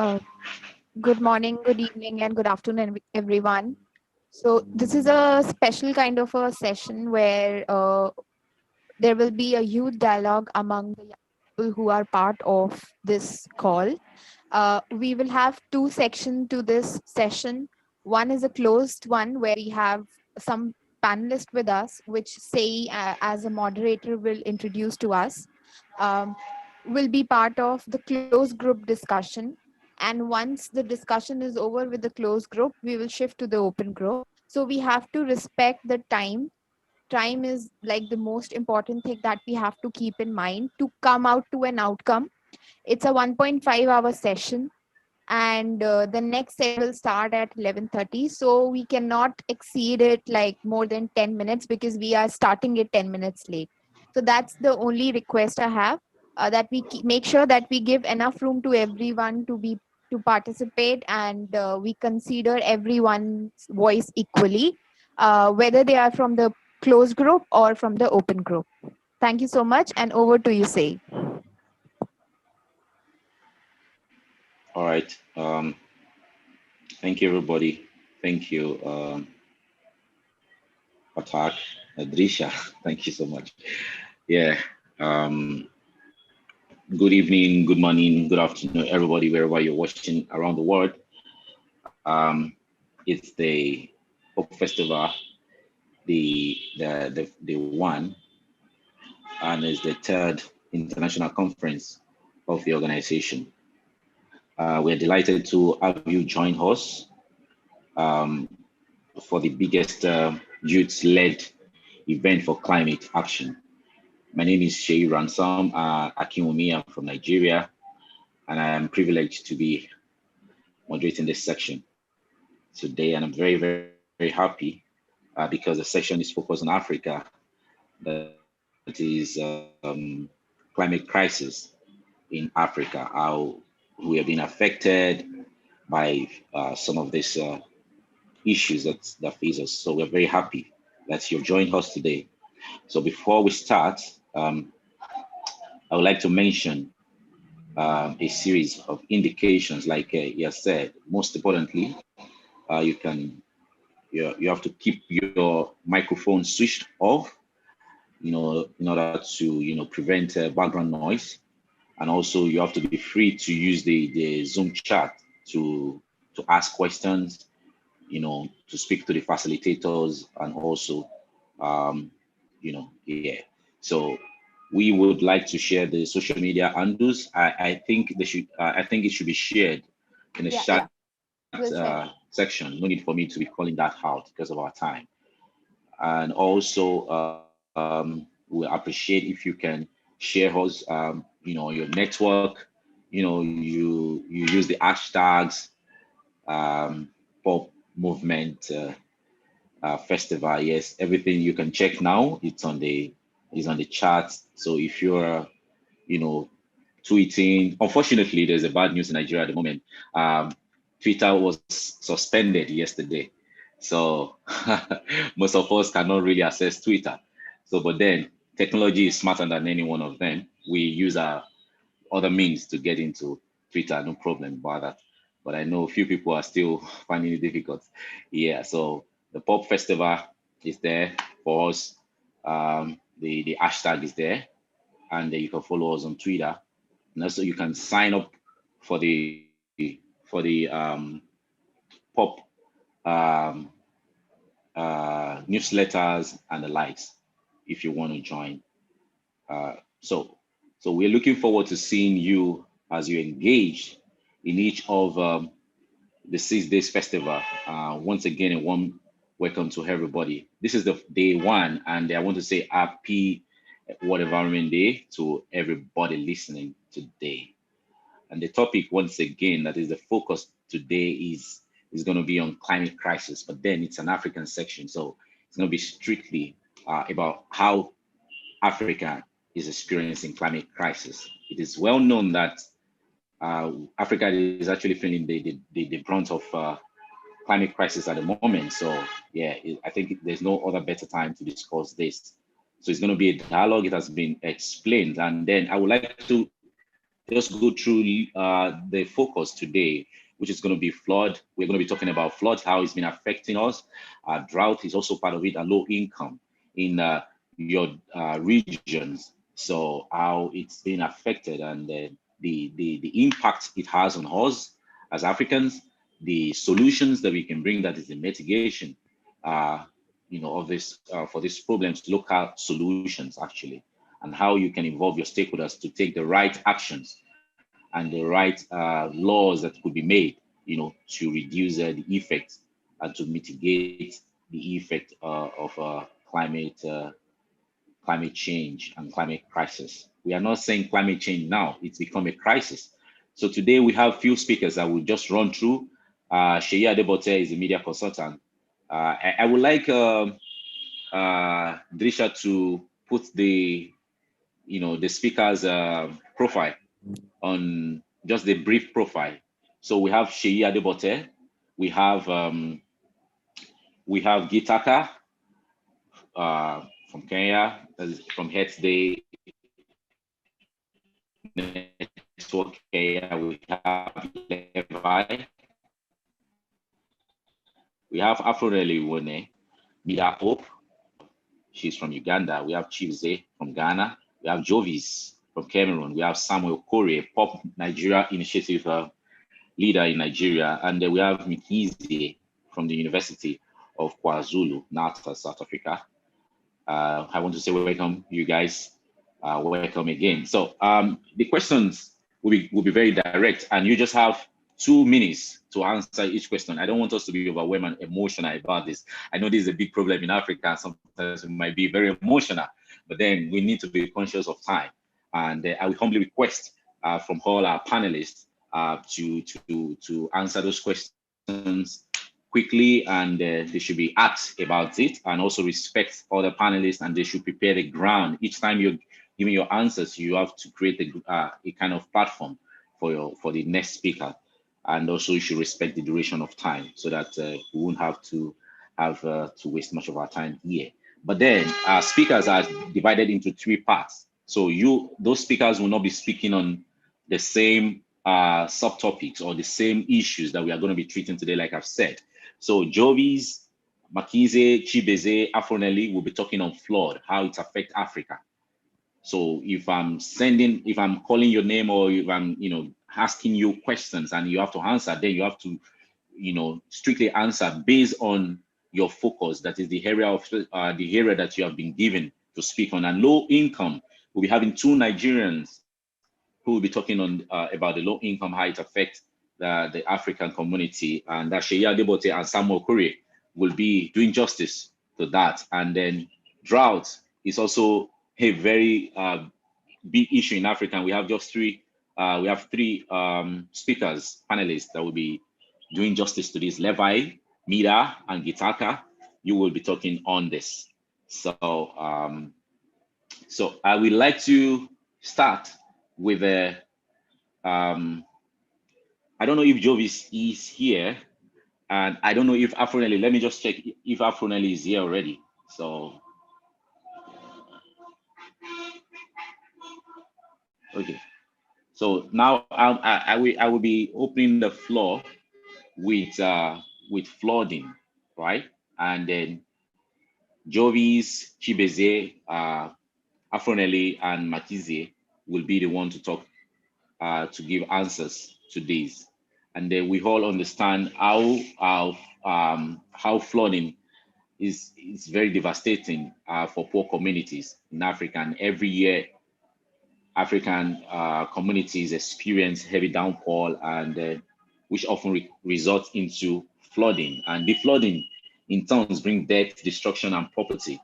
Uh, Good morning, good evening, and good afternoon, everyone. So, this is a special kind of a session where there will be a youth dialogue among the young people who are part of this call. We will have two sections to this session. One is a closed one where we have some panelists with us, which Seyi, as a moderator, will introduce to us. Um, will be part of the closed group discussion. And once the discussion is over with the closed group, we will shift to the open group. So we have to respect the time is like the most important thing that we have to keep in mind to come out to an outcome. It's a 1.5 hour session, and the next session will start at 11:30, so we cannot exceed it like more than 10 minutes because we are starting it 10 minutes late. So that's the only request I have, that we make sure that we give enough room to everyone to participate, and we consider everyone's voice equally, whether they are from the closed group or from the open group. Thank you so much, and over to you, Say. All right. Thank you, everybody. Thank you, Pathak, Drishya. Thank you so much. Yeah. Um, Good evening, good morning, good afternoon, everybody, wherever you're watching around the world. It's the Pop Festival, the one, and it's the third international conference of the organization. We're delighted to have you join us um, for the biggest youth-led event for climate action. My name is Seyi RANSOM Akinwumi. I'm from Nigeria, and I am privileged to be moderating this section today. And I'm very, very, very happy because the section is focused on Africa, that is climate crisis in Africa, how we have been affected by some of these issues that face us. So we're very happy that you've joined us today. So before we start, I would like to mention a series of indications, like you said. Most importantly, you have to keep your microphone switched off, in order to prevent background noise, and also you have to be free to use the Zoom chat to ask questions, to speak to the facilitators, and also yeah. So we would like to share the social media handles. I think they should. I think it should be shared in the Yeah, chat we'll share. section. No need for me to be calling that out because of our time. And also, we appreciate if you can share us, your network. You use the hashtags pop movement festival. Yes, everything you can check now. It's on the chat. So if you're tweeting, unfortunately, there's a bad news in Nigeria at the moment. Twitter was suspended yesterday, so most of us cannot really access Twitter. So, but then technology is smarter than any one of them. We use our other means to get into Twitter, no problem about that. But I know a few people are still finding it difficult. Yeah, so the Pop Festival is there for us. The hashtag is there, and you can follow us on Twitter. And also you can sign up for the Pop um, newsletters and the likes if you want to join. Uh, so, so we're looking forward to seeing you as you engage in each of the 6 days festival. Once again, a warm welcome to everybody. This is the day one, and I want to say happy World Environment Day to everybody listening today. And the topic, once again, that is the focus today is going to be on climate crisis, but then it's an African section, so it's going to be strictly about how Africa is experiencing climate crisis. It is well known that Africa is actually feeling the brunt of climate crisis at the moment. So yeah, I think there's no other better time to discuss this. So it's going to be a dialogue. It has been explained, and then I would like to take just go through the focus today, which is going to be flood. We're going to be talking about flood, how it's been affecting us. Drought is also part of it, and low income in your regions. So how it's been affected and the impact it has on us as Africans, the solutions that we can bring, that is the mitigation, of this for these problems, local solutions actually, and how you can involve your stakeholders to take the right actions and the right laws that could be made, to reduce the effect and to mitigate the effect of climate change and climate crisis. We are not saying climate change now, it's become a crisis. So today we have few speakers that will just run through. Seyi Adebote is a media consultant. I would like Drishya to put the speaker's profile on, just the brief profile. So we have Seyi Adebote, we have Gitaka from Kenya, from Heads Day Network Kenya. We have Levy, we have Afronelly Wonne, Meda Hope, she's from Uganda. We have Mkhize from Ghana. We have Jovis from Cameroon. We have Samuel Okorie, Pop Nigeria Initiative leader in Nigeria. And we have Mkhize from the University of KwaZulu, Natal, South Africa. I want to say welcome, you guys. Welcome again. So the questions will be very direct, and you just have 2 minutes to answer each question. I don't want us to be overwhelmed and emotional about this. I know this is a big problem in Africa. Sometimes we might be very emotional, but then we need to be conscious of time. And I will humbly request from all our panelists to answer those questions quickly, and they should be asked about it, and also respect other panelists, and they should prepare the ground. Each time you're giving your answers, you have to create a kind of platform for the next speaker. And also you should respect the duration of time, so that we won't have to waste much of our time here. But then our speakers are divided into 3 parts. So those speakers will not be speaking on the same subtopics or the same issues that we are going to be treating today, like I've said. So Jovis, Mkhize, Chibeze, Afronelly will be talking on flood, how it affects Africa. So if I'm calling your name, or if I'm, asking you questions and you have to answer, then you have to, strictly answer based on your focus. That is the area that you have been given to speak on. And low income, we'll be having 2 Nigerians who will be talking on about the low income, how it affects the African community, and that Seyi Adebote and Samuel Okorie will be doing justice to that. And then drought is also a very big issue in Africa. And we have just 3 speakers, panelists that will be doing justice to this. Levy, Meda, and Gitaka, you will be talking on this. So I would like to start with I don't know if Jovis is here, and I don't know if Afronelly. Let me just check if Afronelly is here already. So, okay. So now I will be opening the floor with flooding, right? And then Jovis, Chibeze, Afronelly, and Mkhize will be the one to talk, to give answers to these. And then we all understand how flooding is very devastating for poor communities in Africa. And every year, African communities experience heavy downpour, and which often results into flooding. And the flooding in turns bring death, destruction, and property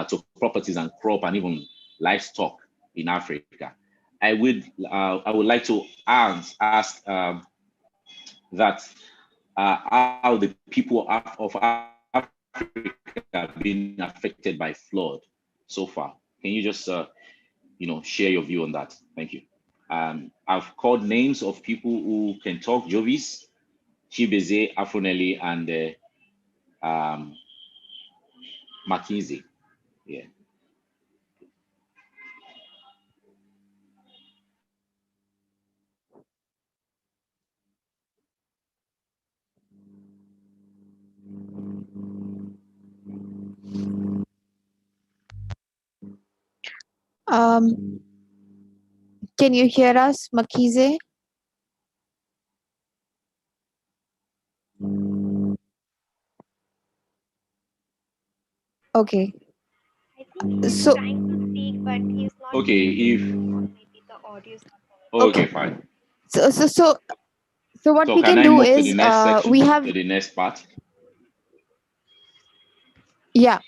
to properties and crop and even livestock in Africa. I would like to ask that how the people of Africa have been affected by flood so far. Can you just share your view on that? Thank you. I've called names of people who can talk: Jovis, Chibeze, Afronelly, and Mkhize. Yeah. Can you hear us, Mkhize? Okay. I think he's So trying to speak, but he's not. Okay, if Maybe the audio is not okay, okay. fine. So what So we can can I do move to the is next section, we to have the next part? yeah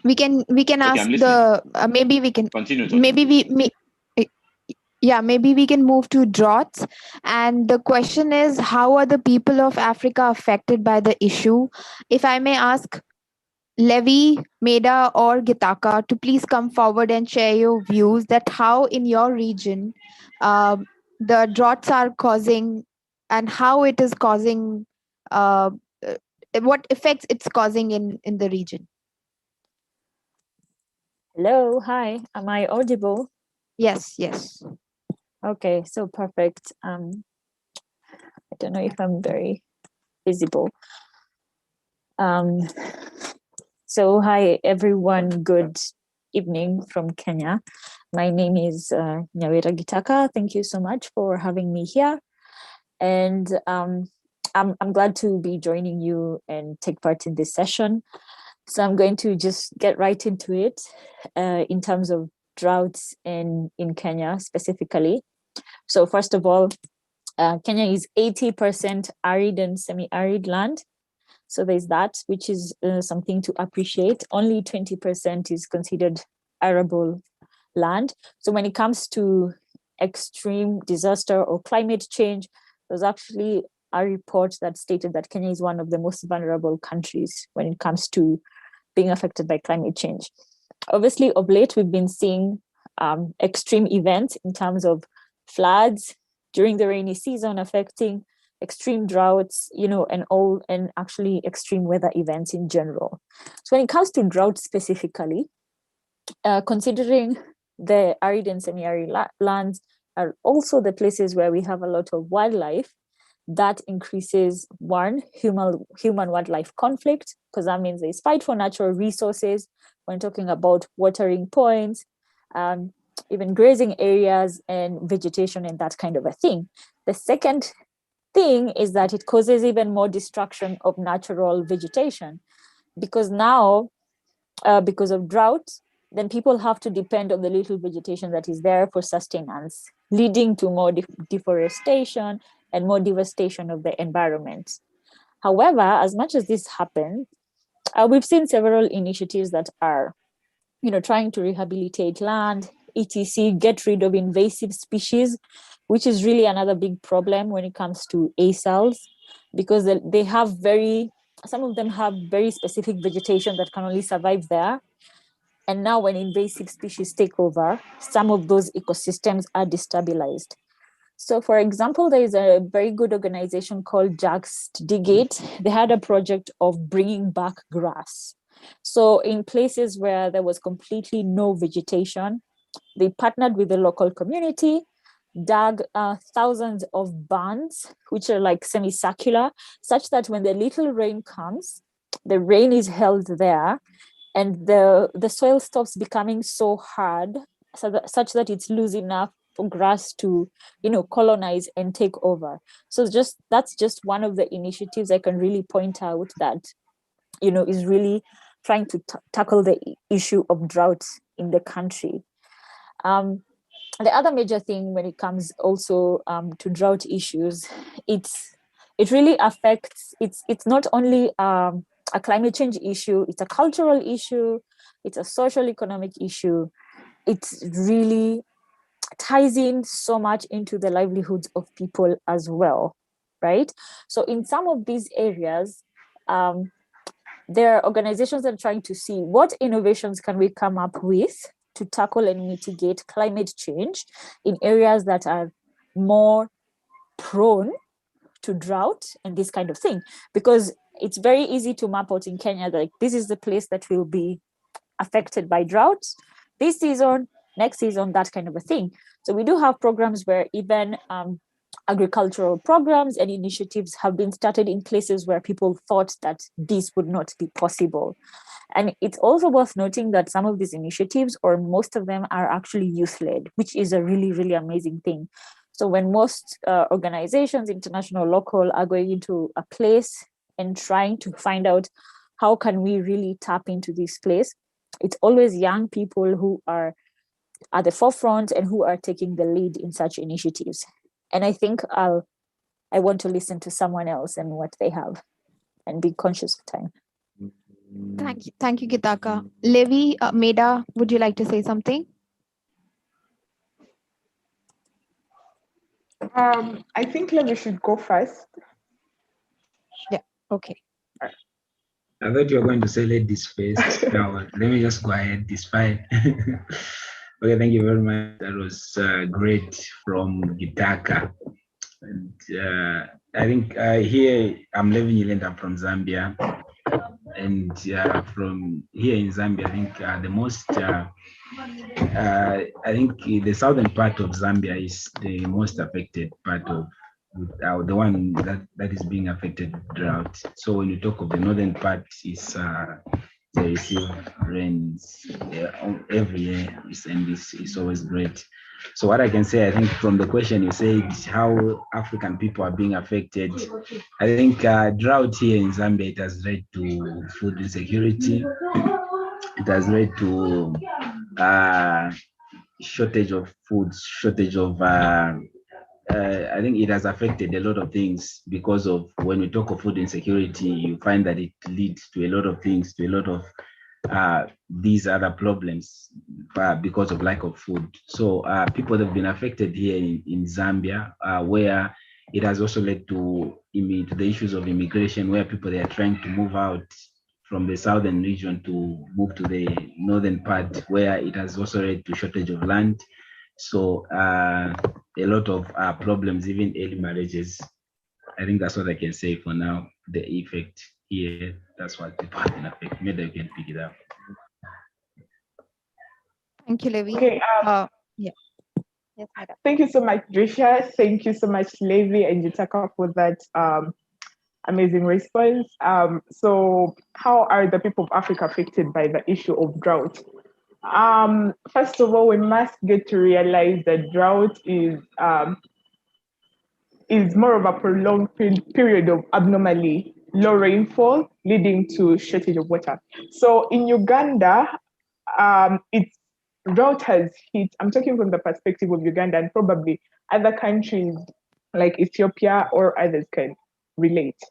we can Okay, ask I'm listening. the maybe we can Continue talking, maybe please. yeah, maybe we can move to droughts. And the question is, how are the people of Africa affected by the issue? If I may ask Levy, Meda, or Gitaka to please come forward and share your views that how in your region the droughts are causing and how it is causing, uh, uh, what effects it's causing in the region. Hello, hi. Am I audible? Yes, yes. Okay, so perfect. I don't know if I'm very visible. Um, so hi everyone. Good evening from Kenya. My name is Nyawira Gitaka. Thank you so much for having me here, and I'm glad to be joining you and take part in this session. So I'm going to just get right into it in terms of droughts in Kenya specifically. So first of all, Kenya is 80% arid and semi-arid land. So there's that, which is something to appreciate. Only 20% is considered arable land. So when it comes to extreme disaster or climate change, there's actually a report that stated that Kenya is one of the most vulnerable countries when it comes to being affected by climate change. Obviously, of late, we've been seeing extreme events in terms of floods during the rainy season affecting extreme droughts, and actually extreme weather events in general. So when it comes to drought specifically, considering the arid and semi-arid lands are also the places where we have a lot of wildlife, that increases human wildlife conflict, because that means there's fight for natural resources when talking about watering points, even grazing areas and vegetation and that kind of a thing. The second thing is that it causes even more destruction of natural vegetation, because now because of drought, then people have to depend on the little vegetation that is there for sustenance, leading to more deforestation and more devastation of the environment. However, as much as this happens, we've seen several initiatives that are, trying to rehabilitate land, etc., get rid of invasive species, which is really another big problem when it comes to ASALs, because they have some of them have very specific vegetation that can only survive there. And now when invasive species take over, some of those ecosystems are destabilized. So for example, there is a very good organization called Just Dig It. They had a project of bringing back grass. So in places where there was completely no vegetation, they partnered with the local community, dug thousands of bands, which are like semicircular, such that when the little rain comes, the rain is held there and the soil stops becoming so hard, such that it's loose enough for grass to colonize and take over. So that's just one of the initiatives I can really point out that is really trying to tackle the issue of drought in the country. The other major thing when it comes also to drought issues, it really affects, it's not only a climate change issue, it's a cultural issue, it's a social economic issue. It really ties in so much into the livelihoods of people as well, right? So in some of these areas, there are organizations that are trying to see what innovations can we come up with to tackle and mitigate climate change in areas that are more prone to drought and this kind of thing. Because it's very easy to map out in Kenya, like this is the place that will be affected by droughts this season, next season, that kind of a thing. So we do have programs where even agricultural programs and initiatives have been started in places where people thought that this would not be possible. And it's also worth noting that some of these initiatives, or most of them, are actually youth-led, which is a really, really amazing thing. So when most organizations, international, local, are going into a place and trying to find out how can we really tap into this place, it's always young people who are at the forefront and who are taking the lead in such initiatives. And I think I want to listen to someone else and what they have and be conscious of time. Thank you, Gitaka. Levy, Meda, would you like to say something? I think Levy should go first. Yeah, okay. I thought you were going to say ladies first. Now, let me just go ahead, it's fine. Okay, thank you very much. That was great from Gitaka. And I think here I'm living in Nyirenda from Zambia. And from here in Zambia, I think the most, I think the southern part of Zambia is the most affected part of the one that is being affected drought. So when you talk of the northern part, is they receive rains every year, and this is always great. So what I can say, I think from the question you said, how African people are being affected, I think drought here in Zambia, it has led to food insecurity. It has led to shortage of food, shortage of I think it has affected a lot of things, because of when we talk of food insecurity, you find that it leads to a lot of things, to a lot of these other problems because of lack of food. So people that have been affected here in Zambia, where it has also led to the issues of immigration, where people, they are trying to move out from the southern region to move to the northern part, where it has also led to shortage of land. So a lot of problems, even early marriages. I think that's what I can say for now. The effect here, that's what people have been affected. Maybe you can pick it up. Thank you, Levy. Okay. Yeah. Yes, Meda. Thank you so much, Drishya. Thank you so much, Levy and Gitaka, for that amazing response. So how are the people of Africa affected by the issue of drought? First of all, we must get to realize that drought is more of a prolonged period of abnormally low rainfall, leading to shortage of water. So in Uganda, drought has hit. I'm talking from the perspective of Uganda, and probably other countries like Ethiopia or others can relate.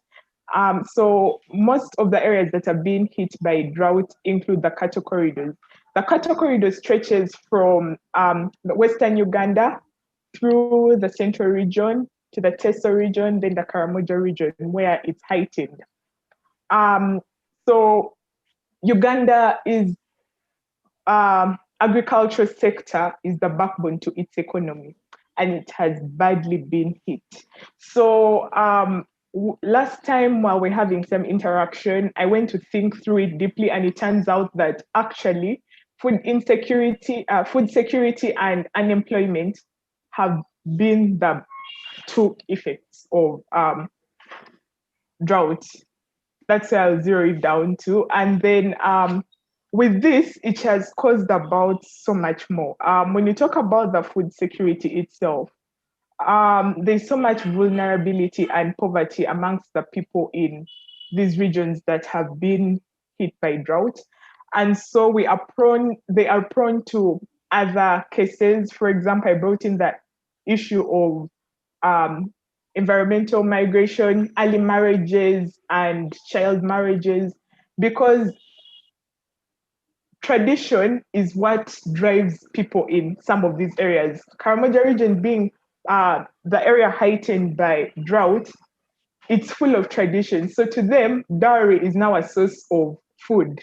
So most of the areas that are being hit by drought include the cattle corridors. The cattle corridor stretches from the western Uganda through the central region to the Teso region, then the Karamoja region, where it's heightened. So Uganda is agricultural sector is the backbone to its economy, and it has badly been hit. So last time while we're having some interaction, I went to think through it deeply, and it turns out that actually food insecurity, food security and unemployment have been the two effects of drought. That's where I'll zero it down to. And then with this, it has caused about so much more. When you talk about the food security itself, there's so much vulnerability and poverty amongst the people in these regions that have been hit by drought. And so they are prone to other cases. For example, I brought in the issue of environmental migration, early marriages, and child marriages, because tradition is what drives people in some of these areas. Karamoja region being the area heightened by drought, it's full of tradition. So to them, dowry is now a source of food,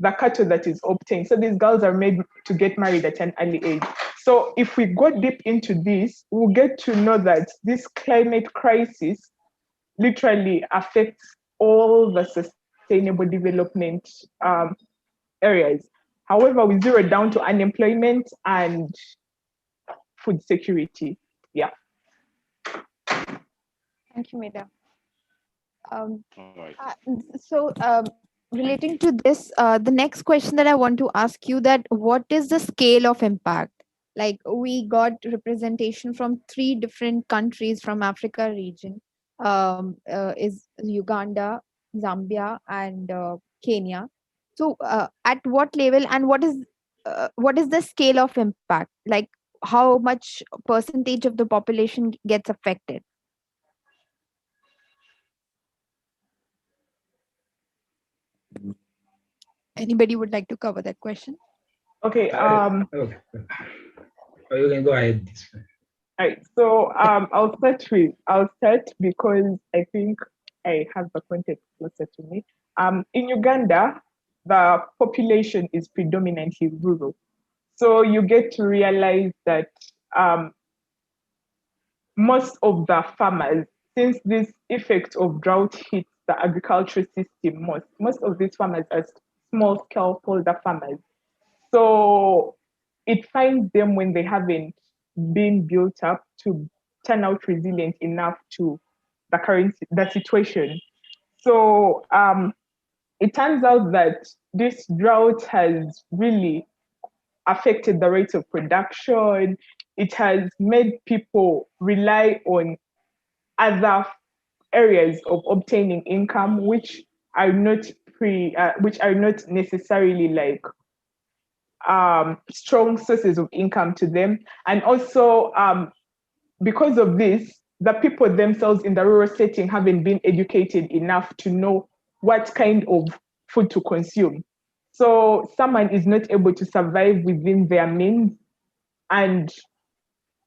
the cattle that is obtained. So these girls are made to get married at an early age. So if we go deep into this, we'll get to know that this climate crisis literally affects all the sustainable development areas. However, we zero down to unemployment and food security. Yeah. Thank you, Meda. Um, All right. so, relating to this, the next question that I want to ask you that what is the scale of impact? Like we got representation from three different countries from Africa region, is Uganda, Zambia, and Kenya. So, at what level and what is the scale of impact? Like how much percentage of the population gets affected? Anybody would like to cover that question? Okay. Okay. Oh, you can go ahead. Right. So I'll start because I think I have the context closer to me. In Uganda, the population is predominantly rural. So you get to realize that most of the farmers, since this effect of drought hits the agricultural system most of these farmers are small scale holder farmers. So it finds them when they haven't been built up to turn out resilient enough to the situation. So it turns out that this drought has really affected the rate of production. It has made people rely on other areas of obtaining income, which are not which are not necessarily like strong sources of income to them. And also, because of this, the people themselves in the rural setting haven't been educated enough to know what kind of food to consume. So someone is not able to survive within their means. And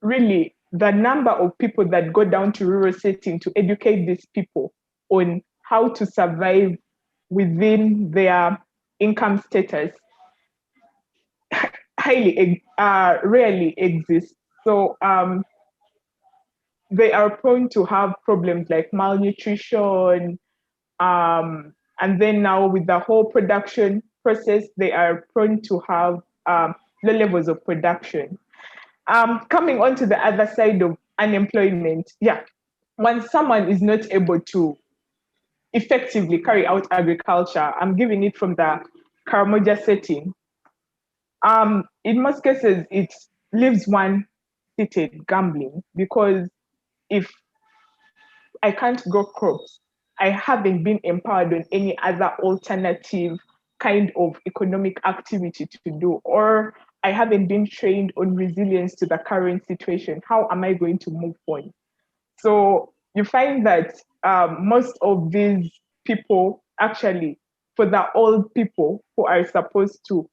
really, the number of people that go down to rural setting to educate these people on how to survive within their income status rarely exists. So they are prone to have problems like malnutrition. And then now with the whole production process, they are prone to have low levels of production. Coming on to the other side of unemployment, yeah, when someone is not able to effectively carry out agriculture, I'm giving it from the Karamoja setting. In most cases, it leaves one seated gambling because if I can't grow crops, I haven't been empowered on any other alternative kind of economic activity to do, or I haven't been trained on resilience to the current situation. How am I going to move on? So you find that most of these people actually, for the old people who are supposed to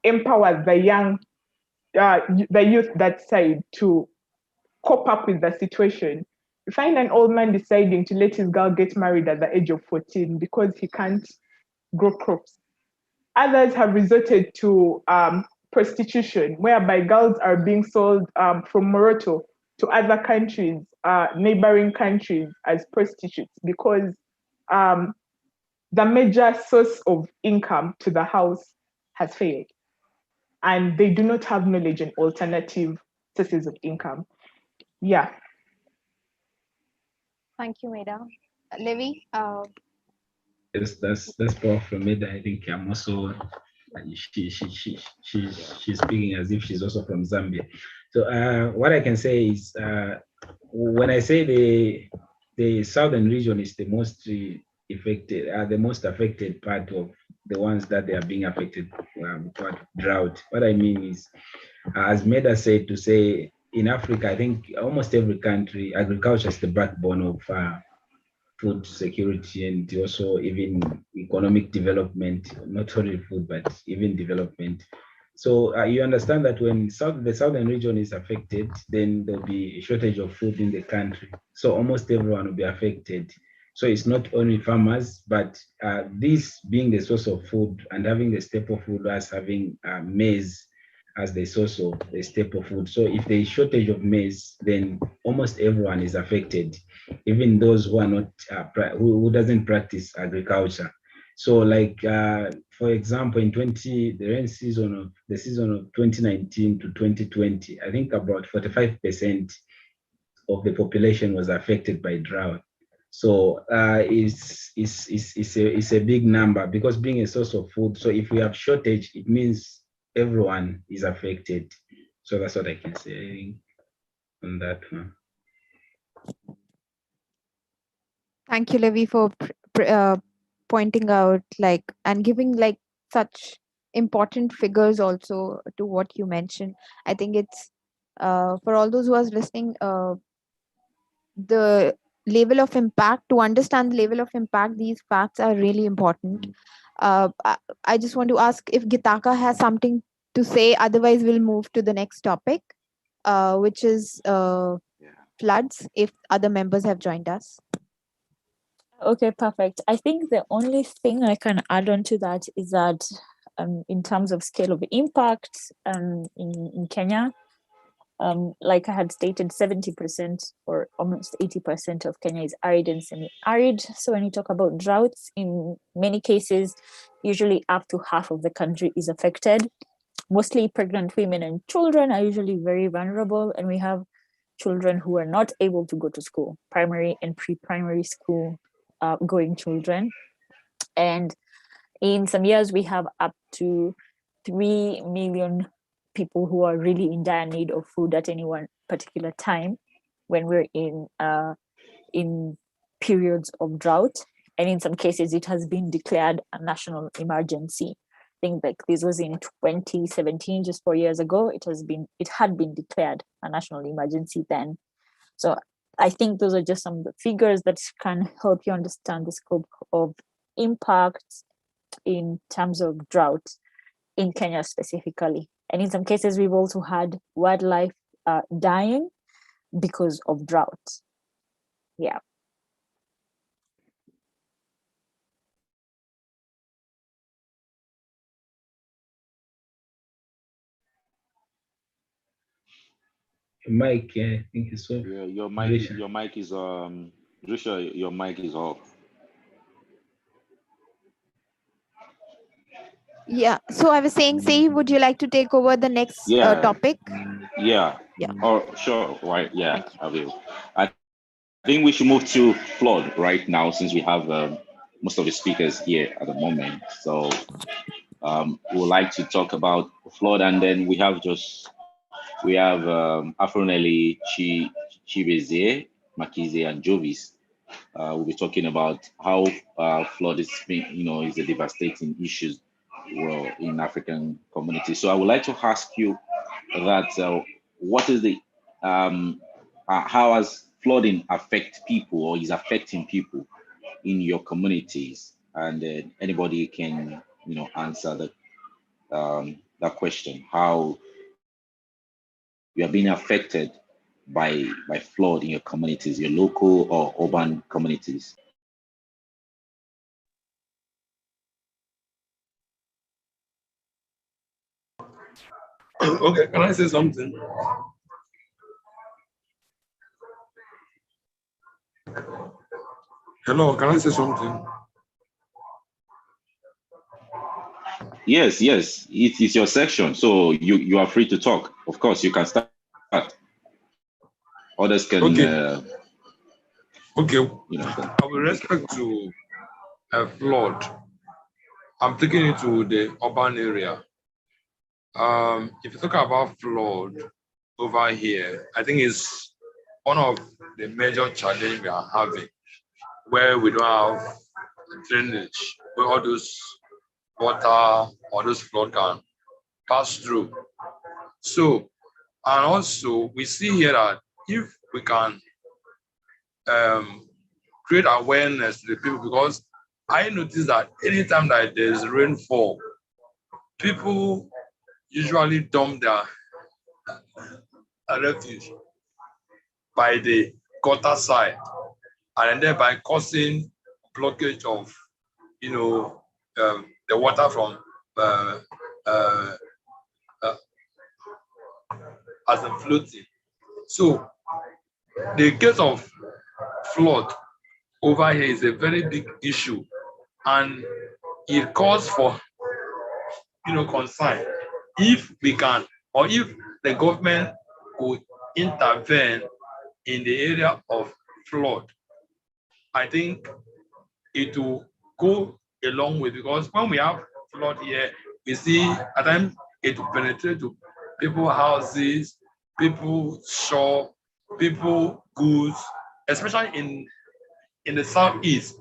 empower the youth that side to cope up with the situation. You find an old man deciding to let his girl get married at the age of 14 because he can't grow crops. Others have resorted to prostitution, whereby girls are being sold from Morocco to other countries, neighboring countries, as prostitutes because the major source of income to the house has failed. And they do not have knowledge on alternative sources of income. Yeah. Thank you, Meda. Levy, Yes, that's powerful, Meda. I think I'm also she's speaking as if she's also from Zambia. So what I can say is when I say the southern region is the most affected part of the ones that they are being affected by drought. What I mean is, as Meda said, to say in Africa, I think almost every country, agriculture is the backbone of food security and also even economic development, not only food, but even development. So you understand that when the southern region is affected, then there'll be a shortage of food in the country. So almost everyone will be affected. So it's not only farmers, but this being the source of food and having the staple food as having maize as the source of the staple food. So if there is shortage of maize, then almost everyone is affected, even those who are not who doesn't practice agriculture. So like for example, in the season of 2019 to 2020, I think about 45% of the population was affected by drought. So it's a big number, because being a source of food. So if we have shortage, it means everyone is affected. So that's what I can say on that one. Thank you, Levy, for pointing out and giving such important figures also to what you mentioned. I think it's for all those who are listening, the level of impact, to understand the level of impact, these facts are really important. I just want to ask if Gitaka has something to say. Otherwise, we'll move to the next topic, which is floods, if other members have joined us. Okay, perfect. I think the only thing I can add on to that is that in terms of scale of impact in Kenya, like I had stated, 70% or almost 80% of Kenya is arid and semi-arid. So when you talk about droughts, in many cases, usually up to half of the country is affected. Mostly pregnant women and children are usually very vulnerable, and we have children who are not able to go to school, primary and pre-primary school going children. And in some years, we have up to 3 million people who are really in dire need of food at any one particular time when we're in periods of drought. And in some cases, it has been declared a national emergency. I think like this was in 2017, just 4 years ago. It had been declared a national emergency then. So I think those are just some of the figures that can help you understand the scope of impacts in terms of drought in Kenya specifically. And in some cases, we've also had wildlife dying because of drought. Yeah. Mike, I think it's so. Yeah, your mic is Drishya, your mic is off. Yeah. So I was saying, Seyi, would you like to take over the next topic? Yeah. Yeah. Oh, sure. Right. Yeah, I will. I think we should move to flood right now, since we have most of the speakers here at the moment. So we would like to talk about flood, and then we have Afronelly, Mkhize, and Jovis. We'll be talking about how flood is a devastating issue in African communities. So I would like to ask you that what is the how has flooding affect people, or is affecting people in your communities? And anybody can answer that question, how you are being affected by flood in your communities, your local or urban communities. Okay, can I say something? Hello, can I say something? Yes, it is your section, so you are free to talk. Of course, you can start. Others can. Okay. With respect to a flood, I'm taking it to the urban area. If you talk about flood over here, I think it's one of the major challenges we are having, where we don't have drainage, where all those water or those flood can pass through. So, and also we see here that if we can create awareness to the people, because I notice that anytime that there's rainfall, people usually dump their refuge by the gutter side, and thereby causing blockage of the water from as in floating. So the case of flood over here is a very big issue, and it calls for concern. If we can, or if the government could intervene in the area of flood, I think it will go along with, because when we have flood here, we see at times it will penetrate to people's houses, people's shop, people goods, especially in the southeast,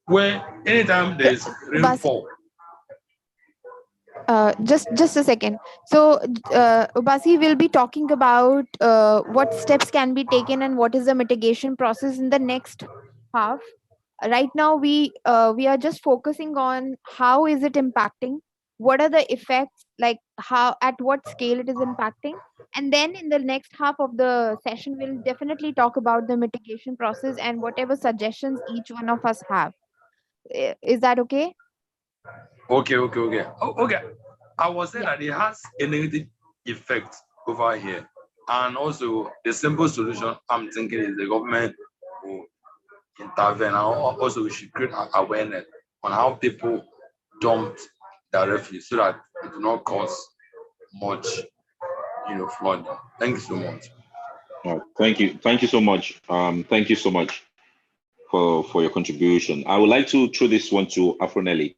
where anytime there's Ubasi, rainfall. just a second. So, Ubasi will be talking about what steps can be taken and what is the mitigation process in the next half. Right now, we are just focusing on how is it impacting, what are the effects, like how at what scale it is impacting, and then in the next half of the session, we'll definitely talk about the mitigation process and whatever suggestions each one of us have. Is that okay? Okay. Okay. I was saying Yeah. that it has a negative effect over here. And also the simple solution I'm thinking is the government will intervene, and also we should create awareness on how people dump their refuse so that it will not cause much, flooding. Thank you so much. Thank you so much. Thank you so much for your contribution. I would like to throw this one to Afronelly.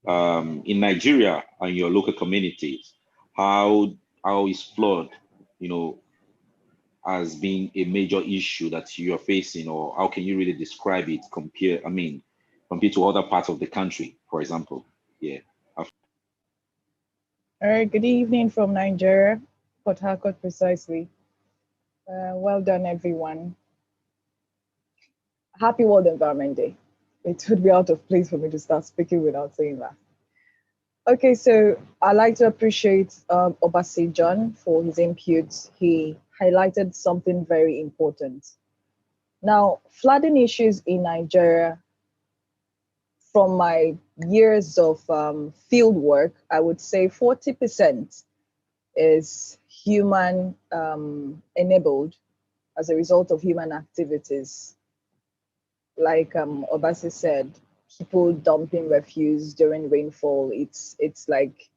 In Nigeria and your local communities, how is flood, has been a major issue that you are facing, or how can you really describe it compared to other parts of the country, for example? Yeah. All right, good evening from Nigeria, Port Harcourt precisely. Well done, everyone. Happy World Environment Day. It would be out of place for me to start speaking without saying that. Okay, so I'd like to appreciate Obasi John for his input. He highlighted something very important. Now, flooding issues in Nigeria, from my years of field work, I would say 40% is human enabled as a result of human activities. Like Obasi said, people dumping refuse during rainfall. It's like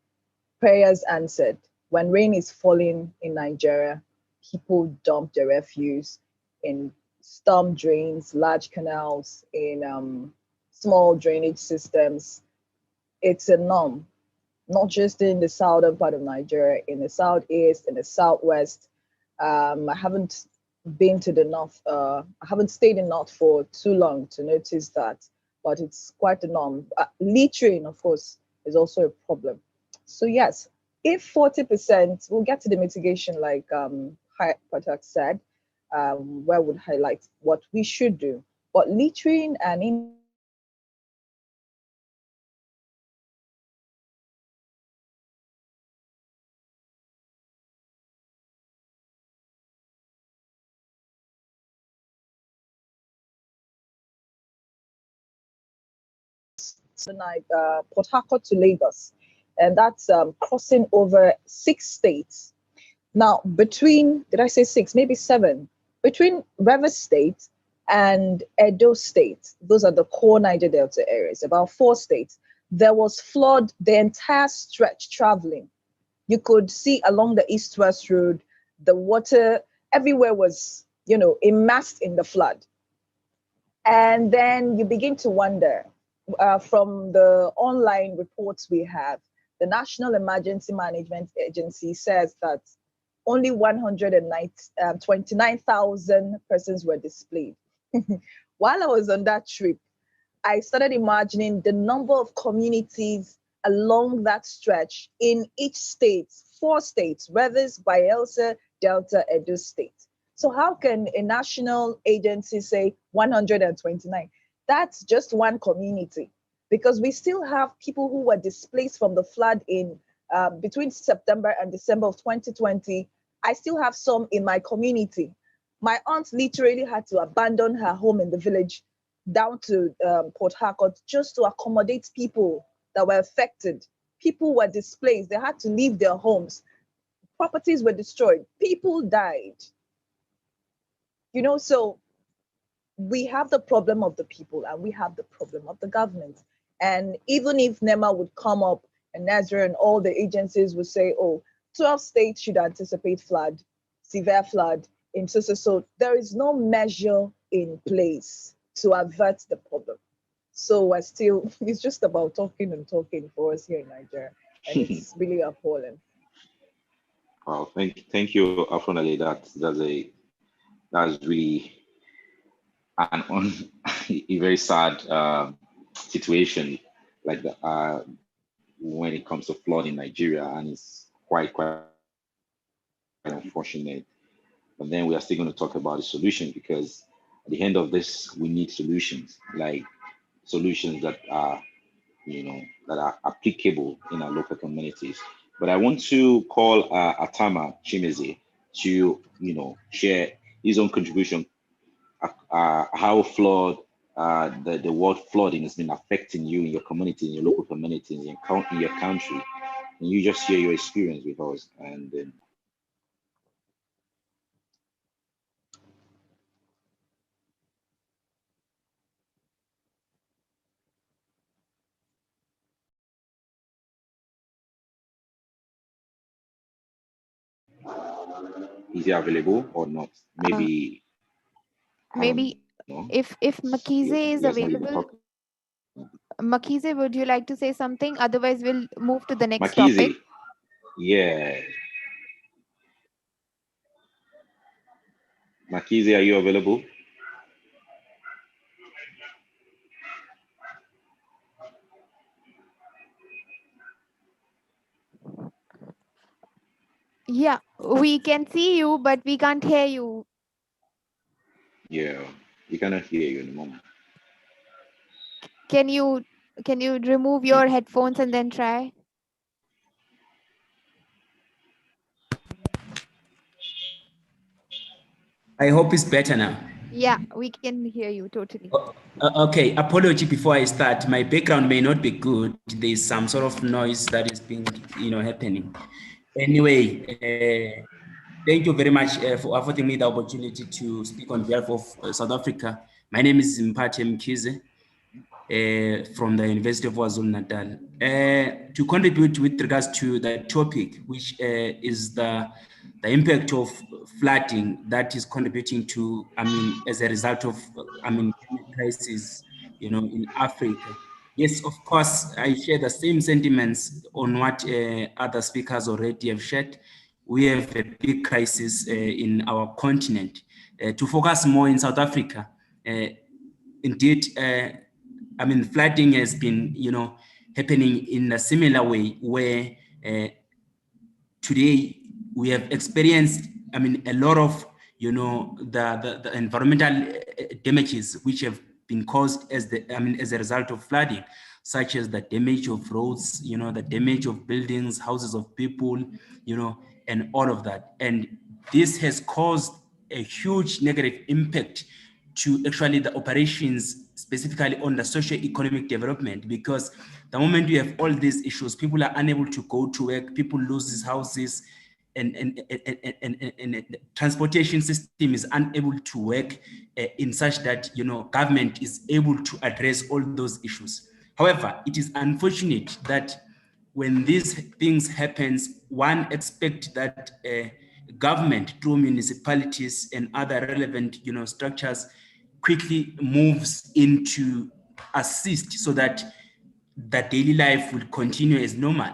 prayers answered. When rain is falling in Nigeria, people dump their refuse in storm drains, large canals, in small drainage systems. It's a norm, not just in the southern part of Nigeria, in the southeast, in the southwest. I haven't been to the north. I haven't stayed in north for too long to notice that, but it's quite a norm. Littering, of course, is also a problem. So yes, if 40%, we'll get to the mitigation, like Pathak said, where would highlight what we should do. But littering and tonight, Port Harcourt to Lagos, and that's crossing over 6 states. Now, did I say six, maybe seven, between Rivers State and Edo State, those are the core Niger Delta areas, about 4 states, there was flood the entire stretch traveling. You could see along the east-west road, the water everywhere was, immersed in the flood. And then you begin to wonder, from the online reports we have, the National Emergency Management Agency says that only 129,000 persons were displaced. While I was on that trip, I started imagining the number of communities along that stretch in each state, 4 states, Rivers, Bayelsa, Delta, Edo State. So how can a national agency say 129? That's just one community, because we still have people who were displaced from the flood in between September and December of 2020. I still have some in my community. My aunt literally had to abandon her home in the village down to Port Harcourt just to accommodate people that were affected. People were displaced. They had to leave their homes. Properties were destroyed. People died. So we have the problem of the people and we have the problem of the government. And even if NEMA would come up and Nazareth and all the agencies would say, oh, 12 states should anticipate flood, severe flood in so. There is no measure in place to avert the problem. So we're still, it's just about talking and talking for us here in Nigeria. And it's really appalling. Wow, thank you, Afronelly. That's really a very sad situation, like when it comes to flood in Nigeria, and it's quite unfortunate. But then we are still going to talk about the solution, because at the end of this, we need solutions, like solutions that are, that are applicable in our local communities. But I want to call Atama Chimeze to, share his own contribution, how the word flooding has been affecting you in your community, in your local community, in your country. And you just share your experience with us. And then is he available or not? Maybe Maybe no. if Mkhize is Yes, no, you can available, talk. Mkhize, would you like to say something? Otherwise, we'll move to the next topic. Mkhize, yeah. Mkhize, are you available? Yeah, we can see you, but we can't hear you. Yeah, we cannot hear you in a moment. Can you remove your headphones and then try? I hope it's better now. Yeah, we can hear you totally. Okay, apology before I start. My background may not be good. There's some sort of noise that is being, happening. Anyway, thank you very much for affording me the opportunity to speak on behalf of South Africa. My name is Mkhize from the University of KwaZulu-Natal. To contribute with regards to the topic, which is the impact of flooding that is contributing to, as a result of, crisis, in Africa. Yes, of course, I share the same sentiments on what other speakers already have shared. We have a big crisis in our continent. To focus more in South Africa, indeed, flooding has been, happening in a similar way where today we have experienced, a lot of, the environmental damages which have been caused as a result of flooding, such as the damage of roads, the damage of buildings, houses of people, and all of that. And this has caused a huge negative impact to actually the operations, specifically on the socio-economic development, because the moment you have all these issues, people are unable to go to work, people lose these houses, and transportation system is unable to work in such that, government is able to address all those issues. However, it is unfortunate that when these things happens, one expects that government through municipalities and other relevant, structures quickly moves in to assist so that the daily life will continue as normal.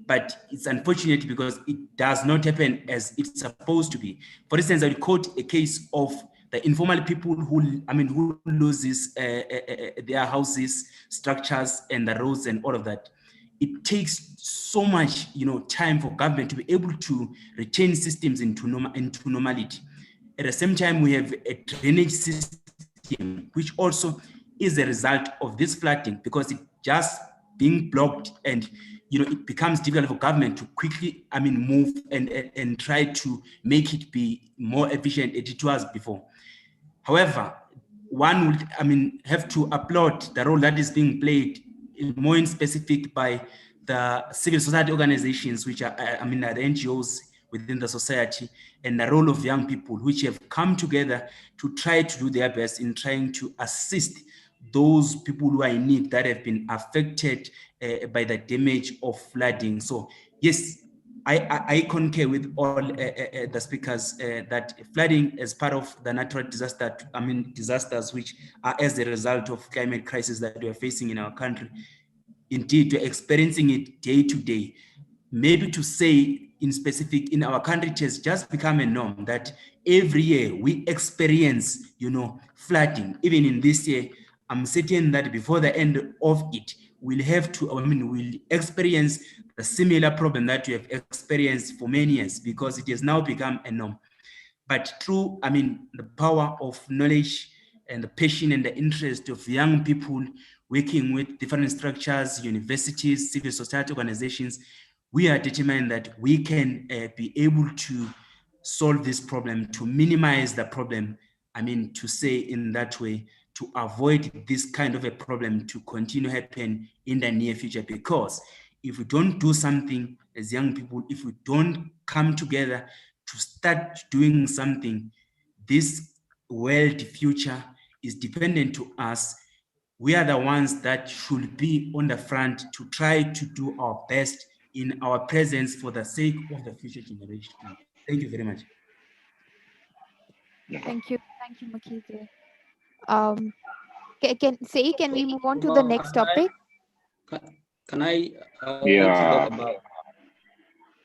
But it's unfortunate because it does not happen as it's supposed to be. For instance, I would quote a case of the informal people who loses their houses, structures, and the roads and all of that. It takes so much, time for government to be able to retain systems into normality. At the same time, we have a drainage system, which also is a result of this flooding, because it just being blocked, and it becomes difficult for government to quickly move and try to make it be more efficient as it was before. However, one would have to applaud the role that is being played more in specific by the civil society organizations, which are the NGOs within the society, and the role of young people, which have come together to try to do their best in trying to assist those people who are in need that have been affected by the damage of flooding. So yes, I concur with all the speakers that flooding is part of the natural disaster, disasters which are as a result of climate crisis that we are facing in our country. Indeed, we're experiencing it day to day. Maybe to say in specific, in our country, it has just become a norm that every year we experience, flooding. Even in this year, I'm certain that before the end of it, we'll have to, we'll experience the similar problem that we have experienced for many years, because it has now become a norm. But through, the power of knowledge and the passion and the interest of young people working with different structures, universities, civil society organizations, we are determined that we can be able to solve this problem, to minimize the problem, to say in that way, to avoid this kind of a problem to continue happen in the near future. Because if we don't do something as young people, if we don't come together to start doing something, this world future is dependent to us. We are the ones that should be on the front to try to do our best in our presence for the sake of the future generation. Thank you very much. Thank you, Mkhize. Seyi, can we move on to the next topic? Can I Yeah. want to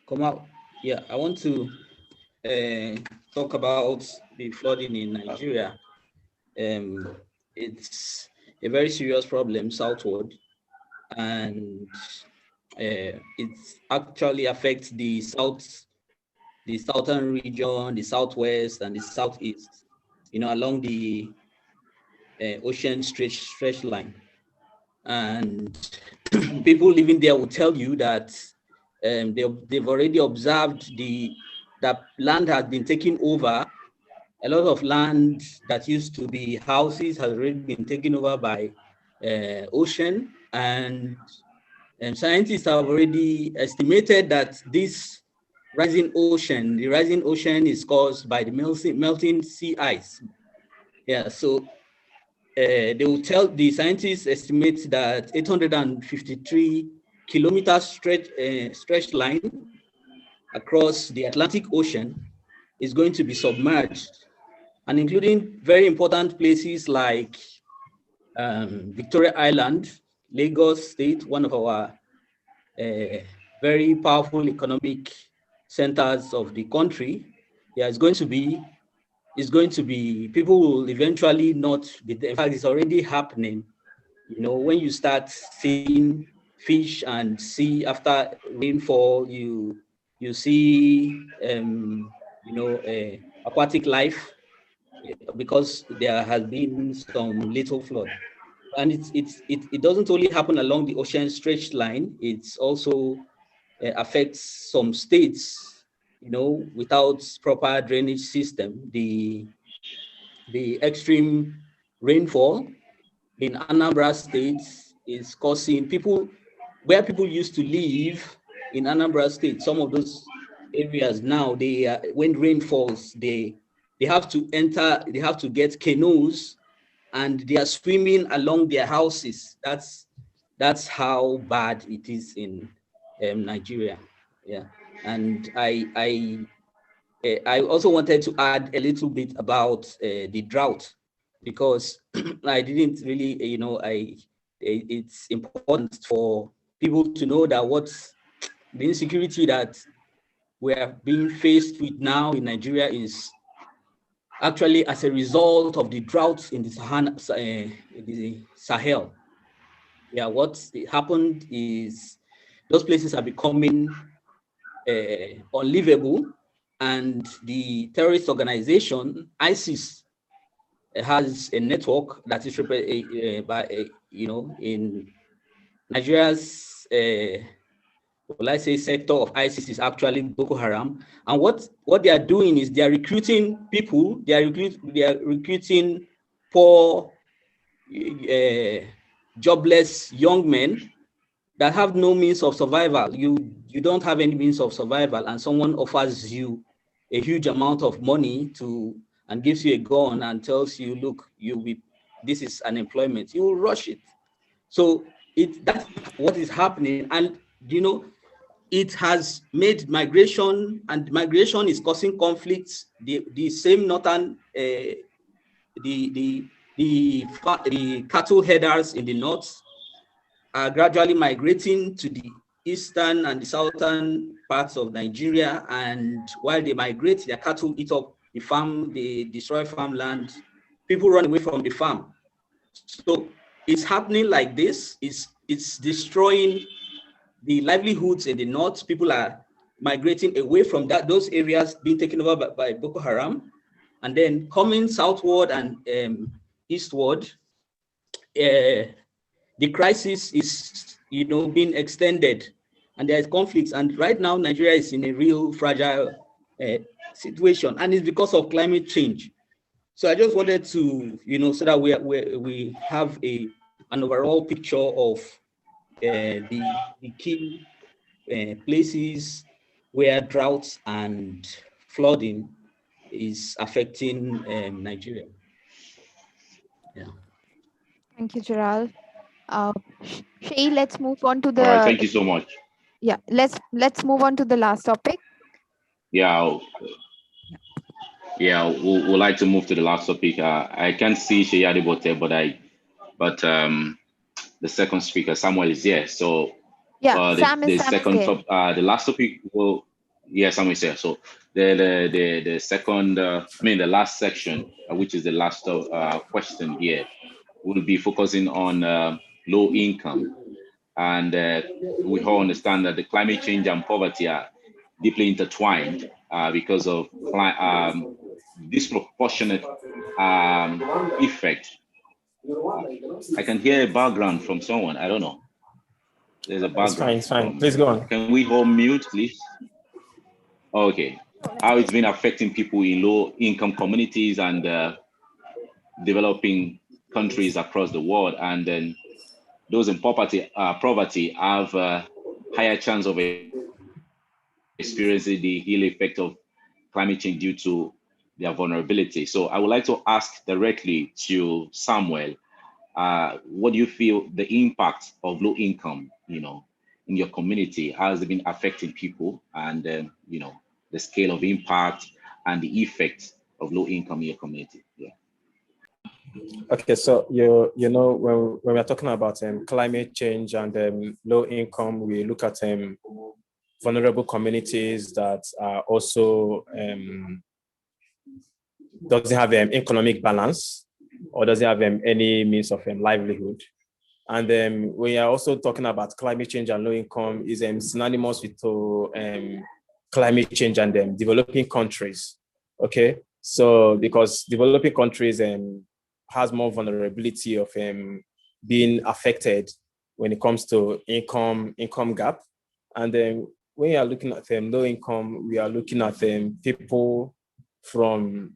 talk about, I want to talk about the flooding in Nigeria. It's a very serious problem southward, and it actually affects the southern region, the southwest, and the southeast, along the ocean stretch line. And people living there will tell you that they've already observed that land has been taken over. A lot of land that used to be houses has already been taken over by ocean, and scientists have already estimated that this the rising ocean is caused by the melting sea ice. Yeah, so the scientists estimate that 853 kilometer stretch line across the Atlantic Ocean is going to be submerged, and including very important places like Victoria Island, Lagos State, one of our very powerful economic centers of the country. Yeah, it's going to be, people will eventually not be there. In fact, it's already happening. When you start seeing fish and sea after rainfall, you see, aquatic life, because there has been some little flood. And it doesn't only happen along the ocean stretch line, it's also affects some states, without proper drainage system. The extreme rainfall in Anambra State is causing where people used to live in Anambra State, some of those areas now, when rain falls, they have to get canoes, and they are swimming along their houses. That's how bad it is in Nigeria. Yeah, and I also wanted to add a little bit about the drought, because I didn't really, it's important for people to know that what's the insecurity that we are being faced with now in Nigeria is actually as a result of the droughts in the Sahel. Yeah, what happened is those places are becoming unlivable, and the terrorist organization ISIS has a network that is in Nigeria's sector of ISIS is actually Boko Haram. And what they are doing is they are recruiting people, they are recruiting poor, jobless young men that have no means of survival. You don't have any means of survival, and someone offers you a huge amount of money and gives you a gun and tells you, look, this is unemployment. You will rush it. So that's what is happening. And it has made migration, and migration is causing conflicts. The same northern, the cattle headers in the north are gradually migrating to the eastern and the southern parts of Nigeria, and while they migrate, their cattle eat up the farm, they destroy farmland, people run away from the farm. So it's happening like this. It's destroying the livelihoods in the north. People are migrating away from those areas, being taken over by Boko Haram, and then coming southward and eastward. The crisis is, being extended, and there is conflicts. And right now, Nigeria is in a real fragile situation, and it's because of climate change. So I just wanted to, so that we have an overall picture of the key places where droughts and flooding is affecting Nigeria. Yeah. Thank you, Gerald. Seyi, let's move on to All right, thank you so much. Yeah, let's move on to the last topic. Yeah, we'll like to move to the last topic. I can't see Seyi Adebote, but the second speaker Samuel is here. So Sam is there. The last topic Samuel is here. So the second, the last section, which is the last question here, will be focusing on low income. And we all understand that the climate change and poverty are deeply intertwined because of disproportionate effect. I can hear a background from someone. I don't know. There's a background. It's fine. Please go on. Can we all mute, please? Okay. How it's been affecting people in low-income communities and developing countries across the world, and then those in poverty have a higher chance of experiencing the ill effect of climate change due to their vulnerability. So I would like to ask directly to Samuel, what do you feel the impact of low income, in your community? How has it been affecting people, and the scale of impact and the effect of low income in your community? Yeah. Okay, so when we're talking about climate change and low income, we look at vulnerable communities that are also doesn't have economic balance or doesn't have any means of livelihood. And we are also talking about climate change and low income is synonymous with climate change and developing countries. Okay, so because developing countries has more vulnerability of being affected when it comes to income gap. And then when you are looking at low income, we are looking at people from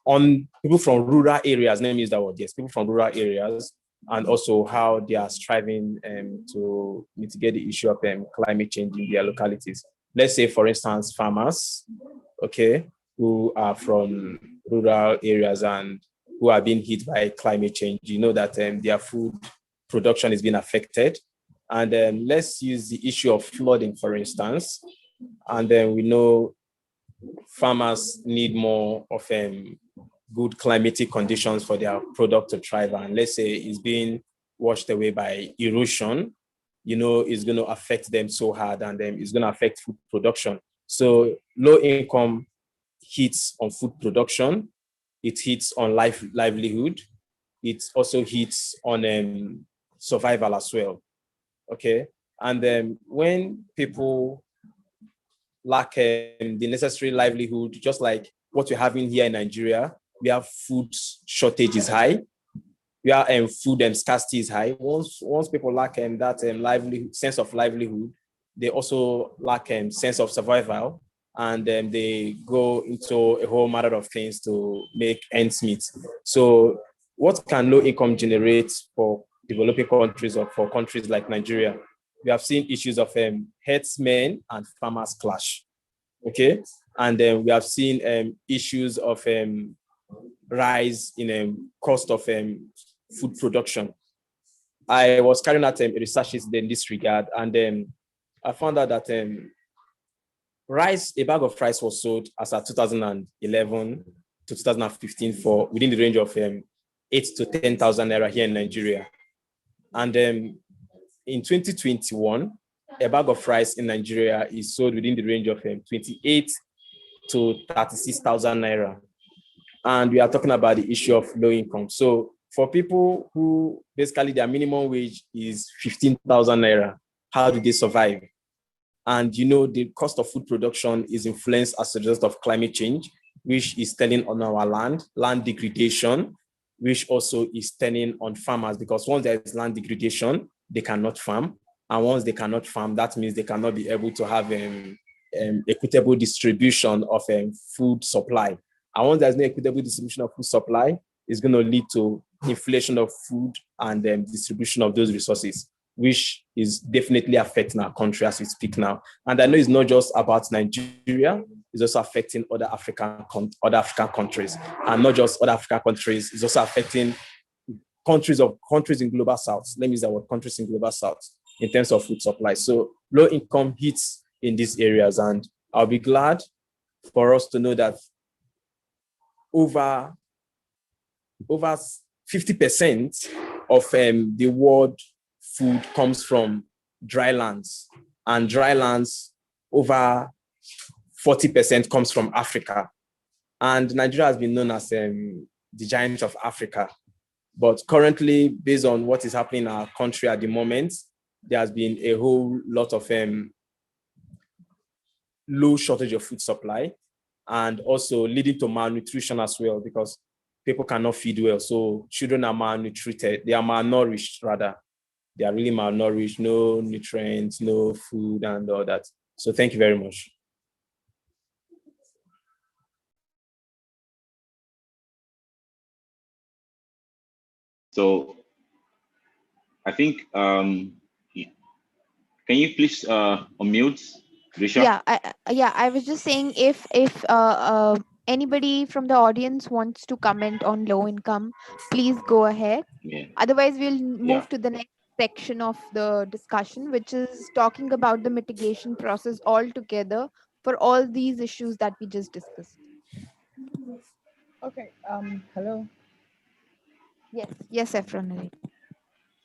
rural areas. Let me use that word. Yes, people from rural areas, and also how they are striving to mitigate the issue of climate change in their localities. Let's say, for instance, farmers, okay, who are from rural areas and who are being hit by climate change. You know that their food production is being affected. And let's use the issue of flooding, for instance. And then we know farmers need more of good climatic conditions for their product to thrive. And let's say it's being washed away by erosion, it's going to affect them so hard, and then it's going to affect food production. So low income hits on food production, it hits on livelihood, it also hits on survival as well. Okay, and then when people lack the necessary livelihood, just like what we're having here in Nigeria, we have food shortage is high, we have food scarcity is high. Once people lack that livelihood, sense of livelihood, they also lack sense of survival, and they go into a whole matter of things to make ends meet. So what can low income generate for developing countries or for countries like Nigeria? We have seen issues of herdsmen and farmers clash, okay? And then we have seen issues of rise in cost of food production. I was carrying out research in this regard, and I found out that rice, a bag of rice was sold as at 2011 to 2015 for within the range of 8 to 10,000 naira here in Nigeria. And in 2021, a bag of rice in Nigeria is sold within the range of 28 to 36,000 naira. And we are talking about the issue of low income. So for people who basically their minimum wage is 15,000 naira, how do they survive? And the cost of food production is influenced as a result of climate change, which is telling on our land degradation, which also is telling on farmers, because once there is land degradation, they cannot farm. And once they cannot farm, that means they cannot be able to have equitable distribution of food supply. And once there's no equitable distribution of food supply, it's going to lead to inflation of food and distribution of those resources, which is definitely affecting our country as we speak now. And I know it's not just about Nigeria, it's also affecting other African countries. And not just other African countries, it's also affecting countries in Global South. Let me use that word, countries in Global South, in terms of food supply. So low income hits in these areas. And I'll be glad for us to know that over 50% of the world food comes from dry lands, and dry lands over 40% comes from Africa. And Nigeria has been known as the giant of Africa. But currently, based on what is happening in our country at the moment, there has been a whole lot of low shortage of food supply, and also leading to malnutrition as well, because people cannot feed well. So children are malnutrited. They are malnourished, rather. They are really malnourished, no nutrients, no food, and all that. So thank you very much. So I think, can you please unmute, Drishya? I was just saying, if anybody from the audience wants to comment on low income, please go ahead. Yeah. Otherwise, we'll move to the next section of the discussion, which is talking about the mitigation process altogether for all these issues that we just discussed. Okay. Hello. Yes, Afronelly.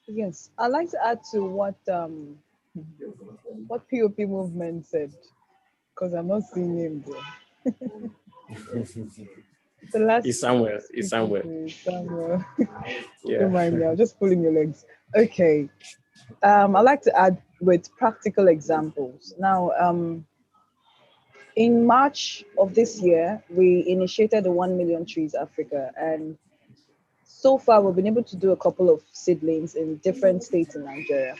Yes, I'd like to add to what POP movement said, because I'm not seeing him there. The last It's somewhere. Yeah. Don't mind me, I'm just pulling your legs. Okay. I'd like to add with practical examples. Now, in March of this year, we initiated the 1 Million Trees Africa, and so far we've been able to do a couple of seedlings in different states in Nigeria.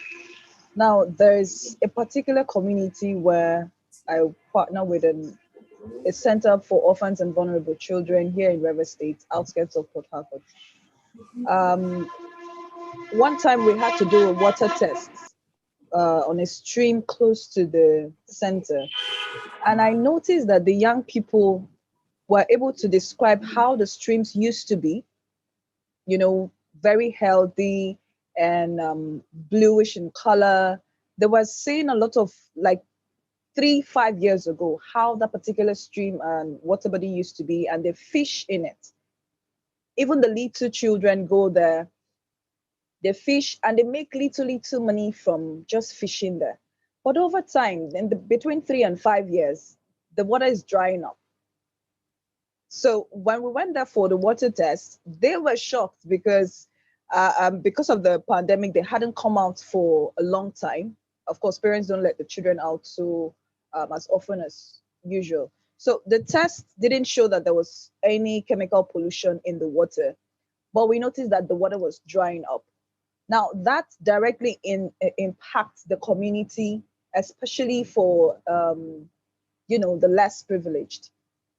Now, there's a particular community where I partner with a center for orphans and vulnerable children here in River State, outskirts of Port Harcourt. One time we had to do a water test on a stream close to the center. And I noticed that the young people were able to describe how the streams used to be, very healthy and bluish in color. They were saying a lot of, like, 3-5 years ago, how that particular stream and water body used to be, and they fish in it. Even the little children go there, they fish, and they make little money from just fishing there. But over time, between 3 and 5 years, the water is drying up. So when we went there for the water test, they were shocked because of the pandemic, they hadn't come out for a long time. Of course, parents don't let the children out so as often as usual. So the test didn't show that there was any chemical pollution in the water, but we noticed that the water was drying up. Now that directly impacts the community, especially for the less privileged.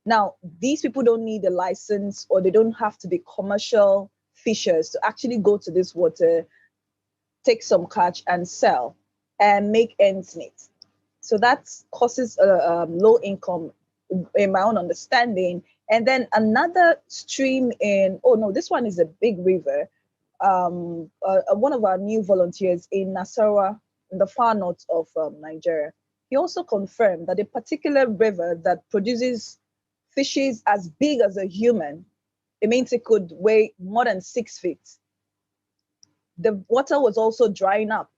Now, these people don't need a license, or they don't have to be commercial fishers to actually go to this water, take some catch and sell and make ends meet. So that causes low income, in my own understanding. And then another stream this one is a big river. one of our new volunteers in Nasarawa, in the far north of Nigeria, he also confirmed that a particular river that produces fishes as big as a human, it means it could weigh more than 6 feet. The water was also drying up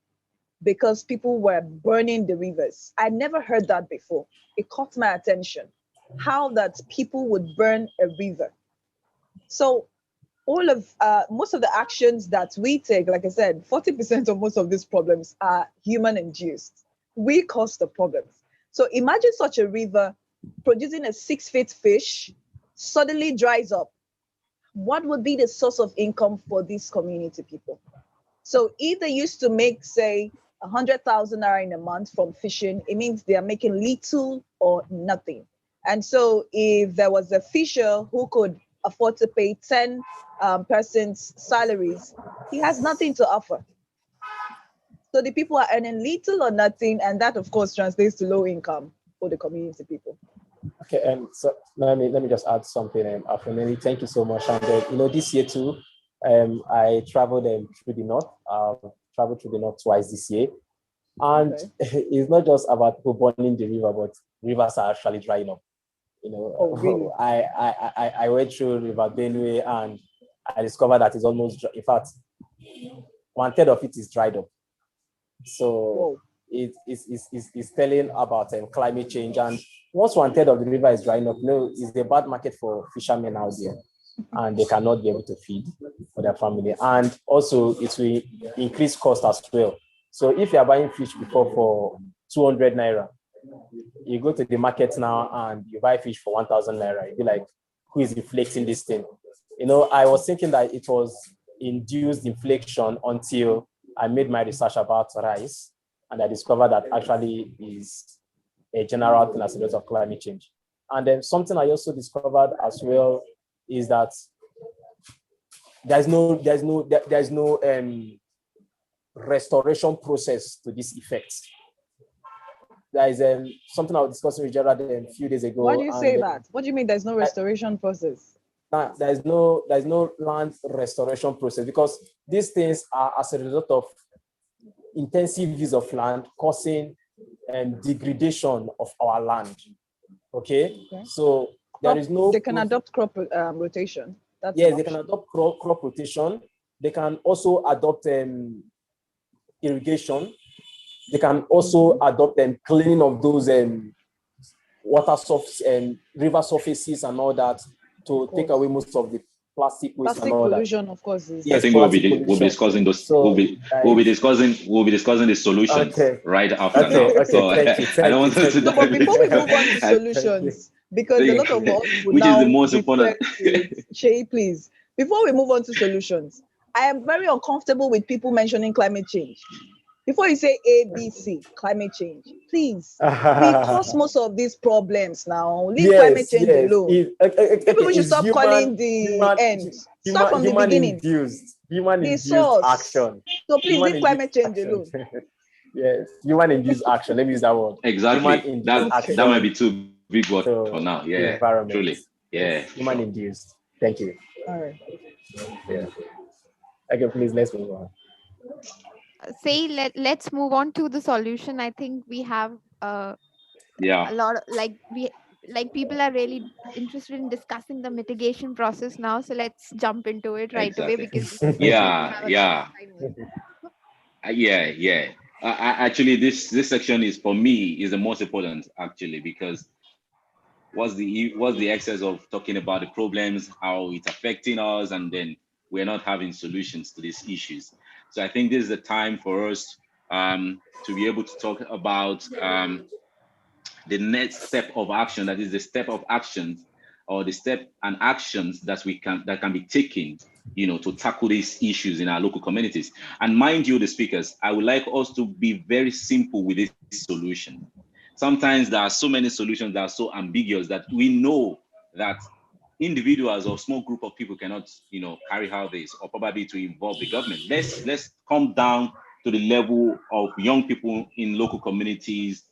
because people were burning the rivers. I never heard that before. It caught my attention, how that people would burn a river. So all of most of the actions that we take, like I said, 40% of most of these problems are human induced. We cause the problems. So imagine such a river producing a 6 feet fish suddenly dries up. What would be the source of income for these community people? So if they used to make, say, 100,000 naira in a month from fishing, it means they are making little or nothing. And so if there was a fisher who could afford to pay 10 persons' salaries, he has nothing to offer. So the people are earning little or nothing, and that, of course, translates to low income for the community people. Okay, so let me just add something. Afronelly, thank you so much. And this year too, I traveled through the north. Traveled through the north twice this year, and it's not just about people burning the river, but rivers are actually drying up. Oh, really? I went through River Benue and I discovered that it's almost, in fact, 1/3 of it is dried up. So it's telling about climate change. And once 1/3 of the river is drying up, it's a bad market for fishermen out there, and they cannot be able to feed for their family. And also it will increase cost as well. So if you are buying fish before for 200 naira, you go to the market now and you buy fish for 1,000 naira, you'll be like, who is inflating this thing? I was thinking that it was induced inflation until I made my research about rice, and I discovered that actually is a general thing as a result of climate change. And then something I also discovered as well is that there's no restoration process to this effect. There is something I was discussing with Gerald a few days ago. Why do you say that? What do you mean there's no restoration process? There's no land restoration process, because these things are as a result of intensive use of land causing degradation of our land. Okay? So there is no. They can adopt crop rotation. Yes, they can adopt crop rotation. They can also adopt irrigation. They can also adopt cleaning of those water surface and river surfaces and all that to take away most of the plastic waste and all pollution, that. Of course. Yes, I think we'll be discussing those. So, we'll be discussing the solutions right after now. Okay, so I don't want to sit down. But before we move on to solutions, because a lot of us would which now is the most important. Seyi, please. Before we move on to solutions, I am very uncomfortable with people mentioning climate change. Before you say A, B, C, climate change, please. We cause most of these problems now. Leave climate change alone. People should stop calling the end. Start from the beginning. Human-induced action. So please leave climate change alone. Yes, human-induced action. Let me use that word. Exactly. That might be too big word for now. Yeah, environment. Truly. Yeah. Human-induced. Thank you. All right. Yeah. Okay, please, let's move on. Say, let's move on to the solution. I think we have a lot of people are really interested in discussing the mitigation process now. So let's jump into it right away, because actually, this section is, for me, is the most important, actually, because what's the excess of talking about the problems, how it's affecting us, and then we're not having solutions to these issues. So I think this is the time for us to be able to talk about the next step of action, that is the step of actions or the step and actions that can be taken, to tackle these issues in our local communities. And mind you, the speakers, I would like us to be very simple with this solution. Sometimes there are so many solutions that are so ambiguous that we know that individuals or small group of people cannot, carry out this, or probably to involve the government. Let's come down to the level of young people in local communities,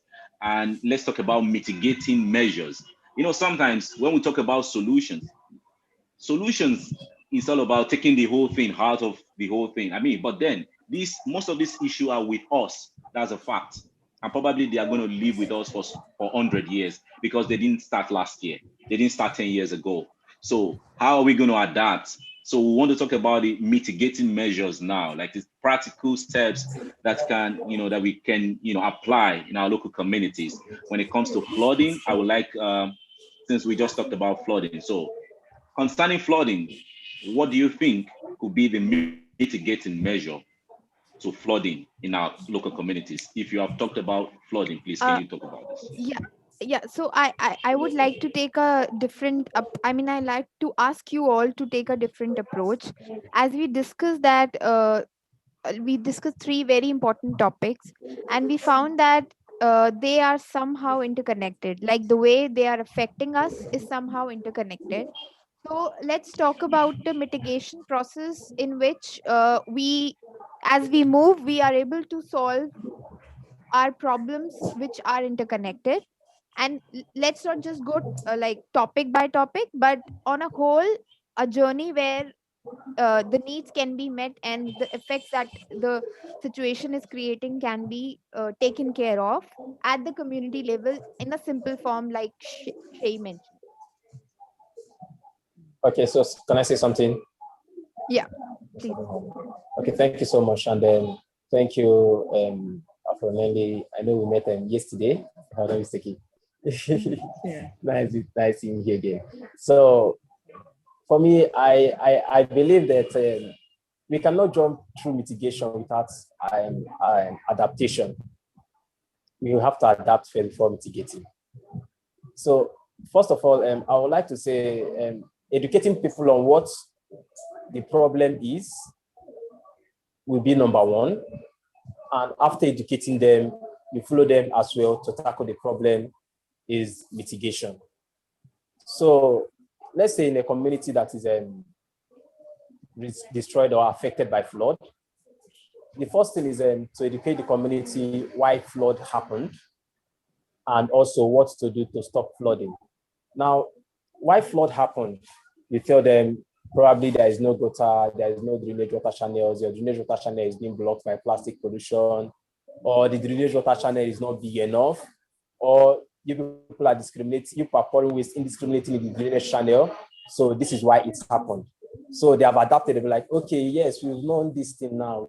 and let's talk about mitigating measures. Sometimes when we talk about solutions, it's all about taking the whole thing out of the whole thing. I mean, but then most of these issues are with us. That's a fact. And probably they are going to live with us for 100 years because they didn't start last year. They didn't start 10 years ago. So how are we going to adapt? So we want to talk about the mitigating measures now, like the practical steps that that we can, apply in our local communities. When it comes to flooding, I would like, since we just talked about flooding. So concerning flooding, what do you think could be the mitigating measure to flooding in our local communities? If you have talked about flooding, please, can you talk about this? Yeah, so I would like to take a different I mean, I like to ask you all to take a different approach. As we discussed that we discussed three very important topics, and we found that they are somehow interconnected, like the way they are affecting us is somehow interconnected. So let's talk about the mitigation process in which as we move, we are able to solve our problems which are interconnected. And let's not just go like topic by topic, but on a whole, a journey where the needs can be met and the effects that the situation is creating can be taken care of at the community level in a simple form, like Seyi mentioned. Okay, so can I say something? Yeah, please. Okay, thank you so much. And then thank you, Afronelly. I know we met yesterday, if I'm not mistaken. Yeah. Nice seeing you again. So for me, I believe that we cannot jump through mitigation without adaptation. We will have to adapt before mitigating. So first of all, I would like to say educating people on what the problem is will be number one. And after educating them, you follow them as well to tackle the problem is mitigation. So let's say in a community that is destroyed or affected by flood, the first thing is to educate the community why flood happened and also what to do to stop flooding. Now, why flood happened? You tell them probably there is no gutter, there is no drainage water channels, your drainage water channel is being blocked by plastic pollution, or the drainage water channel is not big enough, or you people are discriminating, you are pouring waste indiscriminately in the drainage channel, so this is why it's happened. So they have adapted, they'll be like, okay, yes, we've known this thing now.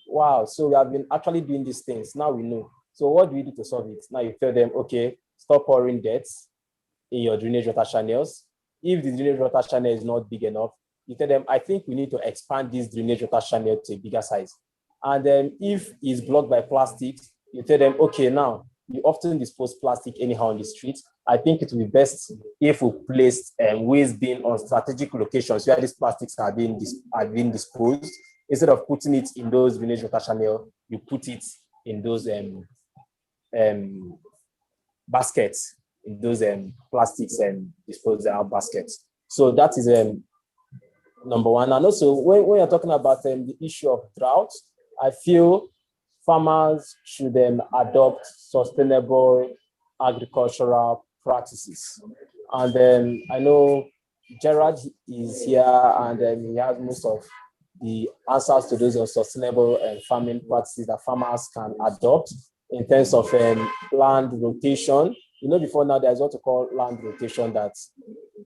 Wow, so we have been actually doing these things, now we know. So what do we do to solve it? Now you tell them, okay, stop pouring dirt in your drainage water channels. If the drainage water channel is not big enough, you tell them, I think we need to expand this drainage water channel to a bigger size. And then if it's blocked by plastics, you tell them, okay, now you often dispose plastic anyhow on the street. I think it will be best if we place waste bin on strategic locations where these plastics are being disposed. Instead of putting it in those drainage water channel, you put it in those baskets, in those plastics and disposal baskets. So that is number one. And also, when you're talking about the issue of drought, I feel farmers should adopt sustainable agricultural practices. And I know Gerald is here and he has most of the answers to those sustainable farming practices that farmers can adopt in terms of land rotation. You know, before now, there's what we call land rotation, that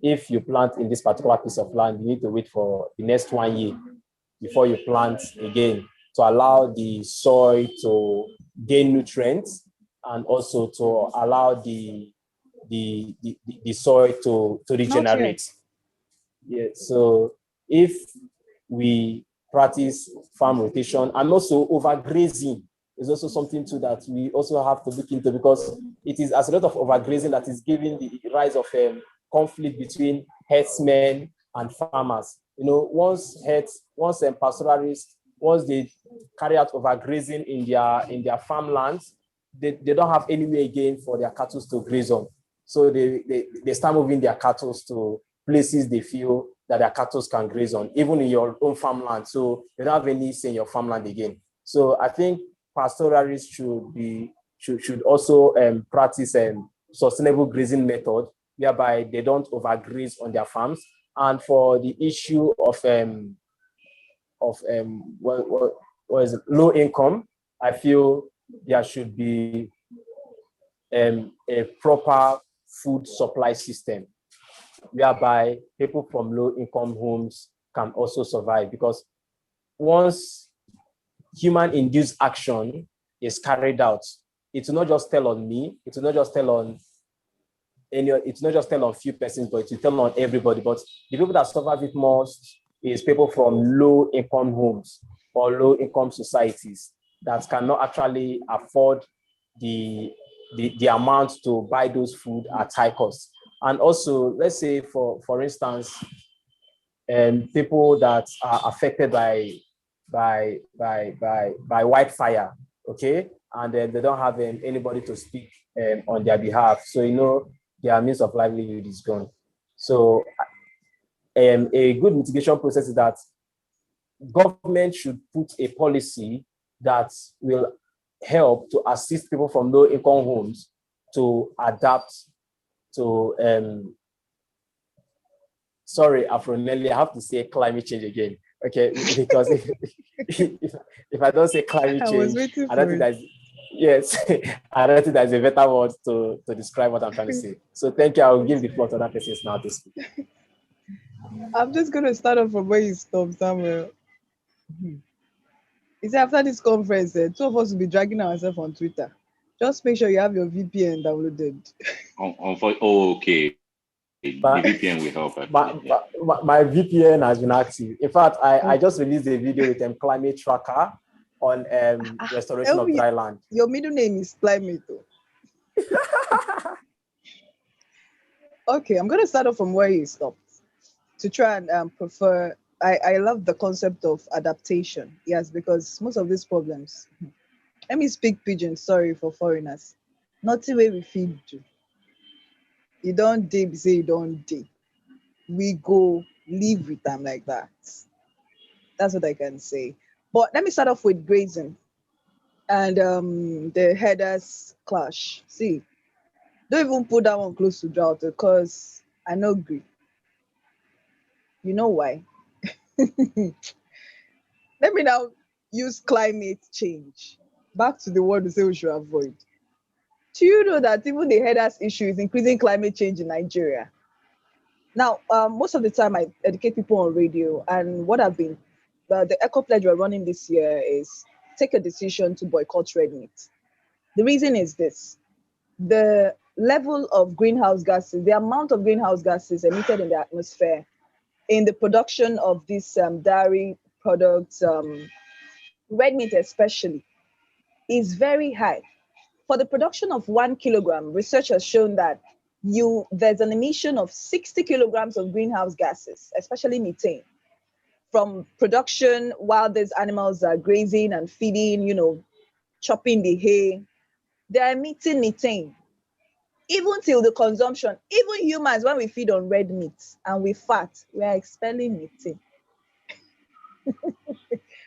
if you plant in this particular piece of land, you need to wait for the next 1 year before you plant again to allow the soil to gain nutrients and also to allow the soil to regenerate. Yeah, so if we practice farm rotation, and also overgrazing is also something too that we also have to look into, because it is as a lot of overgrazing that is giving the rise of conflict between herdsmen and farmers. You know, once pastoralists, once they carry out overgrazing in their farmlands, they don't have anywhere again for their cattle to graze on. So they start moving their cattle to places they feel that their cattle can graze on, even in your own farmland. So they don't have any say in your farmland again. So I think pastoralists should also practice sustainable grazing method, whereby they don't overgraze on their farms And for the issue of what is it, low income, I feel there should be a proper food supply system whereby people from low income homes can also survive, because once human induced action is carried out, it will not just tell on me, it will not just tell on it's not just tell on few persons, but it will tell on everybody. But the people that suffer it most is people from low income homes or low income societies that cannot actually afford the amount to buy those food at high cost. And also, let's say for instance, people that are affected by wildfire, okay, and then they don't have anybody to speak on their behalf. So their means of livelihood is gone. So a good mitigation process is that government should put a policy that will help to assist people from low income homes to adapt to sorry, Afronelly, I have to say climate change again, okay? Because if I don't say climate change, I don't think that's, yes, I don't think there's a better word to describe what I'm trying to say. So thank you. I'll give the floor to other persons now to speak. I'm just going to start off from where you stopped, Samuel. You see, after this conference, two of us will be dragging ourselves on Twitter. Just make sure you have your VPN downloaded. Okay. The VPN will help. My VPN has been active. In fact, I just released a video with climate tracker on restoration of dry land. Your middle name is Climate. Okay, I'm going to start off from where you stopped to try and prefer. I love the concept of adaptation. Yes, because most of these problems, let me speak pidgin, sorry for foreigners. Not the way we feed you. You don't dig, say you don't dig. We go live with them like that. That's what I can say. But let me start off with grazing and the headers clash. See, don't even put that one close to drought because I know agree. You know why? Let me now use climate change. Back to the word we say we should avoid. Do you know that even the headers issue is increasing climate change in Nigeria? Now, most of the time I educate people on radio, and what I've been, the Eco Pledge we're running this year is take a decision to boycott red meat. The reason is this: the level of greenhouse gases, the amount of greenhouse gases emitted in the atmosphere in the production of these dairy products, red meat especially, is very high. For the production of 1 kilogram, research has shown that there's an emission of 60 kilograms of greenhouse gases, especially methane, from production while these animals are grazing and feeding, chopping the hay. They're emitting methane. Even till the consumption, even humans, when we feed on red meat and we fat, we are expelling methane.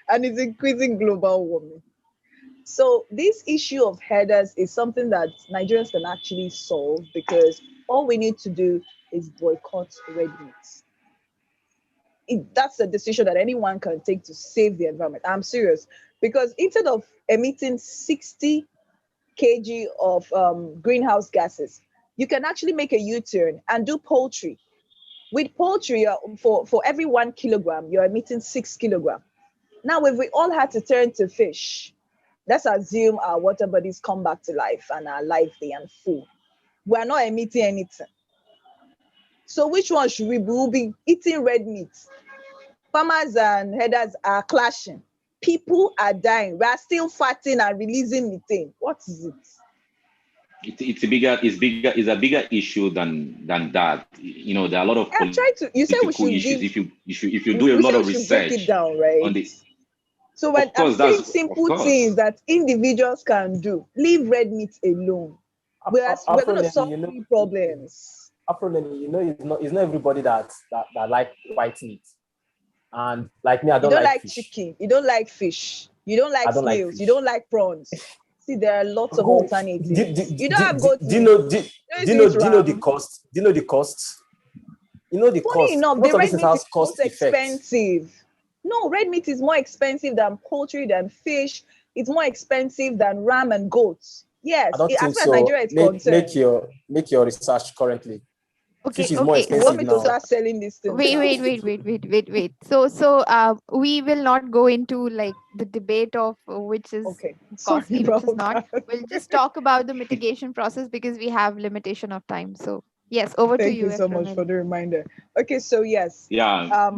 And it's increasing global warming. So this issue of headers is something that Nigerians can actually solve, because all we need to do is boycott red meat. That's a decision that anyone can take to save the environment. I'm serious, because instead of emitting 60 kg of greenhouse gases, you can actually make a U-turn and do poultry. With poultry, for every 1 kilogram, you're emitting 6 kilograms. Now, if we all had to turn to fish, let's assume our water bodies come back to life and are lively and full. We're not emitting anything. So which one should we be? We'll be eating red meat. Farmers and headers are clashing. People are dying. We are still fighting and releasing methane. What is it? It's a bigger issue than that. There are a lot of you said we should issues. Give, if you do a lot of research, break it down, right? On this. So when I'm saying simple things that individuals can do, leave red meat alone. We're going to solve three problems. Afronelly, it's not everybody that like white meat. And like me, I don't like fish. Chicken. You don't like fish. You don't like snails. You don't like prawns. See, there are lots of alternatives. You don't have goat meat. Do you know the cost? Do you know the cost? You know the Funny cost. enough, Most the of this red things meat has is cost most effects. expensive. No, red meat is more expensive than poultry, than fish. It's more expensive than ram and goats. I Yes, don't as think far as so. Nigeria is Make concerned. your research currently. Okay, Fish is more okay. You want So, expensive me to so now. start selling these things wait, now? wait, wait, wait, wait, wait, wait. We will not go into like the debate of which is Okay, sorry costly, which is about not. that. We'll just talk about the mitigation process because we have limitation of time. So yes, over to Thank you, you so much for Afronelly. the reminder. Okay, so yes, Yeah.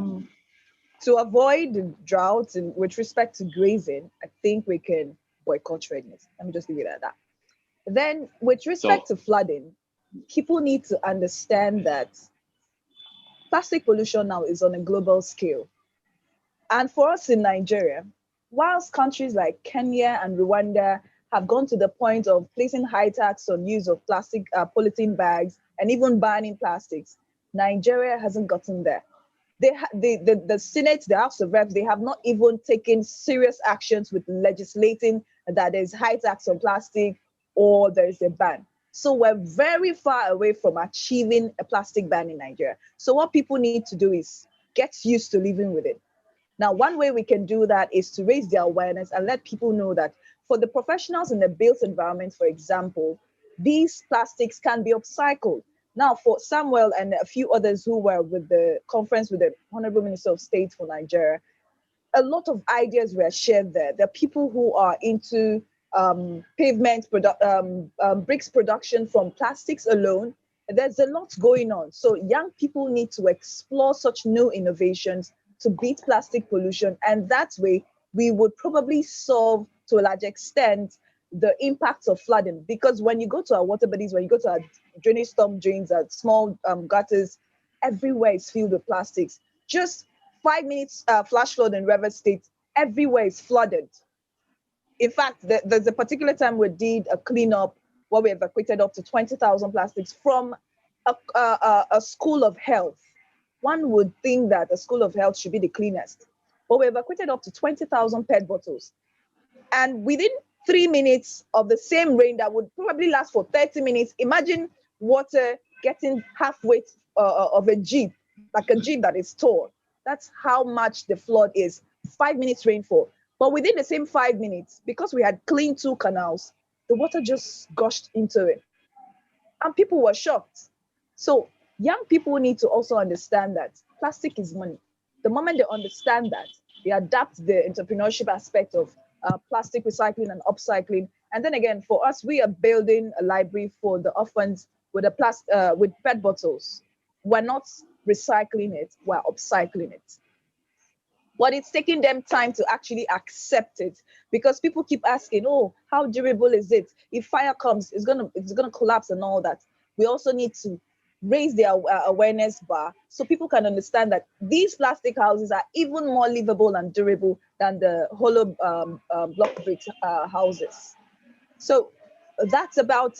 to avoid the droughts and with respect to grazing, I think we can boycott red meat. Let me just leave it at that. Then, with respect So to flooding, people need to understand that plastic pollution now is on a global scale. And for us in Nigeria, whilst countries like Kenya and Rwanda have gone to the point of placing high tax on use of plastic polythene bags and even banning plastics, Nigeria hasn't gotten there. The Senate, the House of Reps, they have not even taken serious actions with legislating that there's high tax on plastic or there's a ban. So we're very far away from achieving a plastic ban in Nigeria. So what people need to do is get used to living with it. Now, one way we can do that is to raise their awareness and let people know that for the professionals in the built environment, for example, these plastics can be upcycled. Now, for Samuel and a few others who were with the conference with the Honorable Minister of State for Nigeria, a lot of ideas were shared there. There are people who are into bricks production from plastics alone. There's a lot going on. So young people need to explore such new innovations to beat plastic pollution. And that way, we would probably solve to a large extent the impacts of flooding. Because when you go to our water bodies, when you go to our drainage storm drains, our small gutters, everywhere is filled with plastics. Just 5 minutes flash flood in River State, everywhere is flooded. In fact, there's a particular time we did a cleanup where we evacuated up to 20,000 plastics from a school of health. One would think that a school of health should be the cleanest, but we evacuated up to 20,000 PET bottles. And within 3 minutes of the same rain that would probably last for 30 minutes, imagine water getting halfway of a jeep, like a jeep that is tall. That's how much the flood is. 5 minutes rainfall. But within the same 5 minutes, because we had cleaned 2 canals, the water just gushed into it. And people were shocked. So young people need to also understand that plastic is money. The moment they understand that, they adapt the entrepreneurship aspect of plastic recycling and upcycling. And then again, for us, we are building a library for the orphans with with PET bottles. We're not recycling it, we're upcycling it. But it's taking them time to actually accept it because people keep asking, oh, how durable is it? If fire comes, it's gonna collapse and all that. We also need to raise their awareness bar so people can understand that these plastic houses are even more livable and durable than the hollow block brick houses. So that's about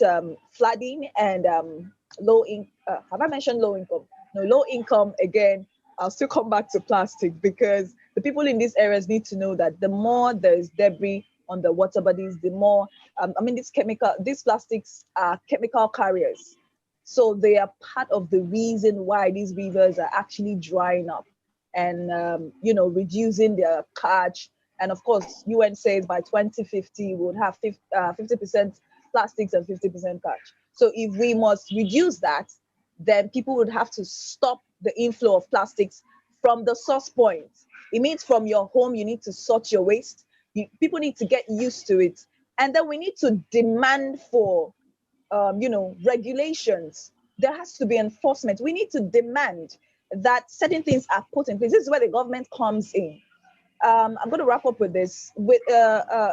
flooding and low income. Have I mentioned low income? No, low income again. I'll still come back to plastic because the people in these areas need to know that the more there is debris on the water bodies, the more, these plastics are chemical carriers. So they are part of the reason why these rivers are actually drying up and, reducing their catch. And of course, UN says by 2050, we would have 50% plastics and 50% catch. So if we must reduce that, then people would have to stop the inflow of plastics from the source point. It means from your home, you need to sort your waste. People need to get used to it. And then we need to demand for, regulations. There has to be enforcement. We need to demand that certain things are put in place. This is where the government comes in. I'm going to wrap up with this.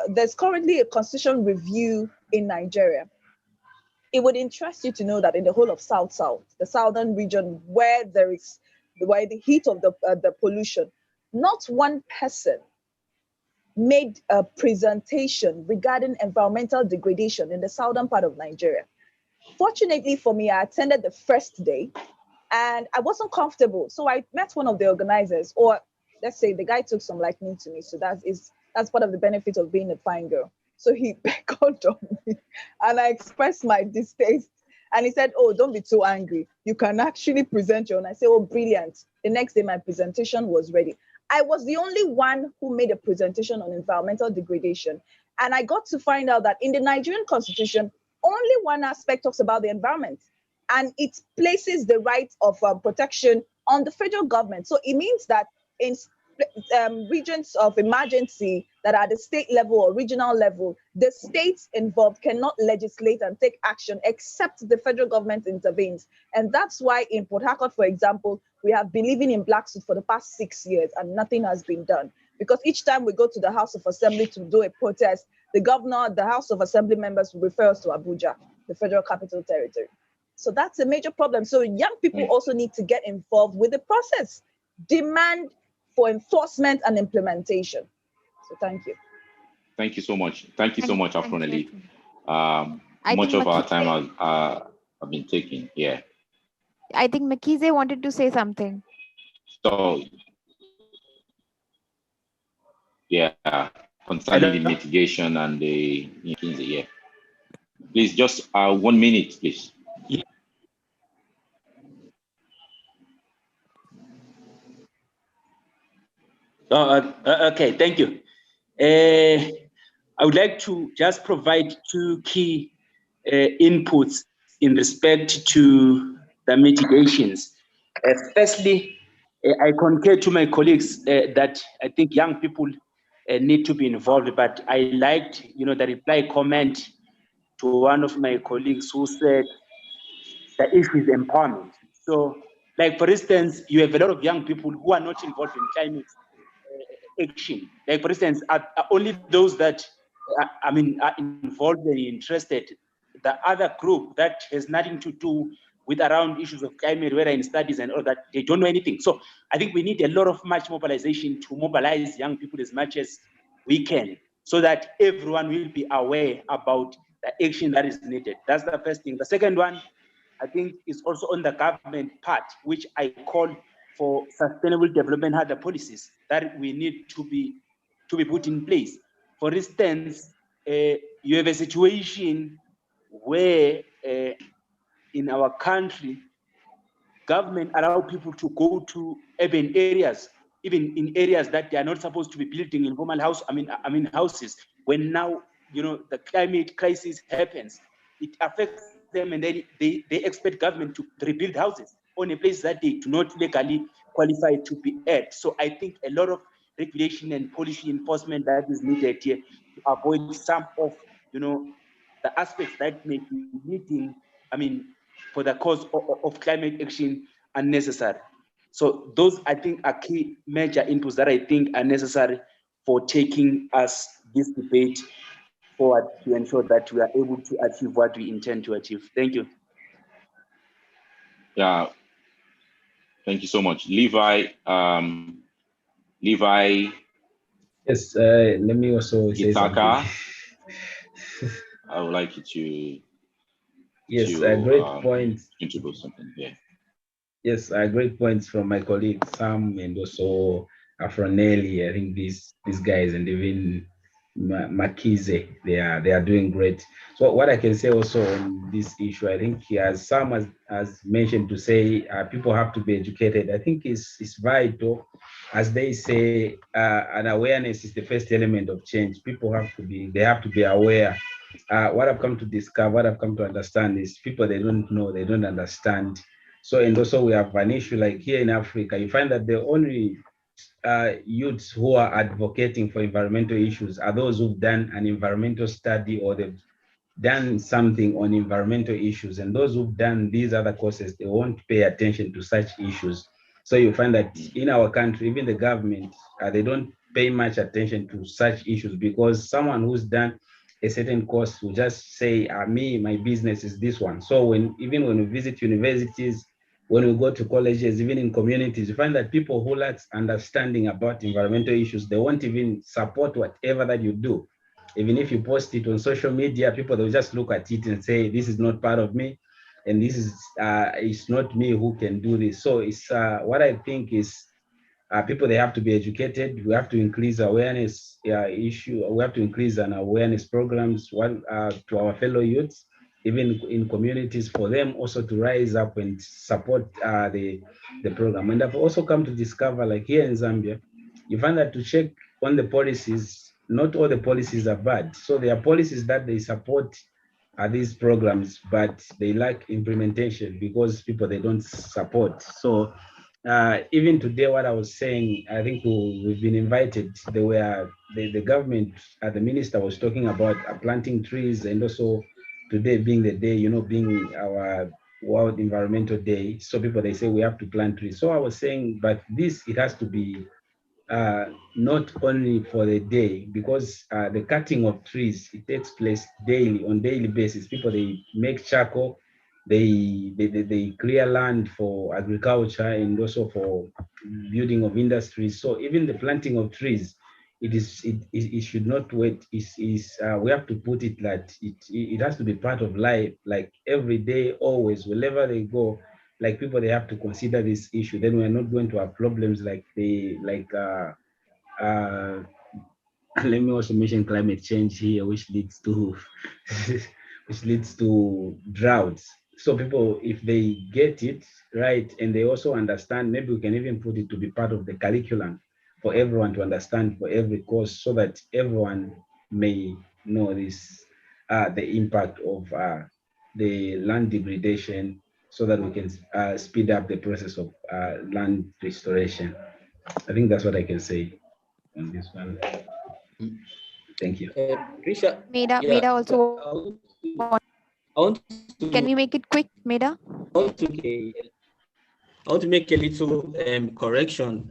There's currently a constitution review in Nigeria. It would interest you to know that in the whole of South, the southern region, where the heat of the pollution, not one person made a presentation regarding environmental degradation in the southern part of Nigeria. Fortunately for me, I attended the first day and I wasn't comfortable. So I met one of the organizers, or let's say the guy took some liking to me. So that's part of the benefit of being a fine girl. So he beckoned on me and I expressed my distaste. And he said, oh, don't be too angry. You can actually present your own. I said, oh, brilliant. The next day, my presentation was ready. I was the only one who made a presentation on environmental degradation. And I got to find out that in the Nigerian constitution, only one aspect talks about the environment. And it places the right of protection on the federal government. So it means that in regions of emergency that are at the state level or regional level, the states involved cannot legislate and take action except the federal government intervenes. And that's why in Port Harcourt, for example, we have been living in black suit for the past 6 years and nothing has been done. Because each time we go to the House of Assembly to do a protest, the governor, the House of Assembly members will refer us to Abuja, the Federal Capital Territory. So that's a major problem. So young people also need to get involved with the process, demand for enforcement and implementation. So thank you. Thank you so much. Thank you so much, Afronelly. I Much think of our Mkhize- time has been taken. Yeah. I think Mkhize wanted to say something. So, yeah, concerning the mitigation and the Mkhize, yeah. Please, just 1 minute, please. Okay, thank you. I would like to just provide two key inputs in respect to the mitigations. Firstly, I concur to my colleagues that I think young people need to be involved, but I liked, the reply comment to one of my colleagues who said the issue is empowerment. So, like for instance, you have a lot of young people who are not involved in climate action. Like for instance, are only those that are involved and interested. The other group that has nothing to do with around issues of climate, whether in studies and all that, they don't know anything. So I think we need a lot of much mobilization to mobilize young people as much as we can, so that everyone will be aware about the action that is needed. That's the first thing. The second one, I think, is also on the government part, which I call for sustainable development other policies that we need to be put in place. For instance, you have a situation where in our country, government allow people to go to urban areas, even in areas that they are not supposed to be building informal houses. When now, the climate crisis happens, it affects them, and then they expect government to rebuild houses on a place that they do not legally qualify to be at. So I think a lot of regulation and policy enforcement that is needed here to avoid some of, the aspects that may be needing, for the cause of climate action unnecessary. So those, I think, are key major inputs that I think are necessary for taking us this debate forward to ensure that we are able to achieve what we intend to achieve. Thank you. Yeah, thank you so much. Levi. Yes, let me also say Gitaka. something. I would like you to yes, great points. Introduce something. Yeah. Yes, great points from my colleague Sam and also Afronelly. I think these guys and even Mkhize, they are doing great. So what I can say also on this issue, I think as Sam has mentioned, to say people have to be educated. I think it's vital, as they say, an awareness is the first element of change. People have to be aware. What I've come to discover, what I've come to understand is people, they don't know, they don't understand. So, and also we have an issue like here in Africa, you find that the only youths who are advocating for environmental issues are those who've done an environmental study or they've done something on environmental issues. And those who've done these other courses, they won't pay attention to such issues. So you find that in our country, even the government, they don't pay much attention to such issues, because someone who's done a certain course will just say, me, my business is this one. So even when we visit universities, when we go to colleges, even in communities, you find that people who lack understanding about environmental issues, they won't even support whatever that you do. Even if you post it on social media, people, they'll just look at it and say, this is not part of me, and this is it's not me who can do this. So it's what I think is people, they have to be educated. We have to increase awareness We have to increase an awareness programs to our fellow youths. even in communities, for them also to rise up and support the program. And I've also come to discover, like here in Zambia, you find that to check on the policies, not all the policies are bad. So there are policies that they support these programs, but they lack implementation because people they don't support. So even today, what I was saying, I think we've been invited. They were the government, the minister was talking about planting trees, and also today being the day, being our World Environmental Day. So people they say we have to plant trees. So I was saying, but this it has to be not only for the day, because the cutting of trees, it takes place daily, on daily basis. People, they make charcoal, they clear land for agriculture and also for building of industries. So even the planting of trees, it should not wait. We have to put it that it has to be part of life, like every day, always, wherever they go. Like people, they have to consider this issue. Then we're not going to have problems like let me also mention climate change here, which leads to which leads to droughts. So people, if they get it right and they also understand, maybe we can even put it to be part of the curriculum for everyone to understand for every course, so that everyone may know this the impact of the land degradation, so that we can speed up the process of land restoration. I think that's what I can say on this one. Thank you. Drishya, Meda also I want to, can we make it quick, Meda? I want to make a little correction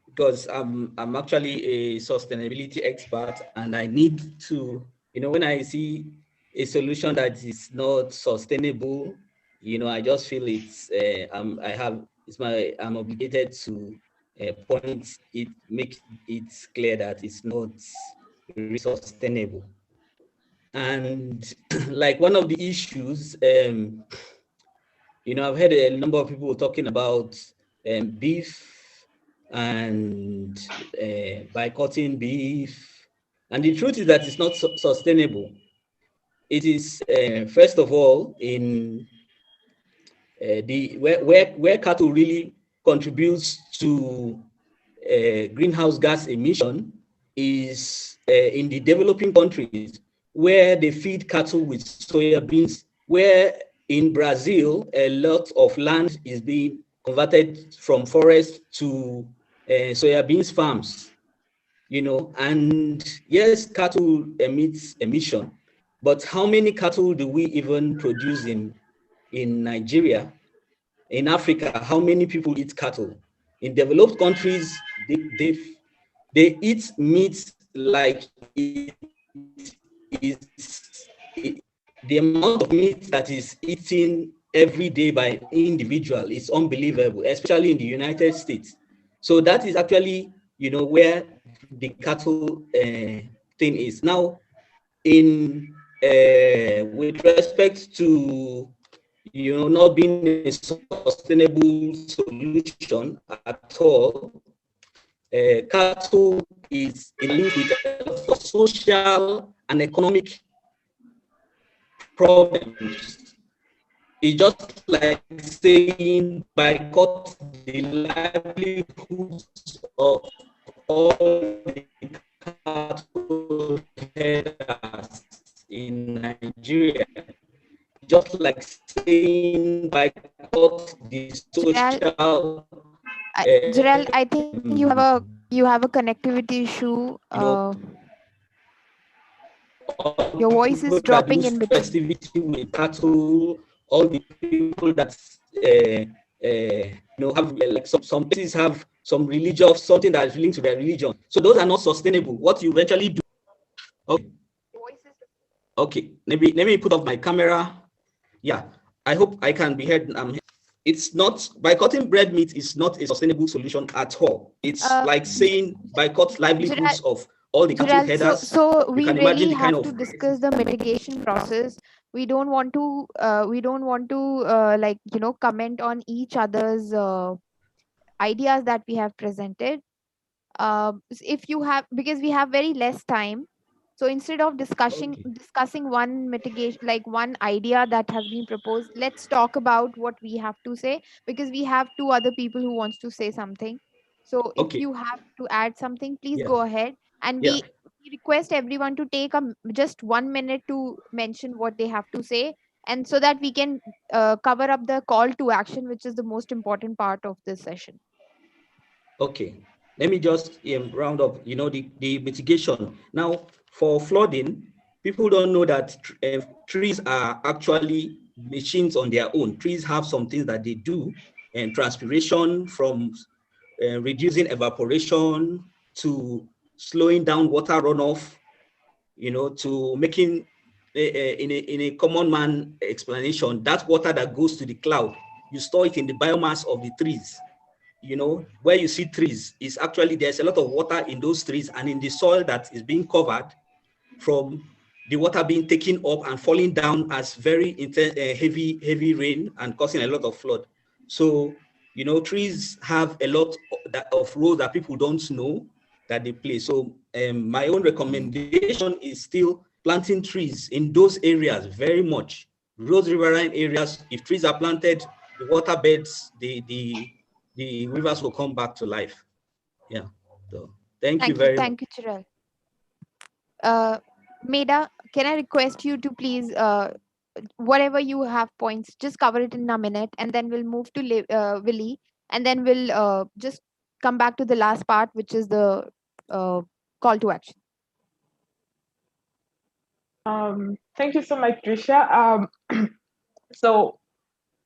because I'm actually a sustainability expert, and I need to, when I see a solution that is not sustainable, I just feel I'm obligated to point it, make it clear that it's not really sustainable. And like one of the issues, I've heard a number of people talking about beef and boycotting beef. And the truth is that it's not sustainable. It is, first of all, in where cattle really contributes to greenhouse gas emission is in the developing countries, where they feed cattle with soya beans, where in Brazil, a lot of land is being converted from forest to soya beans farms, and yes, cattle emits emission, but how many cattle do we even produce in Nigeria? In Africa, how many people eat cattle? In developed countries, they eat meat like it is the amount of meat that is eaten every day by individual is unbelievable, especially in the United States. So that is actually, where the cattle thing is. Now, with respect to not being a sustainable solution at all, cattle is linked with social and economic problems. It's just like saying boycott the livelihoods of all the cattle headers in Nigeria. Just like saying boycott the social. Gerald, I think you have a connectivity issue. Your voice is dropping in between. Festivity with cattle, all the people that have like some places have some religious, something that is linked to their religion. So those are not sustainable. What you eventually do. Okay, let me put off my camera. Yeah, I hope I can be heard. It's not, boycotting bread meat is not a sustainable solution at all. It's like saying boycott livelihoods of all the cattle headers. So we really have to discuss the mitigation process. We don't want to comment on each other's ideas that we have presented. If you have, because we have very less time, So instead of Okay. discussing one mitigation, like one idea that has been proposed, let's talk about what we have to say, because we have two other people who wants to say something. So if Okay. you have to add something, please Yeah. go ahead. And Yeah. we request everyone to take just 1 minute to mention what they have to say, and so that we can cover up the call to action, which is the most important part of this session. Okay, let me just round up, the mitigation. Now, for flooding, people don't know that trees are actually machines on their own. Trees have some things that they do, and transpiration from reducing evaporation to slowing down water runoff, to making, in a common man explanation, that water that goes to the cloud, you store it in the biomass of the trees. Where you see trees is actually, there's a lot of water in those trees and in the soil that is being covered from the water being taken up and falling down as very intense, heavy rain and causing a lot of flood. So, trees have a lot of roles that people don't know that they play. So my own recommendation is still planting trees in those areas very much. Those riverine areas, if trees are planted, the water beds, the rivers will come back to life. Yeah. So thank you very much. Thank you, Chiral. Meda, can I request you to please, whatever you have points, just cover it in a minute, and then we'll move to Willie, and then we'll just come back to the last part, which is the call to action. Thank you so much, Drishya. So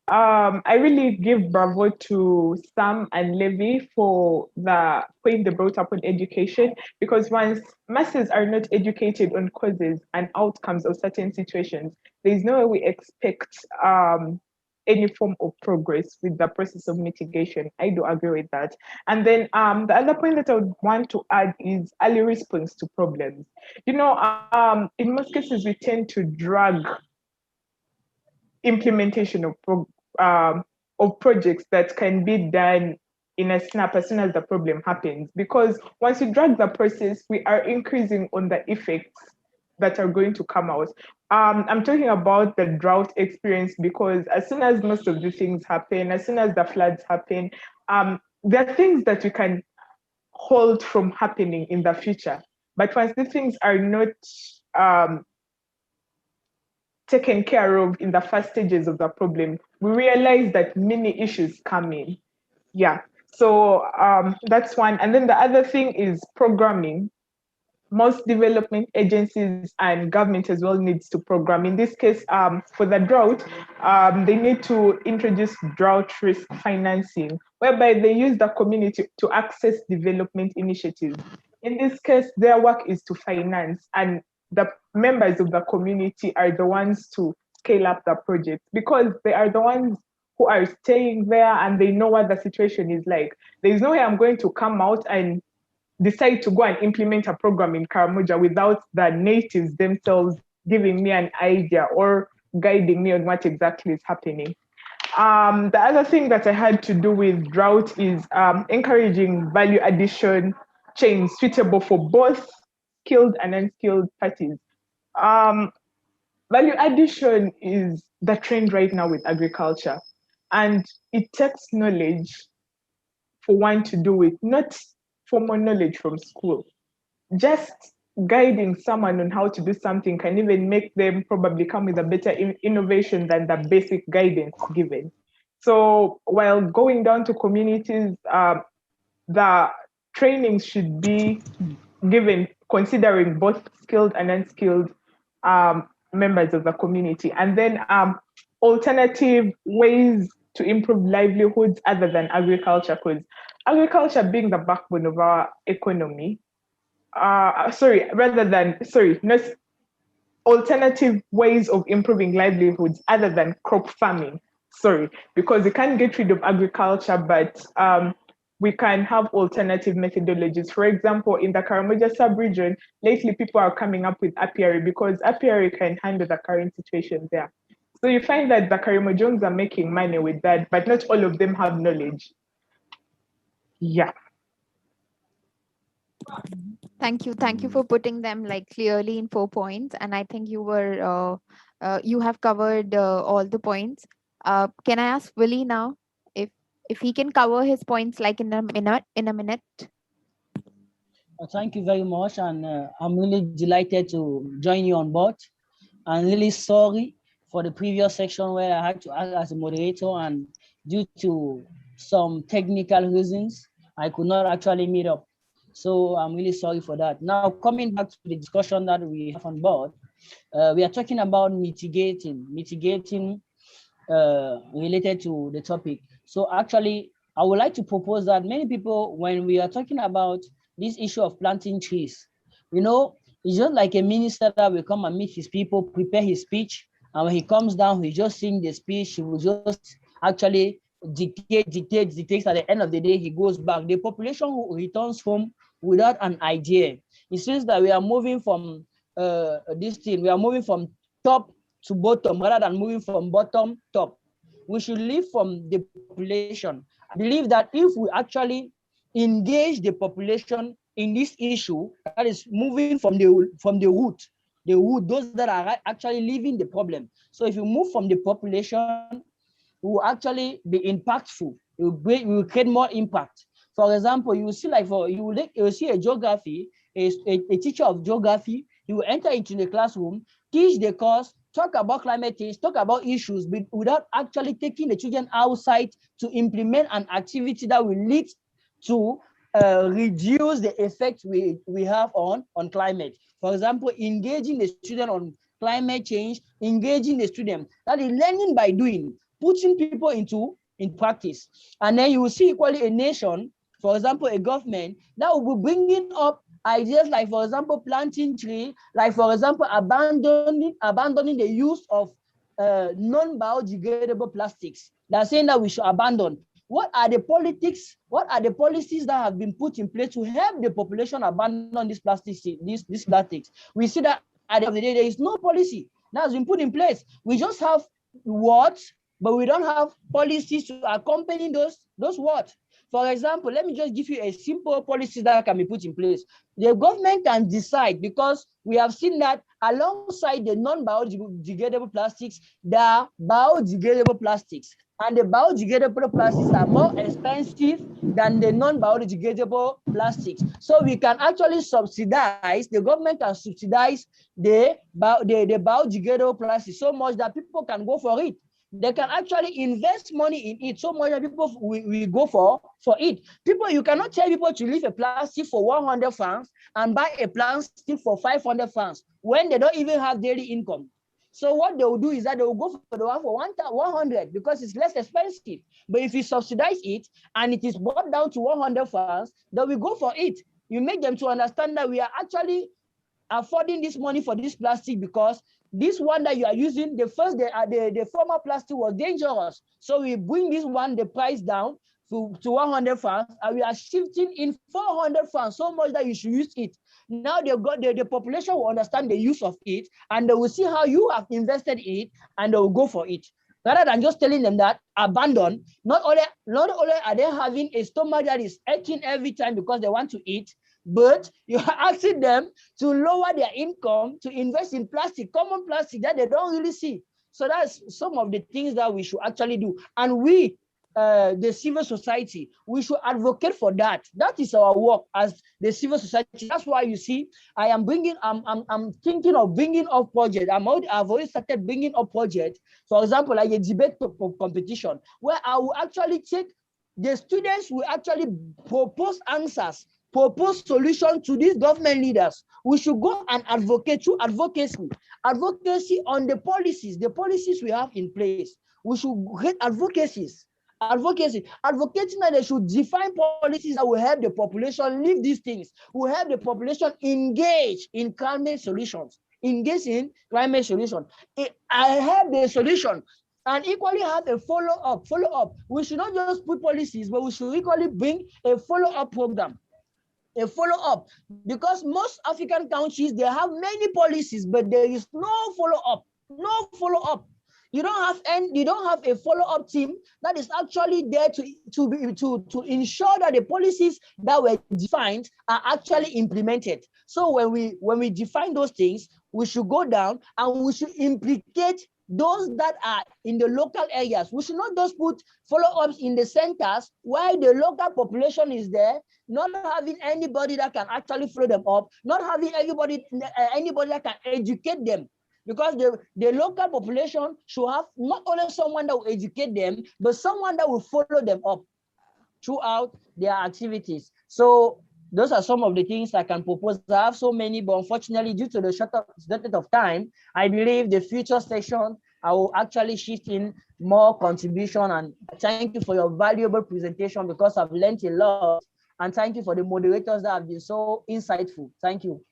I really give bravo to Sam and Levy for the point they brought up on education, because once masses are not educated on causes and outcomes of certain situations, there is no way we expect any form of progress with the process of mitigation. I do agree with that. And then the other point that I would want to add is early response to problems. In most cases, we tend to drag implementation of projects that can be done in a snap as soon as the problem happens. Because once you drag the process, we are increasing on the effects that are going to come out. I'm talking about the drought experience, because as soon as most of these things happen, as soon as the floods happen, there are things that we can hold from happening in the future. But once these things are not taken care of in the first stages of the problem, we realize that many issues come in. Yeah. So that's one. And then the other thing is programming. Most development agencies and government as well needs to program. In this case, for the drought, they need to introduce drought risk financing, whereby they use the community to access development initiatives. In this case, their work is to finance, and the members of the community are the ones to scale up the project, because they are the ones who are staying there and they know what the situation is like. There is no way I'm going to come out and decide to go and implement a program in Karamoja without the natives themselves giving me an idea or guiding me on what exactly is happening. The other thing that I had to do with drought is encouraging value addition chains suitable for both skilled and unskilled parties. Value addition is the trend right now with agriculture, and it takes knowledge for one to do it, not formal knowledge from school. Just guiding someone on how to do something can even make them probably come with a better innovation than the basic guidance given. So while going down to communities, the training should be given considering both skilled and unskilled members of the community. And then alternative ways to improve livelihoods other than agriculture, because agriculture being the backbone of our economy, not alternative ways of improving livelihoods other than crop farming. Because we can't get rid of agriculture, but we can have alternative methodologies. For example, in the Karamoja sub-region, lately people are coming up with apiary, because apiary can handle the current situation there. So you find that the Karamojons are making money with that, but not all of them have knowledge. Yeah. Thank you for putting them like clearly in 4 points, and I think you have covered all the points. Can I ask Willie now if he can cover his points like in a minute? Thank you very much, and I'm really delighted to join you on board. I'm really sorry for the previous section where I had to act as a moderator, and due to some technical reasons, I could not actually meet up. So I'm really sorry for that. Now, coming back to the discussion that we have on board, we are talking about mitigating related to the topic. So actually, I would like to propose that many people, when we are talking about this issue of planting trees, you know, it's just like a minister that will come and meet his people, prepare his speech, and when he comes down, he just sing the speech, he will just actually dictate. At the end of the day, he goes back. The population returns home without an idea. It seems that we are moving from we are moving from top to bottom rather than moving from bottom top. We should live from the population. I believe that if we actually engage the population in this issue, that is moving from the root, those that are actually living the problem. So if you move from the population, will actually be impactful. It will create more impact. For example, you will see you will see a geography, a teacher of geography, he will enter into the classroom, teach the course, talk about climate change, talk about issues, but without actually taking the children outside to implement an activity that will lead to reduce the effect we have on climate. For example, engaging the student on climate change, engaging the student, that is learning by doing, putting people in practice. And then you will see equally a nation, for example, a government that will be bringing up ideas like, for example, planting tree, like, for example, abandoning the use of non-biodegradable plastics. They're saying that we should abandon. What are the politics? What are the policies that have been put in place to help the population abandon these plastics? These plastics. We see that at the end of the day, there is no policy that has been put in place. We just have words, but we don't have policies to accompany those words. For example, let me just give you a simple policy that can be put in place. The government can decide, because we have seen that alongside the non-biodegradable plastics, there are biodegradable plastics. And the biodegradable plastics are more expensive than the non-biodegradable plastics. So we can actually subsidize, the government can subsidize the biodegradable plastics so much that people can go for it. They can actually invest money in it so much that people will go for it. You cannot tell people to leave a plastic for 100 francs and buy a plastic for 500 francs when they don't even have daily income. So what they will do is that they will go for the one for 100 because it's less expensive. But if you subsidize it and it is brought down to 100 francs, they will go for it. You make them to understand that we are actually affording this money for this plastic because this one that you are using, the former plastic was dangerous. So we bring this one, the price down to 100 francs, and we are shifting in 400 francs so much that you should use it. Now the population will understand the use of it, and they will see how you have invested in it, and they will go for it. Rather than just telling them that abandon, not only are they having a stomach that is aching every time because they want to eat, but you are asking them to lower their income to invest in common plastic that they don't really see. So that's some of the things that we should actually do. And we, the civil society, we should advocate for that. That is our work as the civil society. That's why you see, I'm thinking of bringing up projects. I've already started bringing up projects. For example, like a debate competition, where I will actually take the students will actually propose answers, propose solutions to these government leaders. We should go and advocate through advocacy on the policies we have in place. We should get advocating that they should define policies that will help the population leave these things, will help the population engage in climate solutions, I have the solution. And equally have a follow-up. We should not just put policies, but we should equally bring a follow-up program. Because most African countries, they have many policies, but there is no follow-up. You don't have a follow-up team that is actually there to ensure that the policies that were defined are actually implemented. So when we define those things, we should go down and we should implicate those that are in the local areas. We should not just put follow-ups in the centers while the local population is there, not having anybody that can actually follow them up, not having anybody that can educate them. Because the local population should have not only someone that will educate them, but someone that will follow them up throughout their activities. So those are some of the things I can propose. I have so many, but unfortunately, due to the shortage of time, I believe the future session, I will actually shift in more contribution. And thank you for your valuable presentation, because I've learned a lot. And thank you for the moderators that have been so insightful. Thank you.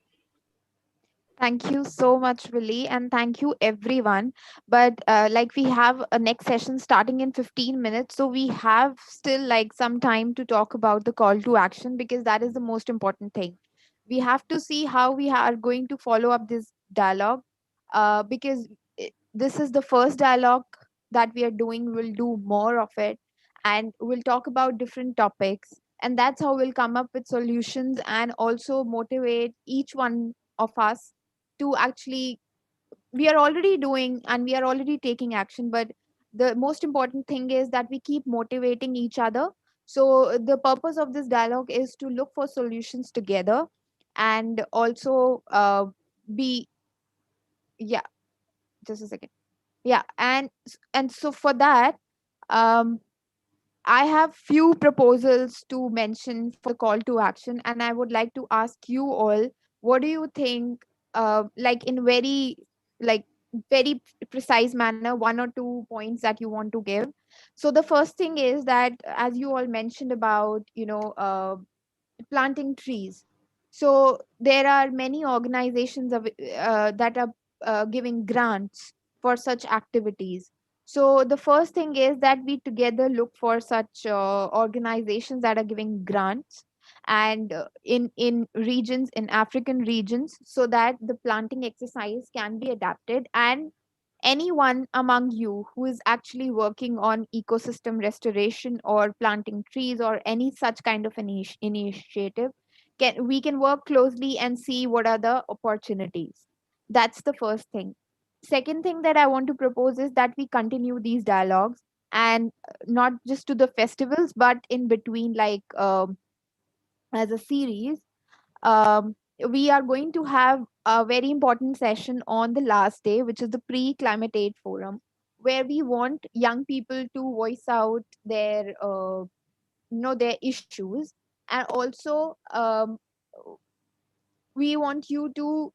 Thank you so much, Willie, and thank you everyone. But like we have a next session starting in 15 minutes, so we have still like some time to talk about the call to action, because that is the most important thing. We have to see how we are going to follow up this dialogue, because this is the first dialogue that we are doing. We'll do more of it, and we'll talk about different topics, and that's how we'll come up with solutions and also motivate each one of us to actually, we are already doing and we are already taking action, but the most important thing is that we keep motivating each other. So the purpose of this dialogue is to look for solutions together, and also be, yeah, just a second. Yeah, and so for that, um I have few proposals to mention for the call to action, and I would like to ask you all, what do you think, like in very, like very precise manner, one or two points that you want to give. So the first thing is that, as you all mentioned about, planting trees. So there are many organizations that are giving grants for such activities. So the first thing is that we together look for such organizations that are giving grants, and in regions, in African regions, so that the planting exercise can be adapted, and anyone among you who is actually working on ecosystem restoration or planting trees or any such kind of initiative, we can work closely and see what are the opportunities. That's the first thing. Second thing that I want to propose is that we continue these dialogues, and not just to the festivals, but in between, like as a series. We are going to have a very important session on the last day, which is the pre-climate aid forum, where we want young people to voice out their their issues, and also we want you to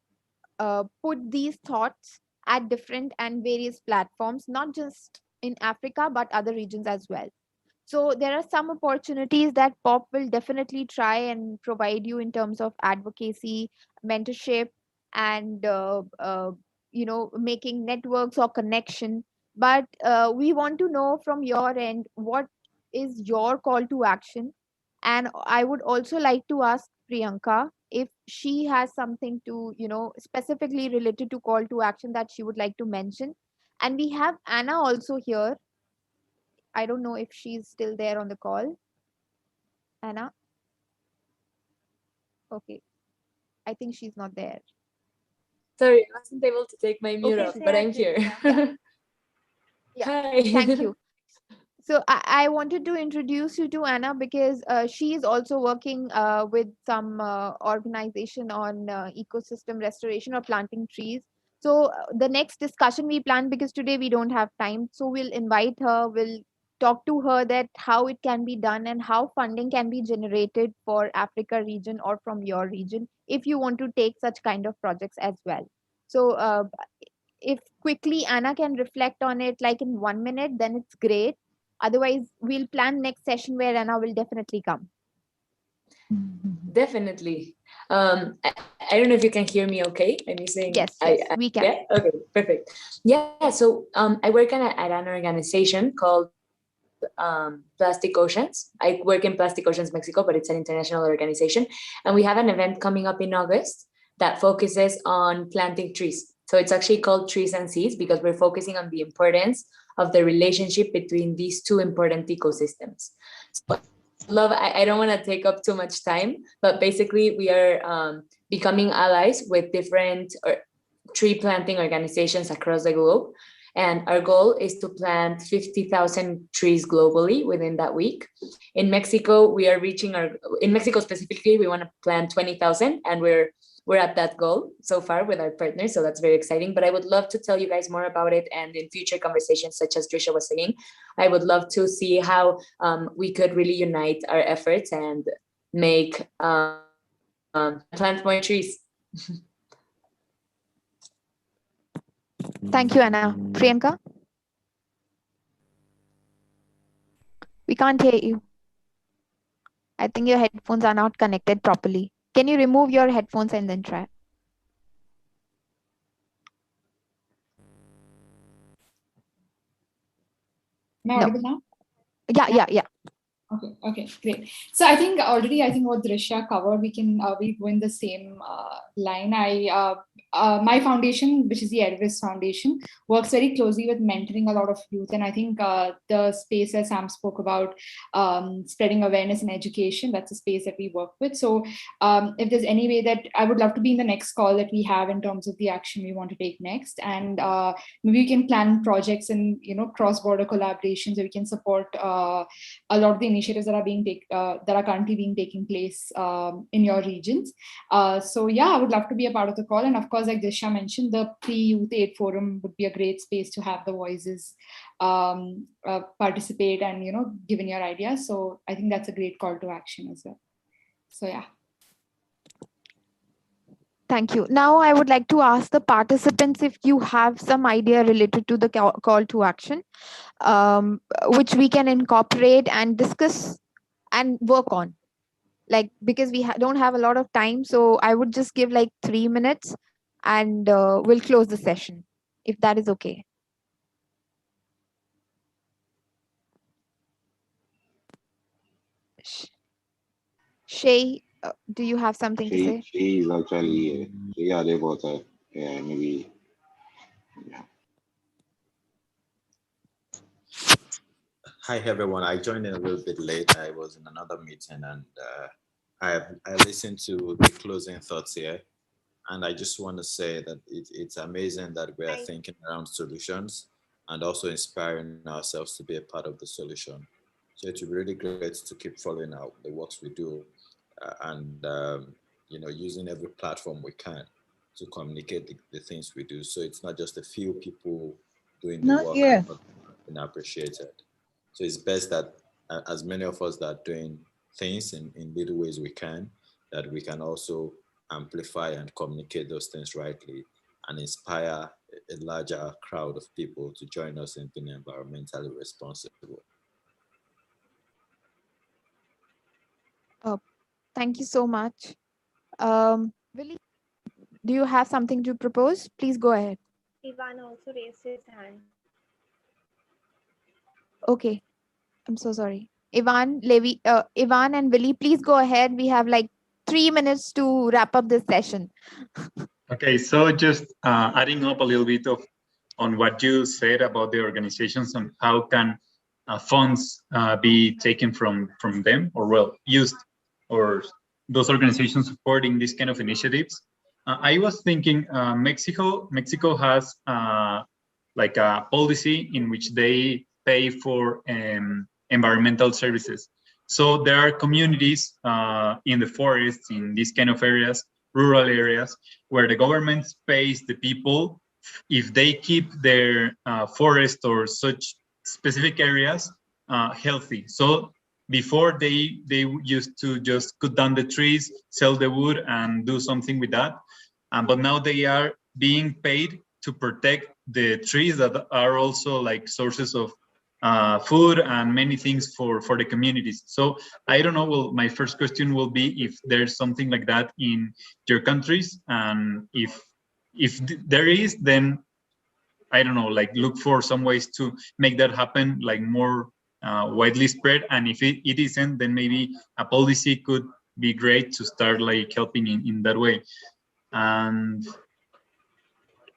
put these thoughts at different and various platforms, not just in Africa but other regions as well. So there are some opportunities that POP will definitely try and provide you in terms of advocacy, mentorship, and making networks or connection. But we want to know from your end, what is your call to action? And I would also like to ask Priyanka if she has something to, specifically related to call to action that she would like to mention. And we have Anna also here. I don't know if she's still there on the call. Anna? Okay. I think she's not there. Sorry, I wasn't able to take my mute Okay. off, but I'm here. Yeah. Hi. Thank you. So I wanted to introduce you to Anna, because she is also working with some organization on ecosystem restoration or planting trees. So the next discussion we plan, because today we don't have time, so we'll invite her, we'll talk to her that how it can be done and how funding can be generated for Africa region or from your region, if you want to take such kind of projects as well. So if quickly Anna can reflect on it like in 1 minute, then it's great. Otherwise, we'll plan next session where Anna will definitely come. Definitely. I don't know if you can hear me okay. I'm using. Yes, we can. Yeah? Okay, perfect. Yeah, so I work at an organization called Plastic Oceans. I work in Plastic Oceans Mexico, but it's an international organization. And we have an event coming up in August that focuses on planting trees. So it's actually called Trees and Seas because we're focusing on the importance of the relationship between these two important ecosystems. So I don't want to take up too much time, but basically we are becoming allies with different tree planting organizations across the globe. And our goal is to plant 50,000 trees globally within that week. In Mexico, we are reaching in Mexico specifically, we want to plant 20,000, and we're at that goal so far with our partners. So that's very exciting, but I would love to tell you guys more about it. And in future conversations, such as Drishya was saying, I would love to see how we could really unite our efforts and make plant more trees. Thank you, Anna. Priyanka? We can't hear you. I think your headphones are not connected properly. Can you remove your headphones and then try? Am I audible now? Yeah. Okay, great. So I think what Drishya covered, we go in the same line. My foundation, which is the Edvis Foundation, works very closely with mentoring a lot of youth. And I think the space that Sam spoke about, spreading awareness and education, that's a space that we work with. So if there's any way that I would love to be in the next call that we have in terms of the action we want to take next. And maybe we can plan projects and, cross-border collaborations where we can support a lot of the initiatives that are currently being taking place in your regions. So yeah, I would love to be a part of the call. And of course, like Drishya mentioned, the pre-Youth Aid Forum would be a great space to have the voices participate and, give in your ideas. So I think that's a great call to action as well. So yeah. Thank you. Now I would like to ask the participants if you have some idea related to the call to action, which we can incorporate and discuss and work on. Like, because we don't have a lot of time, so I would just give like 3 minutes and we'll close the session, if that is okay. Seyi, do you have something to say? She is actually, Adebote, maybe. Yeah. Hi everyone. I joined in a little bit late. I was in another meeting, and I listened to the closing thoughts here, and I just want to say that it's amazing that we are thinking around solutions and also inspiring ourselves to be a part of the solution. So it's really great to keep following out the works we do and using every platform we can to communicate the things we do. So it's not just a few people doing the work and appreciated. So it's best that as many of us that are doing things in little ways we can, that we can also amplify and communicate those things rightly and inspire a larger crowd of people to join us in being environmentally responsible. Thank you so much. Willie, do you have something to propose? Please go ahead. Ivan also raised his hand. Okay, I'm so sorry. Ivan, Levy, Ivan and Willie, please go ahead. We have like 3 minutes to wrap up this session. Okay, so just adding up a little bit on what you said about the organizations and how can funds be taken from them or used, or those organizations supporting these kind of initiatives. I was thinking Mexico has like a policy in which they pay for environmental services. So there are communities in the forests, in these kind of areas, rural areas, where the government pays the people if they keep their forest or such specific areas healthy. So before they used to just cut down the trees, sell the wood and do something with that. But now they are being paid to protect the trees that are also like sources of food and many things for the communities. So I don't know, well, my first question will be if there's something like that in your countries, and if there is, then I don't know, like look for some ways to make that happen, like more widely spread. And if it isn't, then maybe a policy could be great to start like helping in that way. And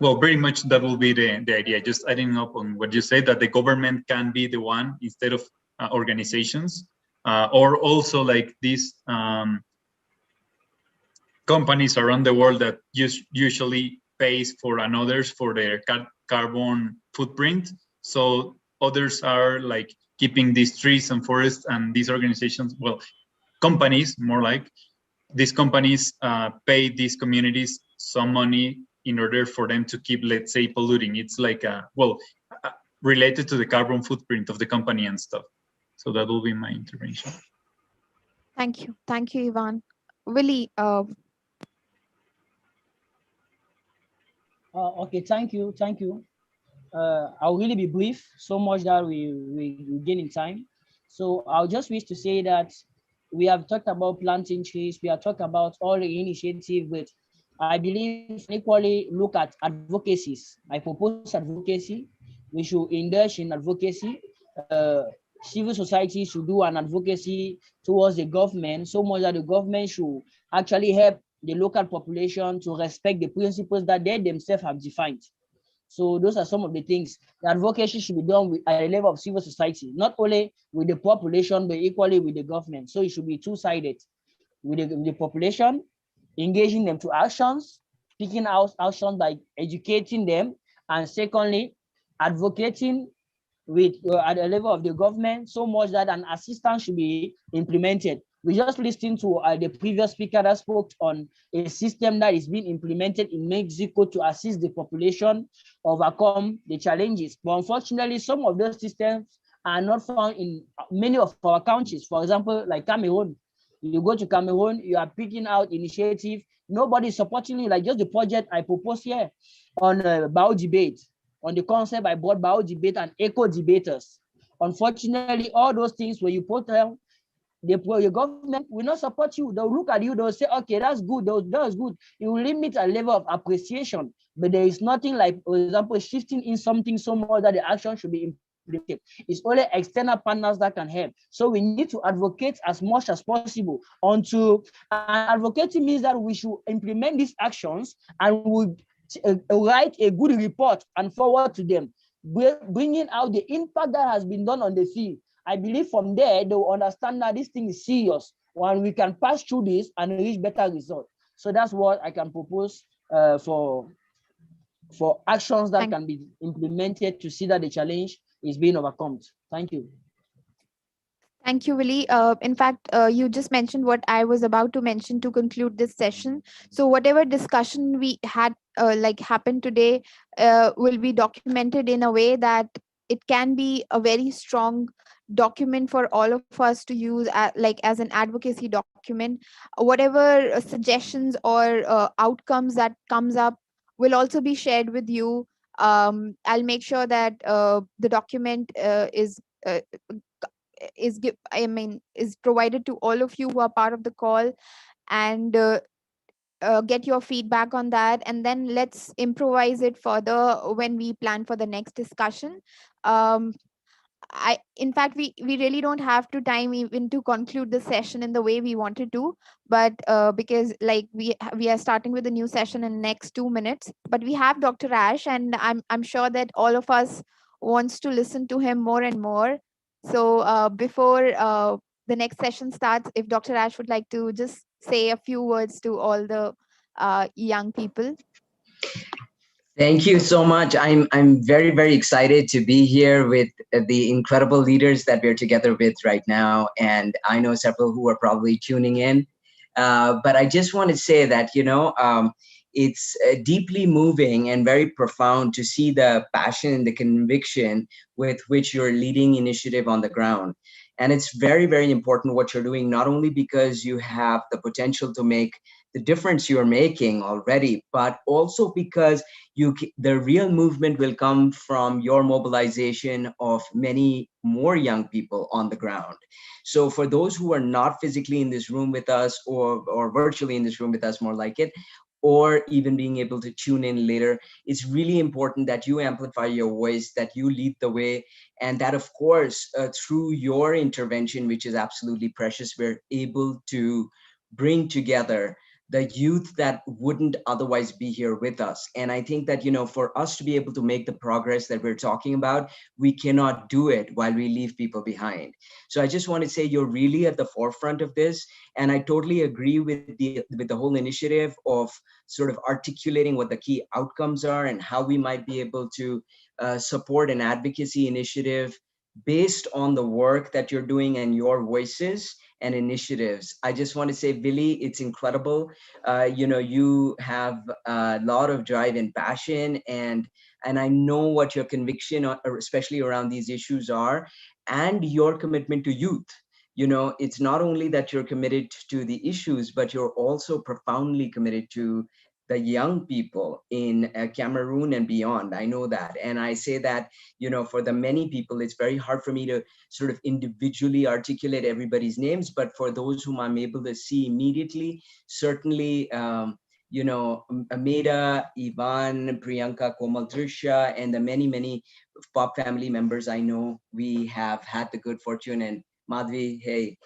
well, very much that will be the idea. Just adding up on what you said, that the government can be the one instead of organizations, or also like these companies around the world that usually pays for others for their carbon footprint. So others are like keeping these trees and forests, and these organizations, well, companies more like, these companies pay these communities some money in order for them to keep, let's say, polluting. It's like, related to the carbon footprint of the company and stuff. So that will be my intervention. Thank you. Thank you, Ivan. Willie. Okay, thank you. I'll really be brief, so much that we gain in time. So I'll just wish to say that we have talked about planting trees, we have talked about all the initiative, but I believe equally look at advocacies. I propose advocacy. We should indulge in advocacy. Civil society should do an advocacy towards the government, so much that the government should actually help the local population to respect the principles that they themselves have defined. So those are some of the things. The advocacy should be done at the level of civil society, not only with the population, but equally with the government. So it should be two-sided. With the population, engaging them to actions, picking out actions by educating them, and secondly, advocating with at the level of the government, so much that an assistance should be implemented. We just listened to the previous speaker that spoke on a system that is being implemented in Mexico to assist the population overcome the challenges. But unfortunately, some of those systems are not found in many of our countries. For example, like Cameroon. You go to Cameroon, you are picking out initiative. Nobody is supporting you, like just the project I proposed here on bio debate, on the concept I brought bio debate and eco debaters. Unfortunately, all those things where you put them, your government will not support you. They'll look at you, they'll say, okay, that's good, that's good. It will limit a level of appreciation, but there is nothing like, for example, shifting in something so much that the action should be implemented. It's only external partners that can help. So we need to advocate as much as possible onto, advocating means that we should implement these actions and we write a good report and forward to them, bringing out the impact that has been done on the field. I believe from there, they will understand that this thing is serious, and we can pass through this and reach better results. So that's what I can propose for actions that can be implemented to see that the challenge is being overcome. Thank you. Thank you, Willie. In fact, you just mentioned what I was about to mention to conclude this session. So whatever discussion we had happened today will be documented in a way that it can be a very strong document for all of us to use as an advocacy document. Whatever suggestions or outcomes that comes up will also be shared with you. I'll make sure that the document is provided to all of you who are part of the call, and get your feedback on that, and then let's improvise it further when we plan for the next discussion. In fact, we really don't have to time even to conclude the session in the way we wanted to, but because we are starting with a new session in next 2 minutes, but we have Dr. Ash, and I'm sure that all of us wants to listen to him more and more. So before the next session starts, if Dr. Ash would like to just say a few words to all the young people. Thank you so much. I'm very, very excited to be here with the incredible leaders that we're together with right now. And I know several who are probably tuning in. But I just want to say that, it's deeply moving and very profound to see the passion and the conviction with which you're leading initiative on the ground. And it's very, very important what you're doing, not only because you have the potential to make the difference you're making already, but also because the real movement will come from your mobilization of many more young people on the ground. So for those who are not physically in this room with us, or virtually in this room with us, more like it, or even being able to tune in later, it's really important that you amplify your voice, that you lead the way, and that, of course, through your intervention, which is absolutely precious, we're able to bring together the youth that wouldn't otherwise be here with us. And I think that, you know, for us to be able to make the progress that we're talking about, we cannot do it while we leave people behind. So I just want to say you're really at the forefront of this. And I totally agree with the whole initiative of sort of articulating what the key outcomes are and how we might be able to support an advocacy initiative based on the work that you're doing and your voices and initiatives. I just want to say, Billy, it's incredible. You know, you have a lot of drive and passion, and I know what your conviction, especially around these issues are, and your commitment to youth. You know, it's not only that you're committed to the issues, but you're also profoundly committed to the young people in Cameroon and beyond. I know that. And I say that, you know, for the many people, it's very hard for me to sort of individually articulate everybody's names, but for those whom I'm able to see immediately, certainly, you know, Meda, Ivan, Priyanka, Komal, Drishya, and the many, many POP family members I know, we have had the good fortune. And Madhvi, hey,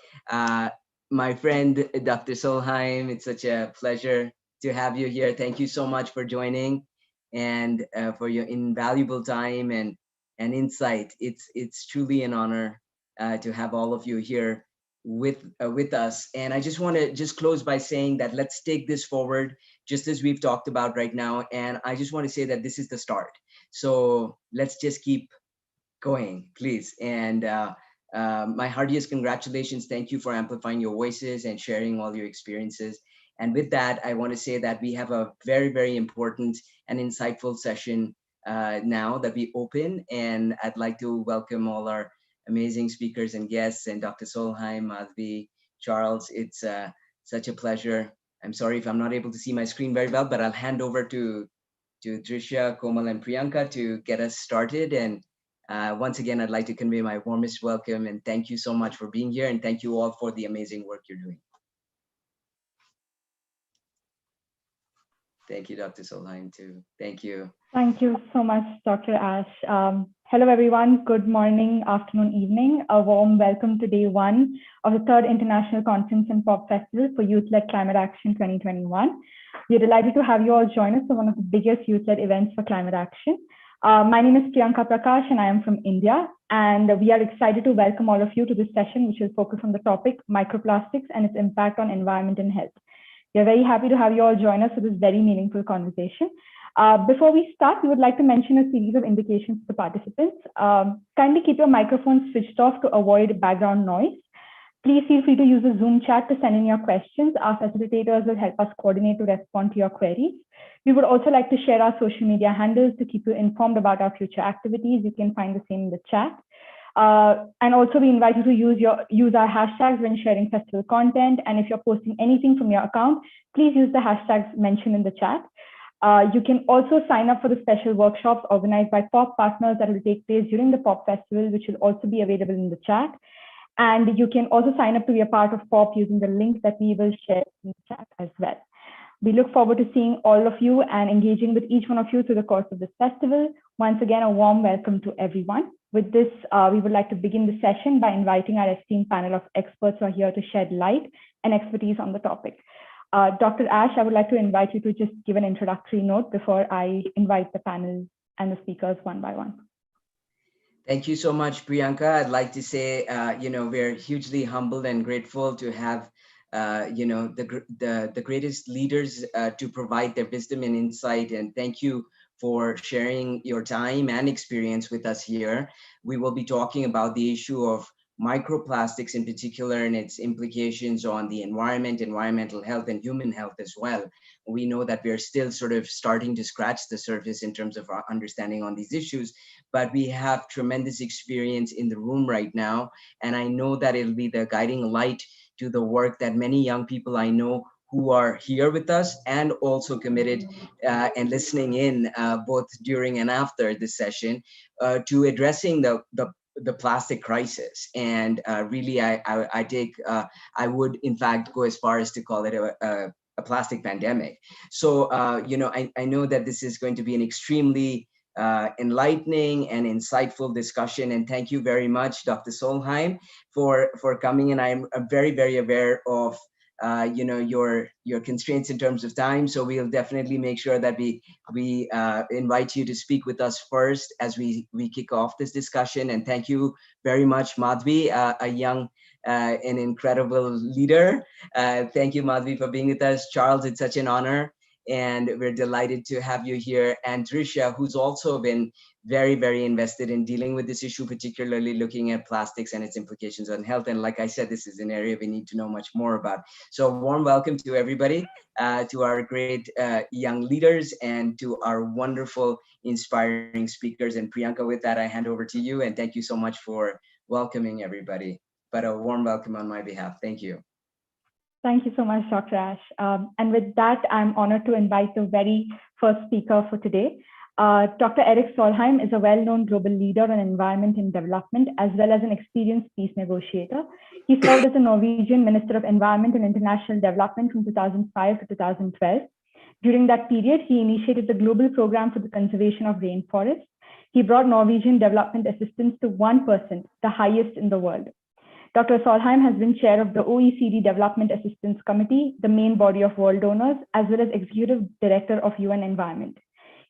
my friend, Dr. Solheim, it's such a pleasure to have you here. Thank you so much for joining and for your invaluable time and insight. It's truly an honor to have all of you here with us. And I just want to just close by saying that let's take this forward, just as we've talked about right now. And I just want to say that this is the start. So let's just keep going, please. And my heartiest congratulations. Thank you for amplifying your voices and sharing all your experiences. And with that, I want to say that we have a very, very important and insightful session now that we open. And I'd like to welcome all our amazing speakers and guests, and Dr. Solheim, Madhvi, Charles. It's such a pleasure. I'm sorry if I'm not able to see my screen very well, but I'll hand over to Drishya, Komal, and Priyanka to get us started. And once again, I'd like to convey my warmest welcome and thank you so much for being here. And thank you all for the amazing work you're doing. Thank you, Dr. Solheim, too. Thank you. Thank you so much, Dr. Ash. Hello, everyone. Good morning, afternoon, evening. A warm welcome to day one of the 3rd International Conference and Pop Festival for Youth-Led Climate Action 2021. We're delighted to have you all join us for one of the biggest youth-led events for climate action. My name is Priyanka Prakash, and I am from India. And we are excited to welcome all of you to this session, which will focus on the topic microplastics and its impact on environment and health. We are very happy to have you all join us for this very meaningful conversation. Before we start, we would like to mention a series of indications to participants. Kindly keep your microphones switched off to avoid background noise. Please feel free to use the Zoom chat to send in your questions. Our facilitators will help us coordinate to respond to your queries. We would also like to share our social media handles to keep you informed about our future activities. You can find the same in the chat. And also we invite you to use our hashtags when sharing festival content. And if you're posting anything from your account, please use the hashtags mentioned in the chat. You can also sign up for the special workshops organized by POP partners that will take place during the POP festival, which will also be available in the chat. And you can also sign up to be a part of POP using the link that we will share in the chat as well. We look forward to seeing all of you and engaging with each one of you through the course of this festival. Once again, a warm welcome to everyone. With this, we would like to begin the session by inviting our esteemed panel of experts who are here to shed light and expertise on the topic. Dr. Ash, I would like to invite you to just give an introductory note before I invite the panel and the speakers one by one. Thank you so much, Priyanka. I'd like to say, you know, we're hugely humbled and grateful to have, you know, the greatest leaders to provide their wisdom and insight. And thank you for sharing your time and experience with us here. We will be talking about the issue of microplastics in particular and its implications on the environment, environmental health, and human health as well. We know that we're still sort of starting to scratch the surface in terms of our understanding on these issues, but we have tremendous experience in the room right now. And I know that it'll be the guiding light to the work that many young people I know who are here with us and also committed and listening in both during and after this session to addressing the plastic crisis. And really, I would in fact go as far as to call it a plastic pandemic. So, you know, I know that this is going to be an extremely enlightening and insightful discussion. And thank you very much, Dr. Solheim, for coming. And I'm very, very aware of your constraints in terms of time. So we'll definitely make sure that we invite you to speak with us first as we kick off this discussion. And thank you very much, Madhvi, a young an incredible leader. Thank you, Madhvi, for being with us. Charles, it's such an honor. And we're delighted to have you here. And Drishya, who's also been very, very invested in dealing with this issue, particularly looking at plastics and its implications on health. And like I said, this is an area we need to know much more about. So warm welcome to everybody, to our great young leaders and to our wonderful, inspiring speakers. And Priyanka, with that, I hand over to you. And thank you so much for welcoming everybody. But a warm welcome on my behalf. Thank you. Thank you so much, Dr. Ash. And with that, I'm honored to invite the very first speaker for today. Dr. Erik Solheim is a well-known global leader on environment and development, as well as an experienced peace negotiator. He served as the Norwegian Minister of Environment and International Development from 2005 to 2012. During that period, he initiated the Global Program for the Conservation of Rainforests. He brought Norwegian development assistance to 1%, the highest in the world. Dr. Solheim has been chair of the OECD Development Assistance Committee, the main body of world donors, as well as executive director of UN Environment.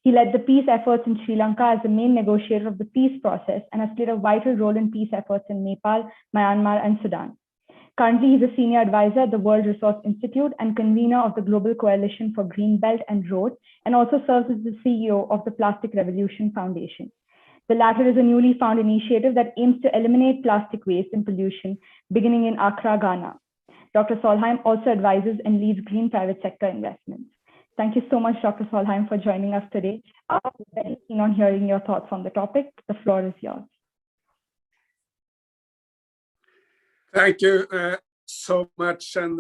He led the peace efforts in Sri Lanka as the main negotiator of the peace process and has played a vital role in peace efforts in Nepal, Myanmar, and Sudan. Currently, he's a senior advisor at the World Resource Institute and convener of the Global Coalition for Green Belt and Road, and also serves as the CEO of the Plastic Revolution Foundation. The latter is a newly found initiative that aims to eliminate plastic waste and pollution, beginning in Accra, Ghana. Dr. Solheim also advises and leads green private sector investments. Thank you so much, Dr. Solheim, for joining us today. I'm very keen on hearing your thoughts on the topic. The floor is yours. Thank you so much, and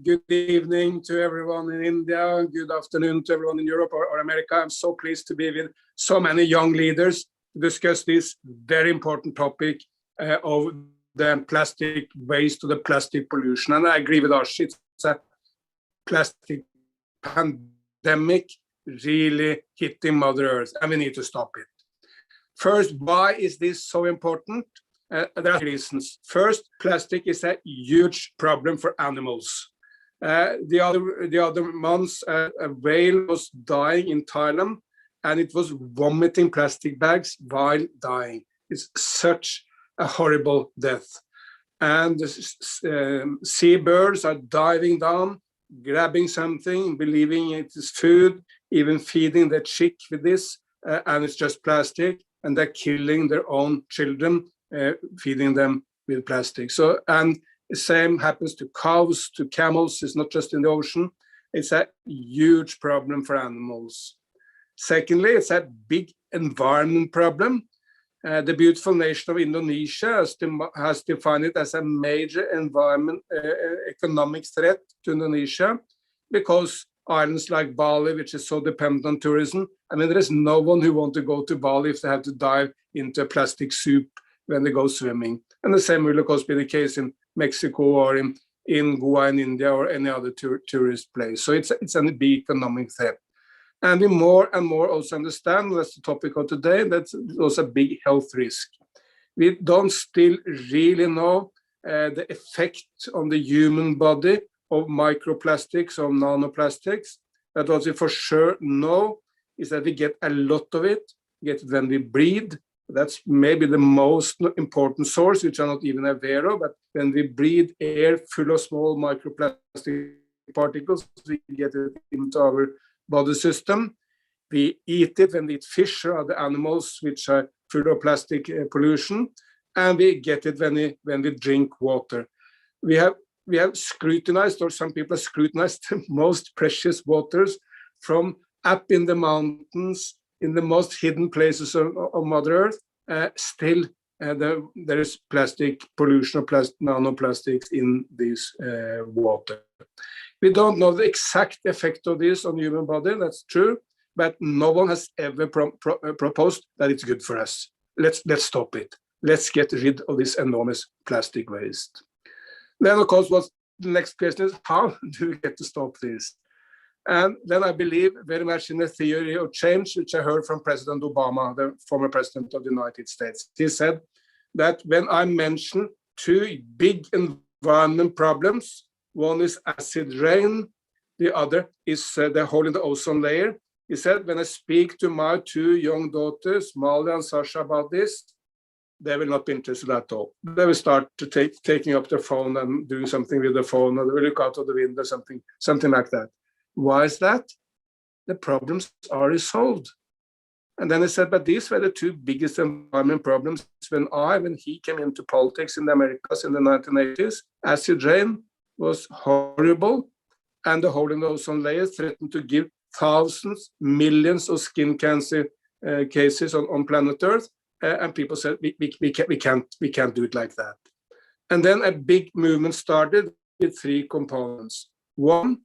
good evening to everyone in India. Good afternoon to everyone in Europe or America. I'm so pleased to be with so many young leaders to discuss this very important topic of the plastic waste to the plastic pollution. And I agree with Ash, it's a plastic pandemic really hitting Mother Earth, and we need to stop it. First, why is this so important? There are reasons. First, plastic is a huge problem for animals. The other months, a whale was dying in Thailand, and it was vomiting plastic bags while dying. It's such a horrible death. And seabirds are diving down, grabbing something, believing it is food, even feeding their chick with this, and it's just plastic, and they're killing their own children, feeding them with plastic. So, and the same happens to cows, to camels. It's not just in the ocean. It's a huge problem for animals. Secondly, it's a big environment problem. The beautiful nation of Indonesia has defined it as a major environment economic threat to Indonesia, because islands like Bali, which is so dependent on tourism, I mean, there is no one who wants to go to Bali if they have to dive into a plastic soup when they go swimming. And the same will, of course, be the case in Mexico or in Goa in India or any other tourist place. So it's a big economic threat. And we more and more also understand, that's the topic of today, that's also a big health risk. We don't still really know the effect on the human body of microplastics or nanoplastics. But what we for sure know is that we get a lot of it, get it when we breathe. That's maybe the most important source, which I'm not even aware of, but when we breathe air full of small microplastic particles, we get it into our body system. We eat it when we eat fish or other animals which are full of plastic pollution, and we get it when we drink water. We have scrutinized, or some people have scrutinized, the most precious waters from up in the mountains, in the most hidden places of Mother Earth. Still, there is plastic pollution or nanoplastics in this water. We don't know the exact effect of this on the human body, that's true, but no one has ever proposed that it's good for us. Let's stop it. Let's get rid of this enormous plastic waste. Then, of course, what's the next question is, how do we get to stop this? And then I believe very much in the theory of change, which I heard from President Obama, the former president of the United States. He said that when I mention two big environment problems, One is acid rain. The other is the hole in the ozone layer. He said, when I speak to my 2 young daughters, Malia and Sasha, about this, they will not be interested at all. They will start to taking up their phone and doing something with the phone, or they will look out of the window, something like that. Why is that? The problems are resolved. And then he said, but these were the 2 biggest environment problems when he came into politics in the Americas in the 1980s. Acid rain was horrible, and the hole in the ozone layer threatened to give thousands, millions of skin cancer cases on planet Earth. And people said, we can't do it like that. And then a big movement started with 3 components. One,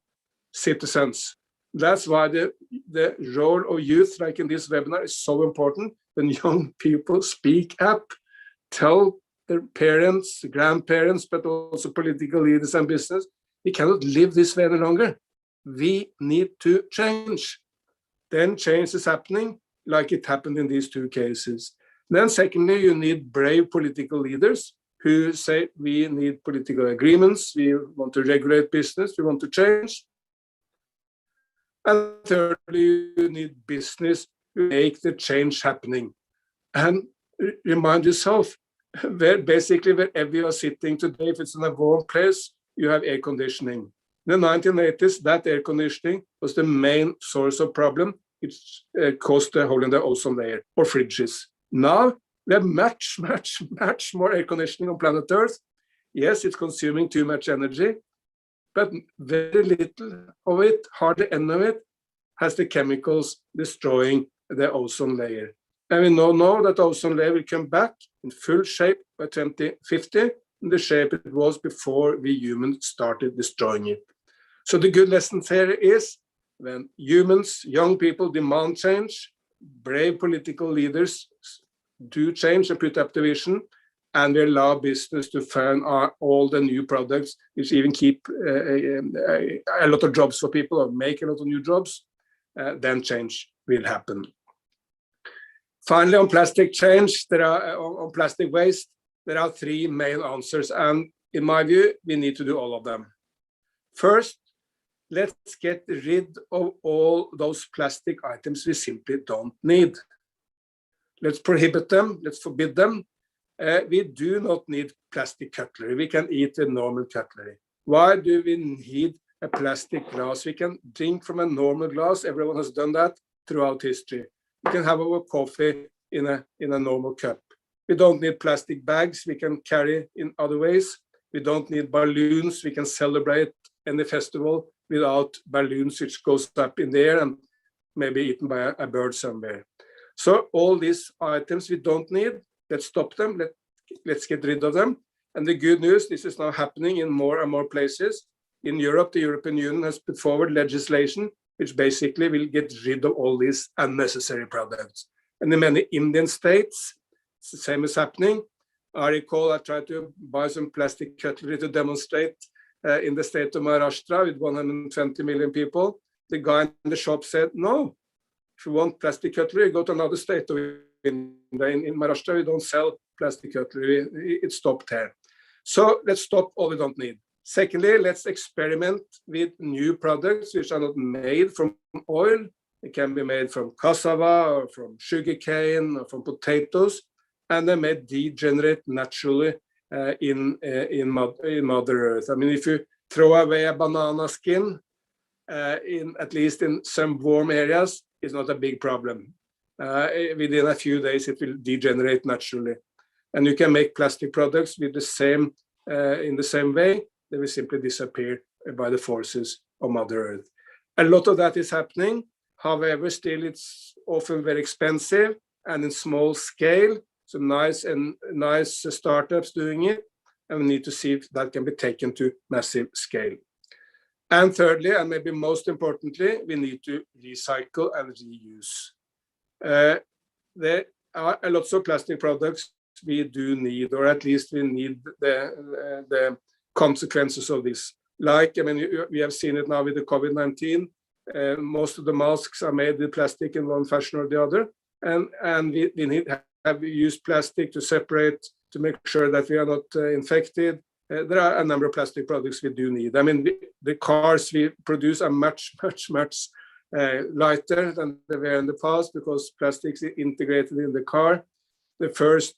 citizens. That's why the role of youth, like in this webinar, is so important. When young people speak up, tell their parents, grandparents, but also political leaders and business, we cannot live this way any longer. We need to change. Then change is happening, like it happened in these 2 cases. Then secondly, you need brave political leaders who say, we need political agreements, we want to regulate business, we want to change. And thirdly, you need business to make the change happening. And remind yourself, wherever you are sitting today, if it's in a warm place, you have air conditioning. In the 1980s, that air conditioning was the main source of problem. It's caused the hole in the ozone layer, or fridges. Now, we have much more air conditioning on planet Earth. Yes, it's consuming too much energy, but very little of it, hardly any of it, has the chemicals destroying the ozone layer. And we now know that the ozone layer will come back in full shape by 2050, in the shape it was before we humans started destroying it. So the good lesson here is, when humans, young people, demand change, brave political leaders do change and put up the vision, and we allow business to fund all the new products, which even keep a lot of jobs for people, or make a lot of new jobs, then change will happen. Finally, on plastic change, on plastic waste, there are 3 main answers, and in my view, we need to do all of them. First, let's get rid of all those plastic items we simply don't need. Let's prohibit them, let's forbid them. We do not need plastic cutlery. We can eat a normal cutlery. Why do we need a plastic glass? We can drink from a normal glass. Everyone has done that throughout history. We can have our coffee in a normal cup. We don't need plastic bags. We can carry in other ways. We don't need balloons. We can celebrate any festival without balloons, which goes up in the air and maybe eaten by a bird somewhere. So all these items we don't need, let's stop them. Let's get rid of them. And the good news, this is now happening in more and more places. In Europe, the European Union has put forward legislation which basically will get rid of all these unnecessary products. And in many Indian states, the same is happening. I recall I tried to buy some plastic cutlery to demonstrate in the state of Maharashtra with 120 million people. The guy in the shop said, no, if you want plastic cutlery, go to another state. In Maharashtra, we don't sell plastic cutlery. It stopped here. So let's stop all we don't need. Secondly, let's experiment with new products which are not made from oil. It can be made from cassava or from sugarcane or from potatoes, and they may degenerate naturally in Mother Earth. I mean, if you throw away a banana skin, at least in some warm areas, it's not a big problem. Within a few days, it will degenerate naturally. And you can make plastic products with the same, in the same way. They will simply disappear by the forces of Mother Earth. A lot of that is happening. However, still it's often very expensive and in small scale. So nice startups doing it. And we need to see if that can be taken to massive scale. And thirdly, and maybe most importantly, we need to recycle and reuse. There are lots of plastic products we do need, or at least we need the consequences of this. Like, I mean, we have seen it now with the COVID-19. Most of the masks are made with plastic in one fashion or the other. And we need have used plastic to separate, to make sure that we are not infected. there are a number of plastic products we do need. I mean, the cars we produce are much lighter than they were in the past because plastics is integrated in the car. The first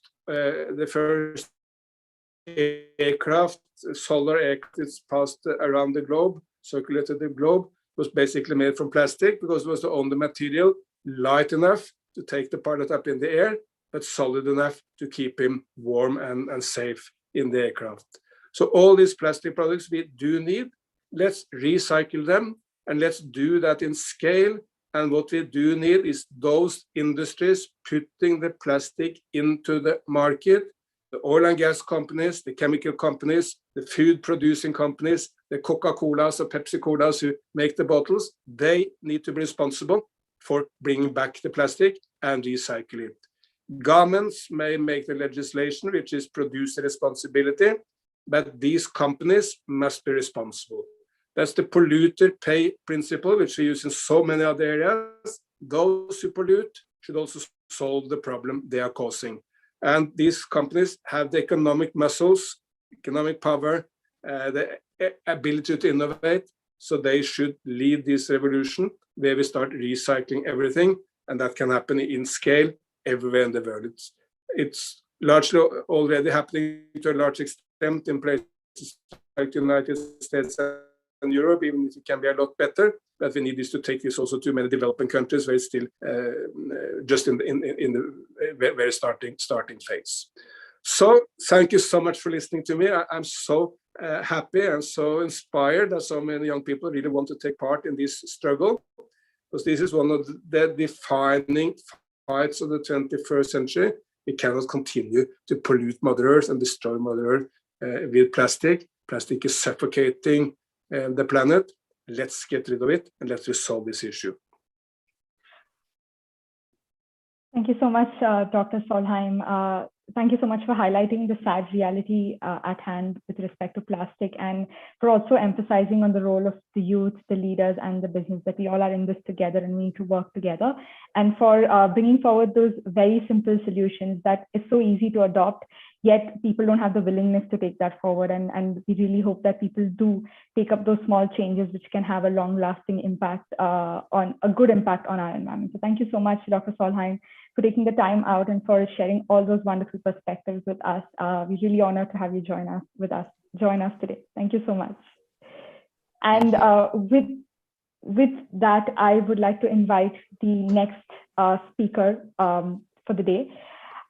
aircraft, solar aircraft, is passed around the globe, circulated the globe, was basically made from plastic because it was the only material light enough to take the pilot up in the air, but solid enough to keep him warm and safe in the aircraft. So all these plastic products we do need, let's recycle them and let's do that in scale. And what we do need is those industries putting the plastic into the market, the oil and gas companies, the chemical companies, the food producing companies, the Coca-Colas or Pepsi-Colas who make the bottles, they need to be responsible for bringing back the plastic and recycle it. Governments may make the legislation, which is producer responsibility, but these companies must be responsible. That's the polluter pay principle, which we use in so many other areas. Those who pollute should also solve the problem they are causing. And these companies have the economic muscles, economic power, the ability to innovate. So they should lead this revolution where we start recycling everything. And that can happen in scale everywhere in the world. It's largely already happening to a large extent in places like the United States and Europe, even if it can be a lot better. But we need this to take this also to many developing countries where it's still just in the very starting phase. So thank you so much for listening to me. I'm so happy and so inspired that so many young people really want to take part in this struggle, because this is one of the defining fights of the 21st century. We cannot continue to pollute Mother Earth and destroy Mother Earth with plastic. Plastic is suffocating the planet. Let's get rid of it and let's resolve this issue. Thank you so much, Dr. Solheim. Thank you so much for highlighting the sad reality at hand with respect to plastic, and for also emphasizing on the role of the youth, the leaders, and the business, that we all are in this together and we need to work together, and for bringing forward those very simple solutions that is so easy to adopt, yet people don't have the willingness to take that forward. And we really hope that people do take up those small changes which can have a long-lasting impact, on a good impact on our environment. So thank you so much, Dr. Solheim, for taking the time out and for sharing all those wonderful perspectives with us. We're really honored to have you join us today. Thank you so much. And with that, I would like to invite the next speaker for the day.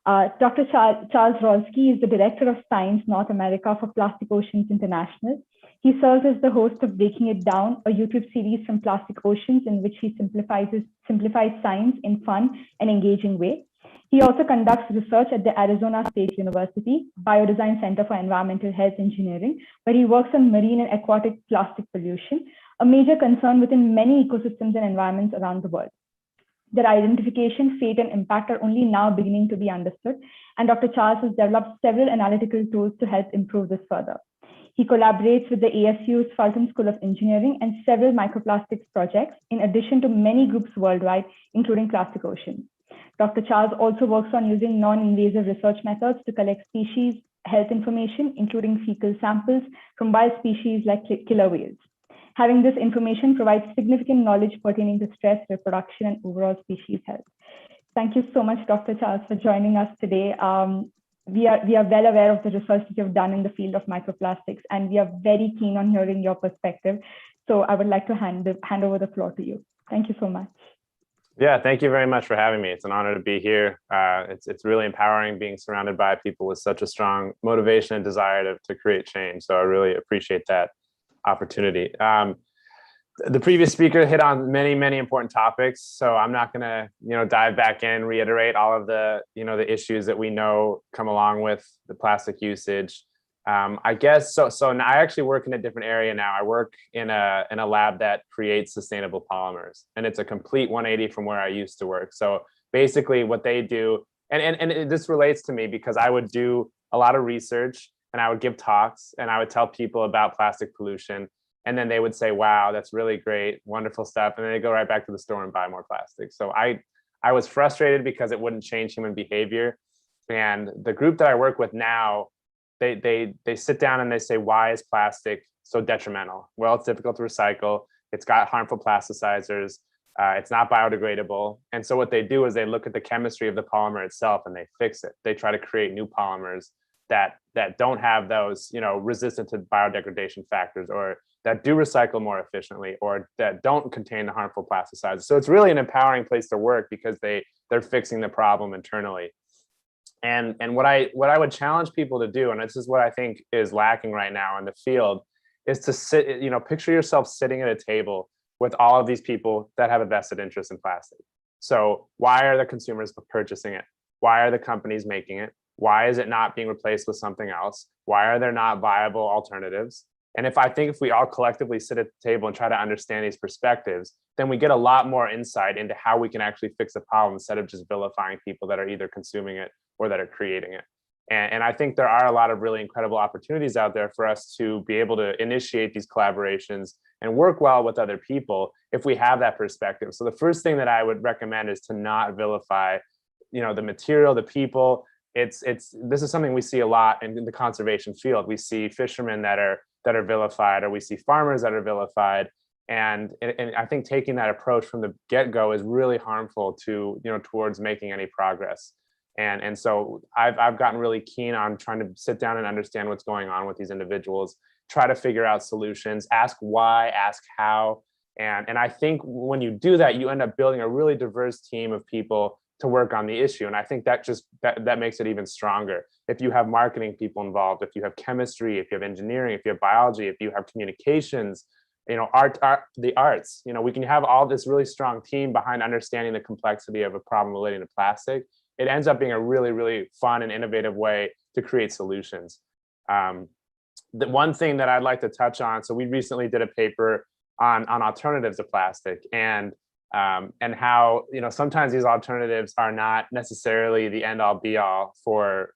Dr. Charles Rolsky is the Director of Science North America for Plastic Oceans International. He serves as the host of Breaking It Down, a YouTube series from Plastic Oceans in which he simplifies science in fun and engaging way. He also conducts research at the Arizona State University Biodesign Center for Environmental Health Engineering, where he works on marine and aquatic plastic pollution, a major concern within many ecosystems and environments around the world. Their identification, fate, and impact are only now beginning to be understood, and Dr. Charles has developed several analytical tools to help improve this further. He collaborates with the ASU's Fulton School of Engineering and several microplastics projects, in addition to many groups worldwide, including Plastic Oceans. Dr. Charles also works on using non-invasive research methods to collect species health information, including fecal samples from wild species like killer whales. Having this information provides significant knowledge pertaining to stress, reproduction, and overall species health. Thank you so much, Dr. Charles, for joining us today. We are well aware of the research that you've done in the field of microplastics, and we are very keen on hearing your perspective. So I would like to hand over the floor to you. Thank you so much. Yeah, thank you very much for having me. It's an honor to be here. It's really empowering being surrounded by people with such a strong motivation and desire to create change. So I really appreciate that opportunity. The previous speaker hit on many important topics, so I'm not going to dive back in, reiterate all of the the issues that we know come along with the plastic usage. I guess so now I actually work in a different area now. I work in a lab that creates sustainable polymers, and it's a complete 180 from where I used to work. So basically what they do, and this relates to me because I would do a lot of research and I would give talks and I would tell people about plastic pollution. And then they would say, wow, that's really great, wonderful stuff. And then they go right back to the store and buy more plastic. So I was frustrated because it wouldn't change human behavior. And the group that I work with now, they sit down and they say, why is plastic so detrimental? Well, it's difficult to recycle. It's got harmful plasticizers. It's not biodegradable. And so what they do is they look at the chemistry of the polymer itself and they fix it. They try to create new polymers that don't have those, resistant to biodegradation factors, or that do recycle more efficiently, or that don't contain the harmful plasticizers. So it's really an empowering place to work because they're fixing the problem internally. And what I would challenge people to do, and this is what I think is lacking right now in the field, is to sit, picture yourself sitting at a table with all of these people that have a vested interest in plastic. So why are the consumers purchasing it? Why are the companies making it? Why is it not being replaced with something else? Why are there not viable alternatives? And if we all collectively sit at the table and try to understand these perspectives, then we get a lot more insight into how we can actually fix a problem instead of just vilifying people that are either consuming it or that are creating it. And I think there are a lot of really incredible opportunities out there for us to be able to initiate these collaborations and work well with other people if we have that perspective. So the first thing that I would recommend is to not vilify, the material, the people. This is something we see a lot in the conservation field. We see fishermen that are vilified, or we see farmers that are vilified. And I think taking that approach from the get-go is really harmful to, towards making any progress. And so I've gotten really keen on trying to sit down and understand what's going on with these individuals, try to figure out solutions, ask why, ask how. And I think when you do that, you end up building a really diverse team of people to work on the issue. And I think that makes it even stronger. If you have marketing people involved, if you have chemistry, if you have engineering, if you have biology, if you have communications, the arts, we can have all this really strong team behind understanding the complexity of a problem relating to plastic. It ends up being a really, really fun and innovative way to create solutions. The one thing that I'd like to touch on, so we recently did a paper on alternatives to plastic, and how sometimes these alternatives are not necessarily the end all be all for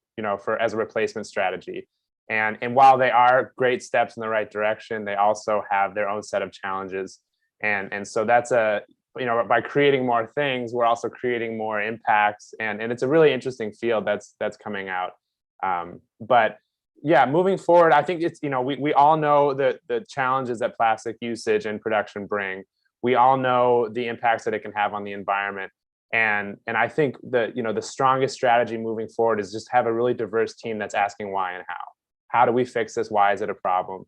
as a replacement strategy. And while they are great steps in the right direction, they also have their own set of challenges. And so that's by creating more things, we're also creating more impacts, and it's a really interesting field that's coming out. But yeah, moving forward, I think it's, we all know the challenges that plastic usage and production bring. We all know the impacts that it can have on the environment. And I think that, the strongest strategy moving forward is just have a really diverse team that's asking why and how. How do we fix this? Why is it a problem?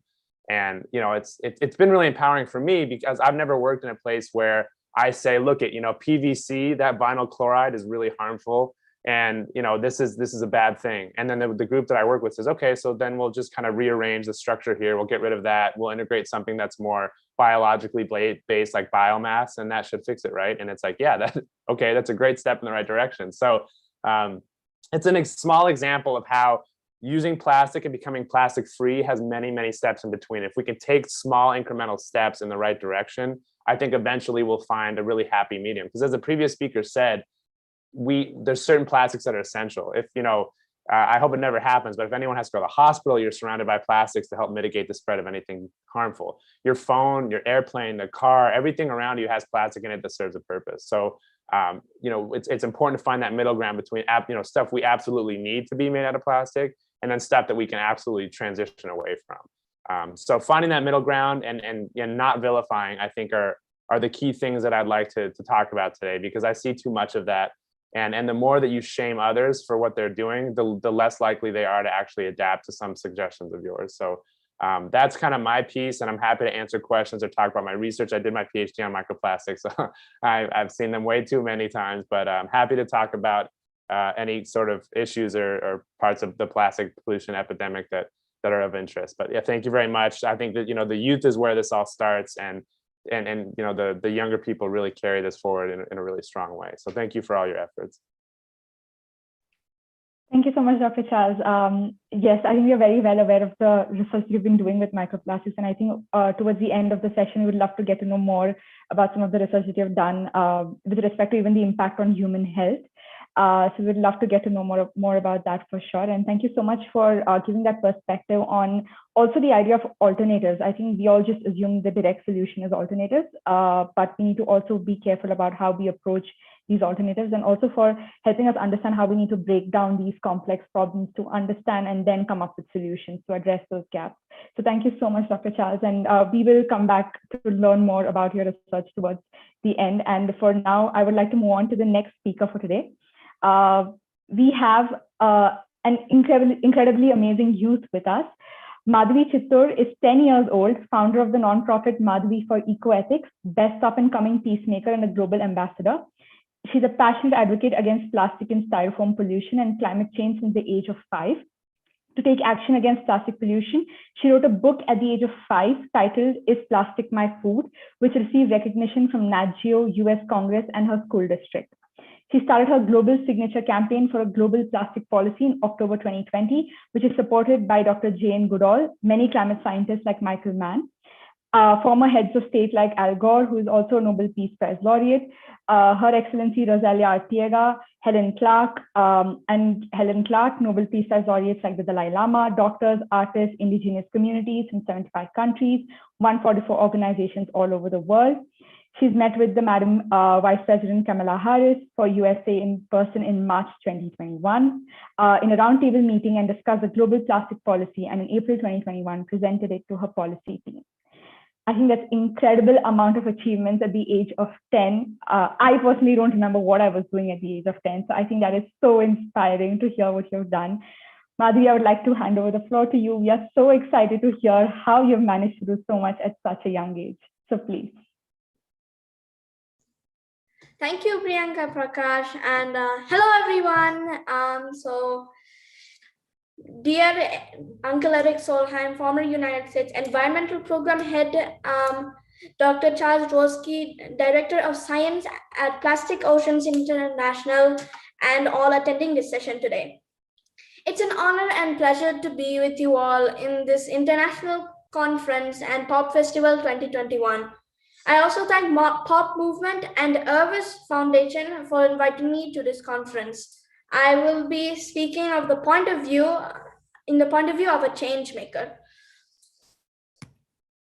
And, it's been really empowering for me because I've never worked in a place where I say, look at, PVC, that vinyl chloride is really harmful. And, this is a bad thing. And then the group that I work with says, okay, so then we'll just kind of rearrange the structure here. We'll get rid of that. We'll integrate something that's more biologically based, like biomass, and that should fix it, right? And it's like, yeah, that's a great step in the right direction. So it's a small example of how using plastic and becoming plastic free has many, many steps in between. If we can take small incremental steps in the right direction, I think eventually we'll find a really happy medium. Because as the previous speaker said, there's certain plastics that are essential. If, I hope it never happens, but if anyone has to go to the hospital, you're surrounded by plastics to help mitigate the spread of anything harmful. Your phone, your airplane, the car, everything around you has plastic in it that serves a purpose. So, it's important to find that middle ground between, stuff we absolutely need to be made out of plastic, and then stuff that we can absolutely transition away from. So finding that middle ground and not vilifying, I think are the key things that I'd like to talk about today, because I see too much of that. And the more that you shame others for what they're doing, the less likely they are to actually adapt to some suggestions of yours. So that's kind of my piece, and I'm happy to answer questions or talk about my research. I did my PhD on microplastics, so I've seen them way too many times, but I'm happy to talk about any sort of issues or parts of the plastic pollution epidemic that are of interest. But yeah, thank you very much. I think that, the youth is where this all starts, and the younger people really carry this forward in a really strong way. So thank you for all your efforts. Thank you so much, Dr. Charles. Yes, I think we are very well aware of the research you've been doing with microplastics. And I think towards the end of the session, we would love to get to know more about some of the research that you've done with respect to even the impact on human health. So we'd love to get to know more about that for sure. And thank you so much for giving that perspective on also the idea of alternatives. I think we all just assume the direct solution is alternatives, but we need to also be careful about how we approach these alternatives, and also for helping us understand how we need to break down these complex problems to understand and then come up with solutions to address those gaps. So thank you so much, Dr. Charles. And we will come back to learn more about your research towards the end. And for now, I would like to move on to the next speaker for today. We have an incredibly amazing youth with us. Madhvi Chittoor is 10 years old, founder of the nonprofit Madhvi for Ecoethics, best up-and-coming peacemaker and a global ambassador. She's a passionate advocate against plastic and styrofoam pollution and climate change since the age of 5. To take action against plastic pollution, she wrote a book at the age of 5 titled Is Plastic My Food?, which received recognition from Nat Geo, US Congress, and her school district. She started her global signature campaign for a global plastic policy in October 2020, which is supported by Dr. Jane Goodall, many climate scientists like Michael Mann, former heads of state like Al Gore, who is also a Nobel Peace Prize laureate, Her Excellency Rosalia Arteaga, Helen Clark, Nobel Peace Prize laureates like the Dalai Lama, doctors, artists, indigenous communities in 75 countries, 144 organizations all over the world. She's met with the Madam Vice President Kamala Harris for USA in person in March 2021 in a roundtable meeting, and discussed the global plastic policy, and in April 2021 presented it to her policy team. I think that's incredible amount of achievements at the age of 10. I personally don't remember what I was doing at the age of 10. So I think that is so inspiring to hear what you've done. Madhvi, I would like to hand over the floor to you. We are so excited to hear how you've managed to do so much at such a young age. So please. Thank you, Priyanka Prakash, and hello everyone. Dear Uncle Eric Solheim, former United States Environmental Program Head, Dr. Charles Rolsky, Director of Science at Plastic Oceans International, and all attending this session today. It's an honor and pleasure to be with you all in this international conference and Pop Festival 2021. I also thank Pop Movement and Irvis Foundation for inviting me to this conference. I will be speaking of the point of view of a change maker.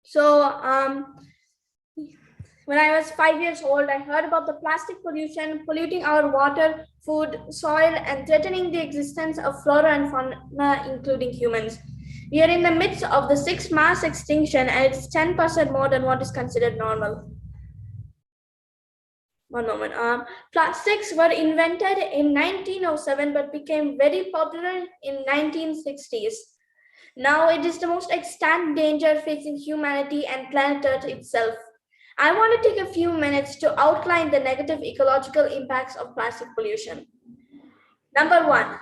So when I was 5 years old, I heard about the plastic pollution polluting our water, food, soil, and threatening the existence of flora and fauna, including humans. We are in the midst of the 6th mass extinction, and it's 10% more than what is considered normal. One moment. Plastics were invented in 1907, but became very popular in 1960s. Now it is the most extant danger facing humanity and planet Earth itself. I want to take a few minutes to outline the negative ecological impacts of plastic pollution. Number 1,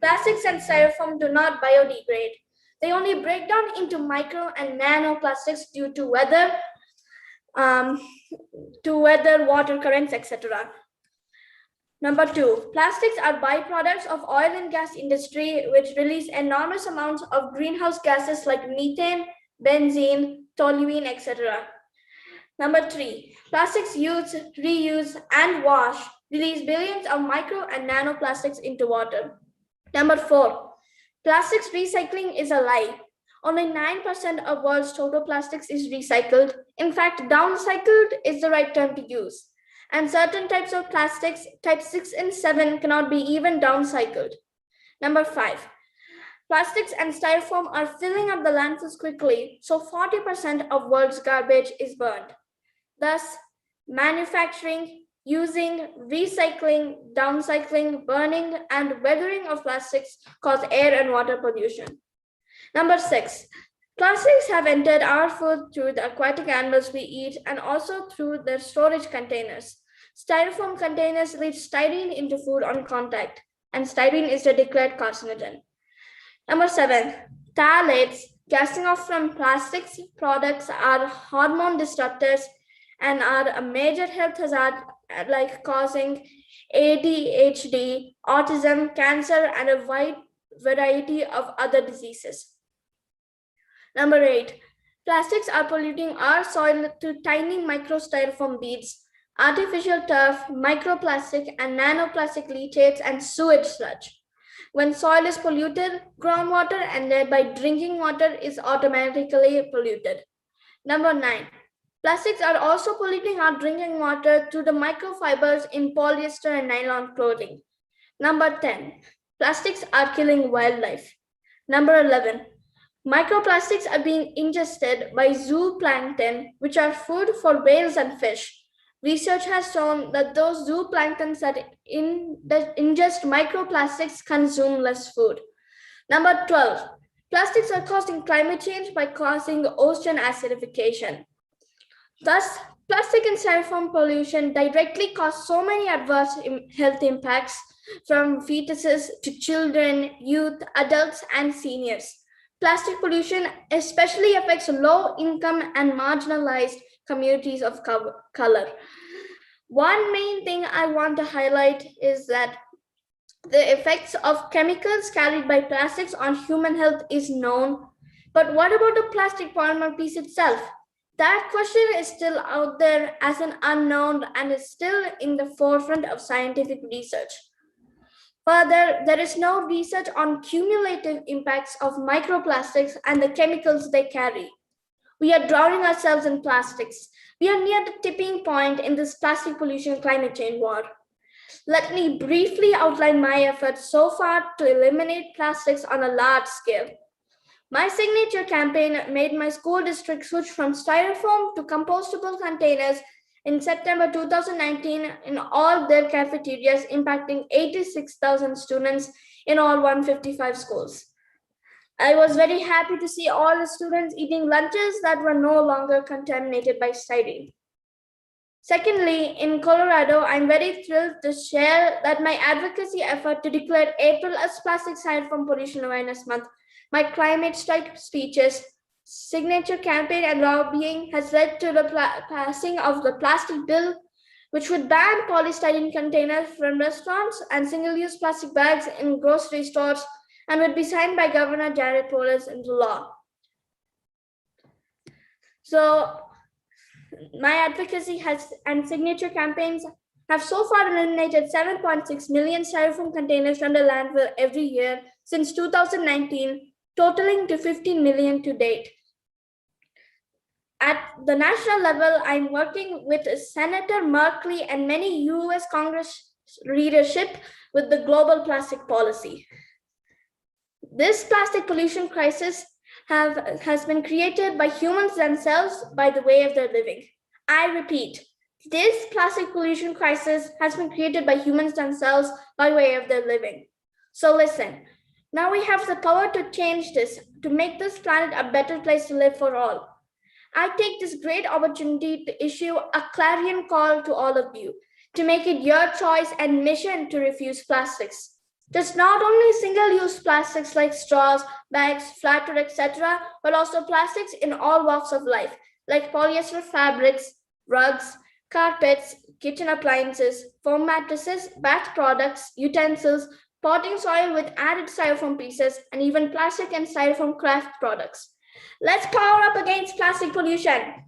plastics and styrofoam do not biodegrade. They only break down into micro and nanoplastics due to weather, water currents, etc. Number 2, plastics are byproducts of oil and gas industry, which release enormous amounts of greenhouse gases like methane, benzene, toluene, etc. Number 3, plastics used, reuse, and wash release billions of micro and nanoplastics into water. Number 4, plastics recycling is a lie. Only 9% of world's total plastics is recycled. In fact, downcycled is the right term to use. And certain types of plastics, type 6 and 7, cannot be even downcycled. Number 5, plastics and styrofoam are filling up the landfills quickly, so 40% of world's garbage is burned. Thus, manufacturing, using, recycling, downcycling, burning, and weathering of plastics cause air and water pollution. Number 6, plastics have entered our food through the aquatic animals we eat and also through their storage containers. Styrofoam containers leach styrene into food on contact, and styrene is the declared carcinogen. Number 7, phthalates, casting off from plastics products, are hormone disruptors and are a major health hazard, like causing ADHD, autism, cancer, and a wide variety of other diseases. Number 8, plastics are polluting our soil through tiny micro styrofoam beads. artificial turf, microplastic, and nanoplastic leachates, and sewage sludge. When soil is polluted, groundwater and thereby drinking water is automatically polluted. Number 9. Plastics are also polluting our drinking water through the microfibers in polyester and nylon clothing. Number 10. Plastics are killing wildlife. Number 11. Microplastics are being ingested by zooplankton, which are food for whales and fish. Research has shown that those zooplanktons that ingest microplastics consume less food. Number 12. Plastics are causing climate change by causing ocean acidification. Thus, plastic and styrofoam pollution directly cause so many adverse health impacts, from fetuses to children, youth, adults, and seniors. Plastic pollution especially affects low-income and marginalized communities of color. One main thing I want to highlight is that the effects of chemicals carried by plastics on human health is known. But what about the plastic polymer piece itself? That question is still out there as an unknown and is still in the forefront of scientific research. Further, there is no research on cumulative impacts of microplastics and the chemicals they carry. We are drowning ourselves in plastics. We are near the tipping point in this plastic pollution climate change war. Let me briefly outline my efforts so far to eliminate plastics on a large scale. My signature campaign made my school district switch from styrofoam to compostable containers in September 2019 in all their cafeterias, impacting 86,000 students in all 155 schools. I was very happy to see all the students eating lunches that were no longer contaminated by styrene. Secondly, in Colorado, I'm very thrilled to share that my advocacy effort to declare April as Plastic Styrofoam Pollution Awareness Month, my climate strike speeches, signature campaign, and lobbying has led to the passing of the plastic bill, which would ban polystyrene containers from restaurants and single-use plastic bags in grocery stores, and would be signed by Governor Jared Polis into law. So my advocacy and signature campaigns have so far eliminated 7.6 million styrofoam containers from the landfill every year since 2019, totaling to 15 million to date. At the national level, I'm working with Senator Merkley and many US Congress leadership with the global plastic policy. This plastic pollution crisis has been created by humans themselves by the way of their living. I repeat, this plastic pollution crisis has been created by humans themselves by way of their living. So listen, now we have the power to change this, to make this planet a better place to live for all. I take this great opportunity to issue a clarion call to all of you, to make it your choice and mission to refuse plastics. Just not only single-use plastics like straws, bags, flatware, etc., but also plastics in all walks of life, like polyester fabrics, rugs, carpets, kitchen appliances, foam mattresses, bath products, utensils, potting soil with added styrofoam pieces, and even plastic and styrofoam craft products. Let's power up against plastic pollution.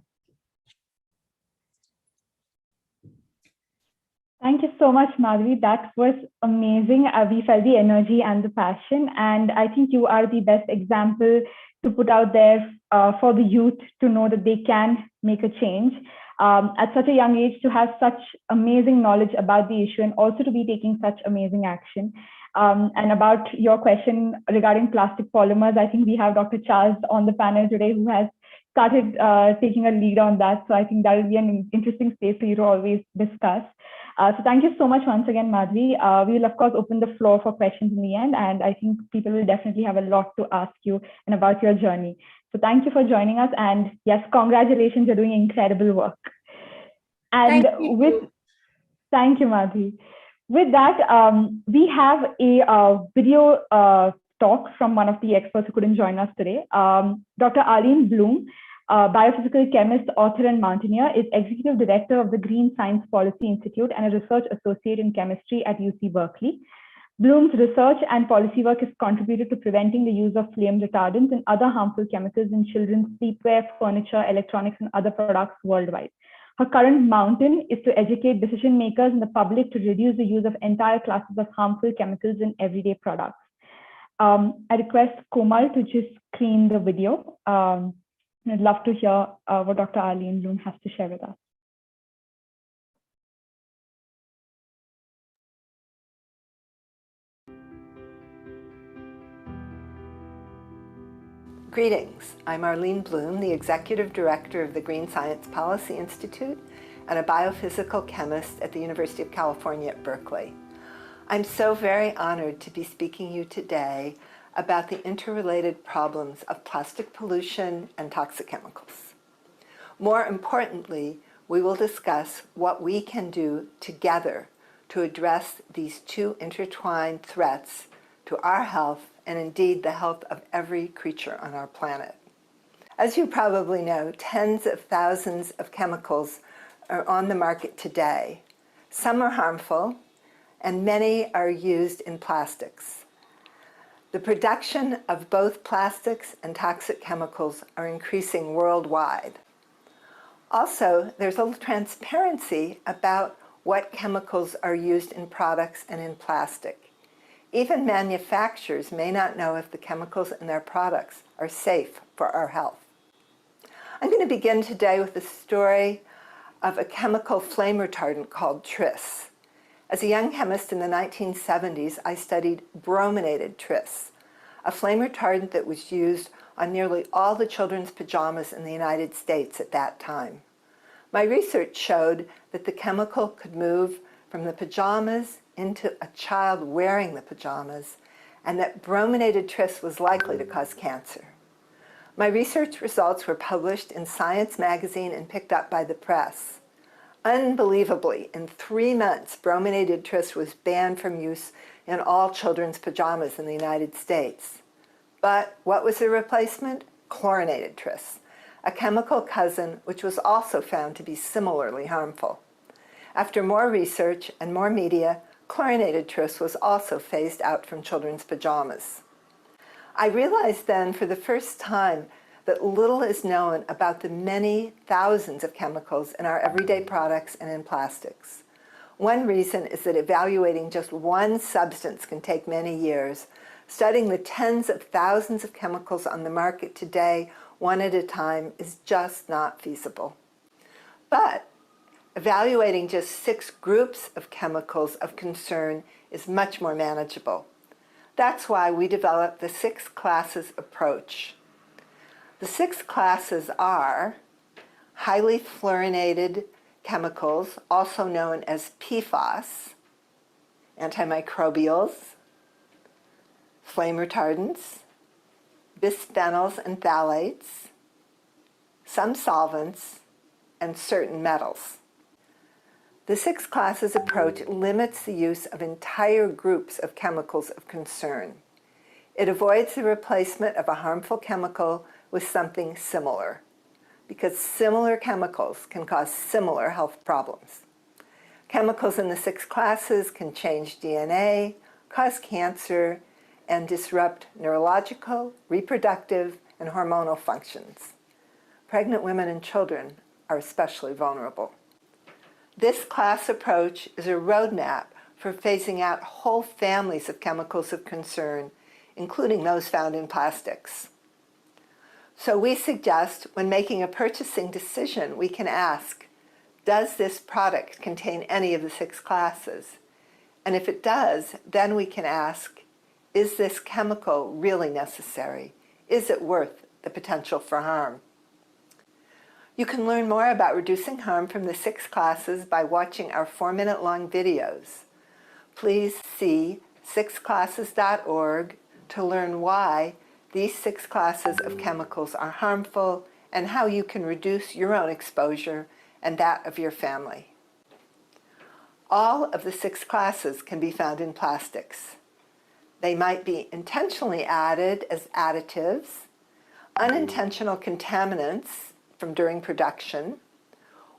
Thank you so much, Madhvi. That was amazing. We felt the energy and the passion. And I think you are the best example to put out there for the youth to know that they can make a change. At such a young age, to have such amazing knowledge about the issue and also to be taking such amazing action. And about your question regarding plastic polymers, I think we have Dr. Charles on the panel today who has started taking a lead on that. So I think that will be an interesting space for you to always discuss. So thank you so much once again, Madhvi. We will, of course, open the floor for questions in the end, and I think people will definitely have a lot to ask you and about your journey. So thank you for joining us, and yes, congratulations, you're doing incredible work. And thank you, Madhvi. With that, we have a video talk from one of the experts who couldn't join us today. Dr. Arlene Bloom, biophysical chemist, author, and mountaineer, is executive director of the Green Science Policy Institute and a research associate in chemistry at UC Berkeley. Bloom's research and policy work has contributed to preventing the use of flame retardants and other harmful chemicals in children's sleepwear, furniture, electronics, and other products worldwide. Her current mountain is to educate decision makers and the public to reduce the use of entire classes of harmful chemicals in everyday products. I request Komal to just screen the video. I'd love to hear what Dr. Arlene Bloom has to share with us. Greetings, I'm Arlene Bloom, the Executive Director of the Green Science Policy Institute and a biophysical chemist at the University of California at Berkeley. I'm so very honored to be speaking to you today about the interrelated problems of plastic pollution and toxic chemicals. More importantly, we will discuss what we can do together to address these two intertwined threats to our health and indeed the health of every creature on our planet. As you probably know, tens of thousands of chemicals are on the market today. Some are harmful, and many are used in plastics. The production of both plastics and toxic chemicals are increasing worldwide. Also, there's a little transparency about what chemicals are used in products and in plastic. Even manufacturers may not know if the chemicals in their products are safe for our health. I'm going to begin today with the story of a chemical flame retardant called tris. As a young chemist in the 1970s, I studied brominated tris, a flame retardant that was used on nearly all the children's pajamas in the United States at that time. My research showed that the chemical could move from the pajamas into a child wearing the pajamas, and that brominated tris was likely to cause cancer. My research results were published in Science magazine and picked up by the press. Unbelievably, in 3 months, brominated tris was banned from use in all children's pajamas in the United States. But what was the replacement? Chlorinated tris, a chemical cousin which was also found to be similarly harmful. After more research and more media, chlorinated tris was also phased out from children's pajamas. I realized then for the first time that little is known about the many thousands of chemicals in our everyday products and in plastics. One reason is that evaluating just one substance can take many years. Studying the tens of thousands of chemicals on the market today, one at a time, is just not feasible. But evaluating just 6 groups of chemicals of concern is much more manageable. That's why we developed the 6 classes approach. The 6 classes are highly fluorinated chemicals, also known as PFAS, antimicrobials, flame retardants, bisphenols and phthalates, some solvents, and certain metals. The 6 classes approach limits the use of entire groups of chemicals of concern. It avoids the replacement of a harmful chemical with something similar, because similar chemicals can cause similar health problems. Chemicals in the 6 classes can change DNA, cause cancer, and disrupt neurological, reproductive, and hormonal functions. Pregnant women and children are especially vulnerable. This class approach is a roadmap for phasing out whole families of chemicals of concern, including those found in plastics. So we suggest when making a purchasing decision, we can ask, does this product contain any of the 6 classes? And if it does, then we can ask, is this chemical really necessary? Is it worth the potential for harm? You can learn more about reducing harm from the 6 classes by watching our 4-minute-long videos. Please see 6classes.org to learn why these 6 classes of chemicals are harmful and how you can reduce your own exposure and that of your family. All of the 6 classes can be found in plastics. They might be intentionally added as additives, unintentional contaminants from during production,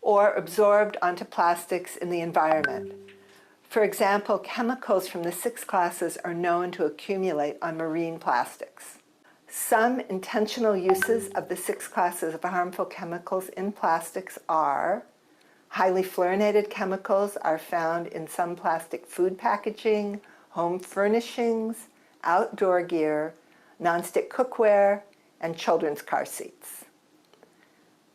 or absorbed onto plastics in the environment. For example, chemicals from the 6 classes are known to accumulate on marine plastics. Some intentional uses of the 6 classes of harmful chemicals in plastics are Highly fluorinated chemicals are found in some plastic food packaging, home furnishings, outdoor gear, nonstick cookware, and children's car seats.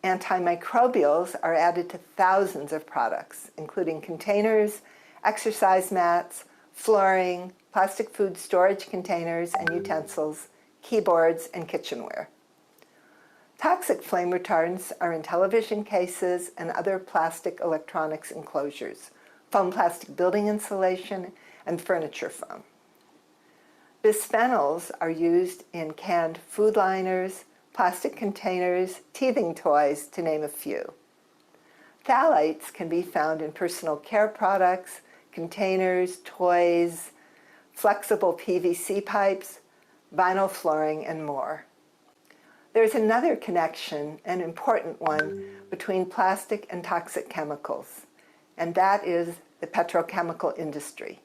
Antimicrobials are added to thousands of products, including containers, exercise mats, flooring, plastic food storage containers and utensils, keyboards, and kitchenware. Toxic flame retardants are in television cases and other plastic electronics enclosures, foam plastic building insulation, and furniture foam. Bisphenols are used in canned food liners, plastic containers, teething toys, to name a few. Phthalates can be found in personal care products, containers, toys, flexible PVC pipes, vinyl flooring, and more. There's another connection, an important one, between plastic and toxic chemicals, and that is the petrochemical industry.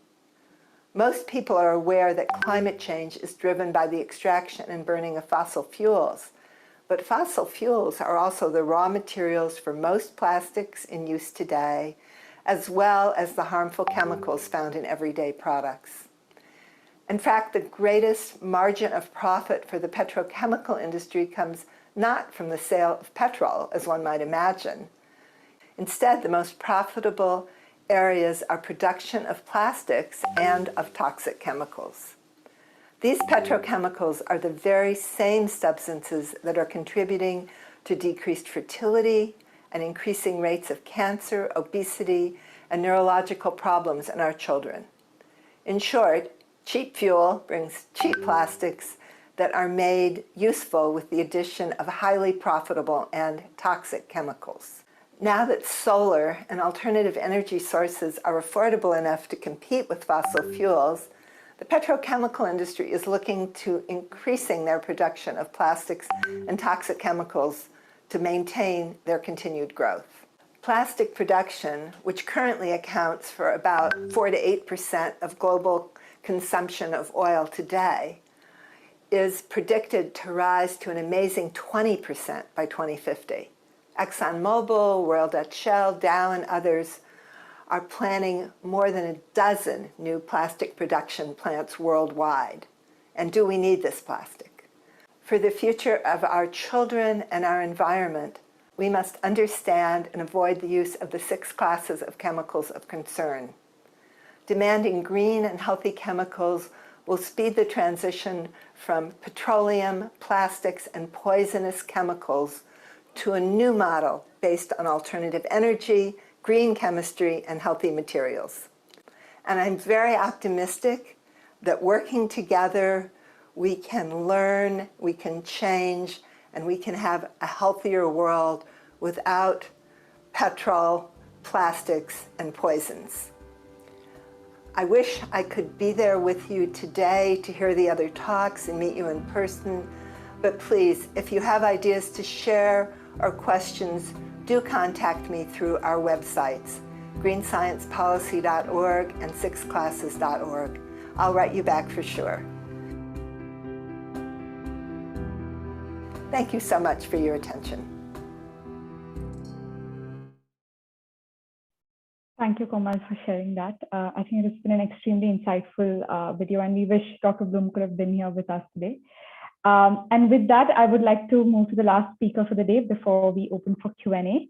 Most people are aware that climate change is driven by the extraction and burning of fossil fuels, but fossil fuels are also the raw materials for most plastics in use today, as well as the harmful chemicals found in everyday products. In fact, the greatest margin of profit for the petrochemical industry comes not from the sale of petrol, as one might imagine. Instead, the most profitable areas are production of plastics and of toxic chemicals. These petrochemicals are the very same substances that are contributing to decreased fertility and increasing rates of cancer, obesity, and neurological problems in our children. In short, cheap fuel brings cheap plastics that are made useful with the addition of highly profitable and toxic chemicals. Now that solar and alternative energy sources are affordable enough to compete with fossil fuels, the petrochemical industry is looking to increasing their production of plastics and toxic chemicals to maintain their continued growth. Plastic production, which currently accounts for about 4 to 8% of global consumption of oil today, is predicted to rise to an amazing 20% by 2050. ExxonMobil, World Dutch Shell, Dow, and others are planning more than a dozen new plastic production plants worldwide. And do we need this plastic? For the future of our children and our environment, we must understand and avoid the use of the 6 classes of chemicals of concern. Demanding green and healthy chemicals will speed the transition from petroleum, plastics, and poisonous chemicals to a new model based on alternative energy, green chemistry, and healthy materials. And I'm very optimistic that working together, we can learn, we can change, and we can have a healthier world without petrol, plastics, and poisons. I wish I could be there with you today to hear the other talks and meet you in person, but please, if you have ideas to share or questions, do contact me through our websites, greensciencepolicy.org and 6classes.org. I'll write you back for sure. Thank you so much for your attention. Thank you, Komal, for sharing that. I think it has been an extremely insightful video, and we wish Dr. Bloom could have been here with us today. And with that, I would like to move to the last speaker for the day before we open for Q&A.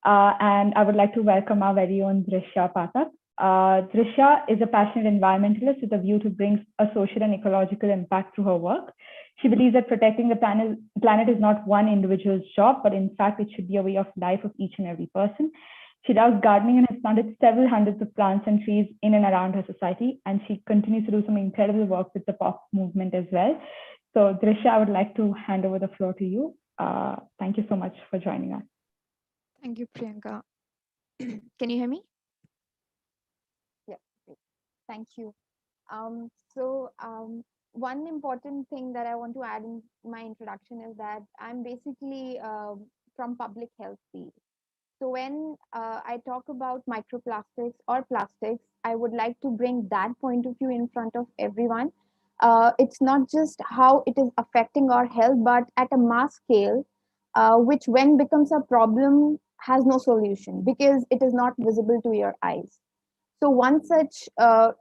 And I would like to welcome our very own Drishya Pathak. Drishya is a passionate environmentalist with a view to bring a social and ecological impact through her work. She believes that protecting the planet is not one individual's job, but in fact, it should be a way of life of each and every person. She loves gardening and has planted several hundreds of plants and trees in and around her society, and she continues to do some incredible work with the POP movement as well. So Drishya, I would like to hand over the floor to you. Thank you so much for joining us. Thank you, Priyanka. Can you hear me? Yeah, thank you. One important thing that I want to add in my introduction is that I'm basically from public health field. So when I talk about microplastics or plastics, I would like to bring that point of view in front of everyone. It's not just how it is affecting our health, but at a mass scale, which when becomes a problem has no solution because it is not visible to your eyes. So one such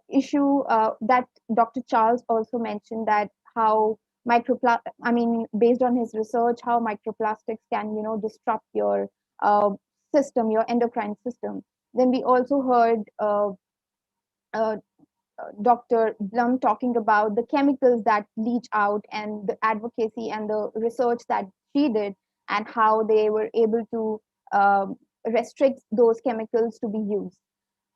issue that Dr. Charles also mentioned, that how based on his research, how microplastics can, disrupt your system, your endocrine system. Then we also heard Dr. Blum talking about the chemicals that leach out and the advocacy and the research that she did, and how they were able to restrict those chemicals to be used.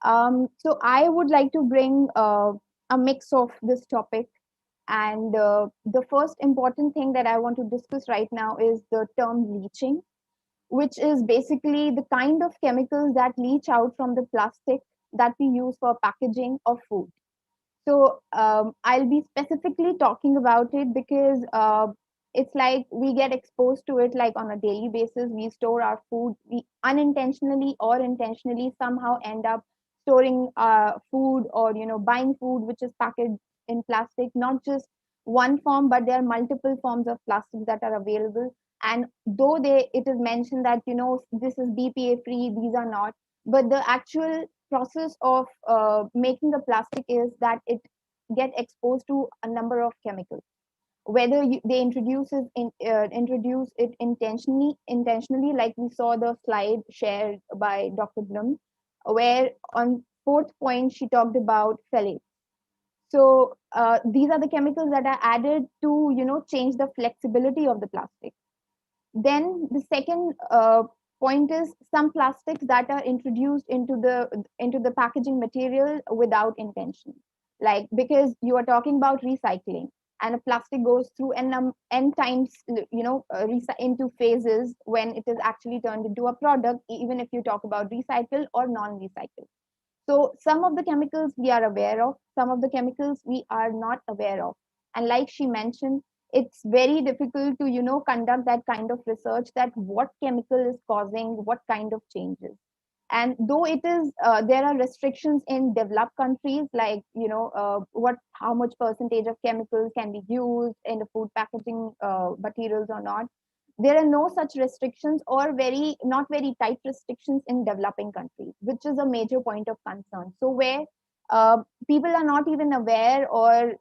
So I would like to bring a mix of this topic. And the first important thing that I want to discuss right now is the term leaching, which is basically the kind of chemicals that leach out from the plastic that we use for packaging of food. So I'll be specifically talking about it because it's like we get exposed to it like on a daily basis. We store our food, we unintentionally or intentionally somehow end up storing food, or buying food which is packaged in plastic. Not just one form, but there are multiple forms of plastic that are available. And though it is mentioned that this is BPA free, these are not, but the actual process of making the plastic is that it get exposed to a number of chemicals, whether they introduce it intentionally, like we saw the slide shared by Dr. Blum, where on fourth point she talked about phthalates. So these are the chemicals that are added to change the flexibility of the plastic. Then the second point is some plastics that are introduced into the packaging material without intention, like because you are talking about recycling, and a plastic goes through n times into phases when it is actually turned into a product, even if you talk about recycled or non-recycled. So some of the chemicals we are aware of, some of the chemicals we are not aware of. And like she mentioned, it's very difficult to conduct that kind of research, that what chemical is causing what kind of changes. And though it is there are restrictions in developed countries, like how much percentage of chemicals can be used in the food packaging materials or not, there are no such restrictions, or not very tight restrictions in developing countries, which is a major point of concern. So where people are not even aware, or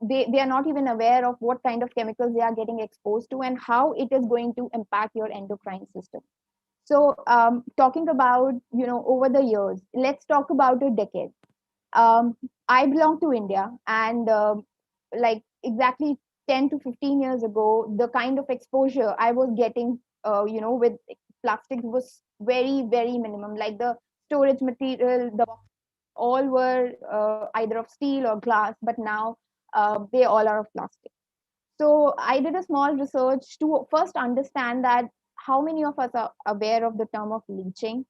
they are not even aware of what kind of chemicals they are getting exposed to and how it is going to impact your endocrine system. So talking about over the years, let's talk about a decade. I belong to India, and like exactly 10 to 15 years ago, the kind of exposure I was getting with plastics was very, very minimum. Like the storage material, all were either of steel or glass, but now they all are of plastic. So I did a small research to first understand that how many of us are aware of the term of leaching.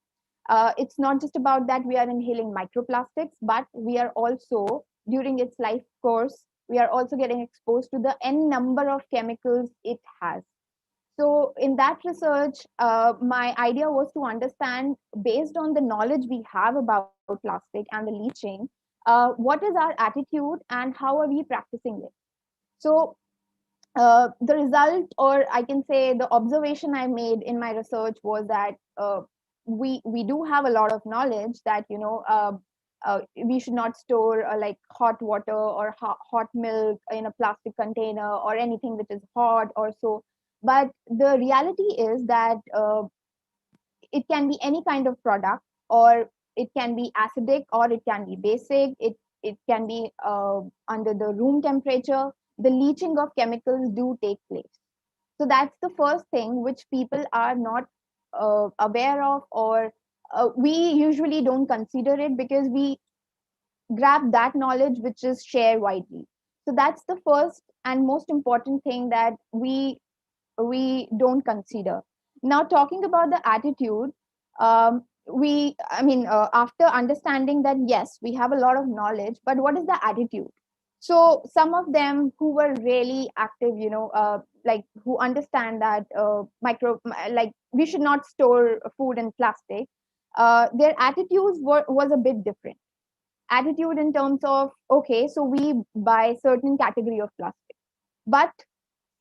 It's not just about that we are inhaling microplastics, but we are also, during its life course, we are also getting exposed to the n number of chemicals it has. So in that research, my idea was to understand, based on the knowledge we have about plastic and the leaching, what is our attitude and how are we practicing it? So the result, or I can say the observation I made in my research, was that we do have a lot of knowledge that we should not store like hot water or hot milk in a plastic container, or anything which is hot or so. But the reality is that it can be any kind of product, or it can be acidic, or it can be basic. It can be under the room temperature. The leaching of chemicals do take place. So that's the first thing which people are not aware of, or we usually don't consider it because we grab that knowledge which is shared widely. So that's the first and most important thing that we don't consider. Now, talking about the attitude, after understanding that yes, we have a lot of knowledge, but what is the attitude? So some of them who were really active, like who understand that like we should not store food in plastic, their attitudes was a bit different. Attitude in terms of, okay, so we buy certain category of plastic, but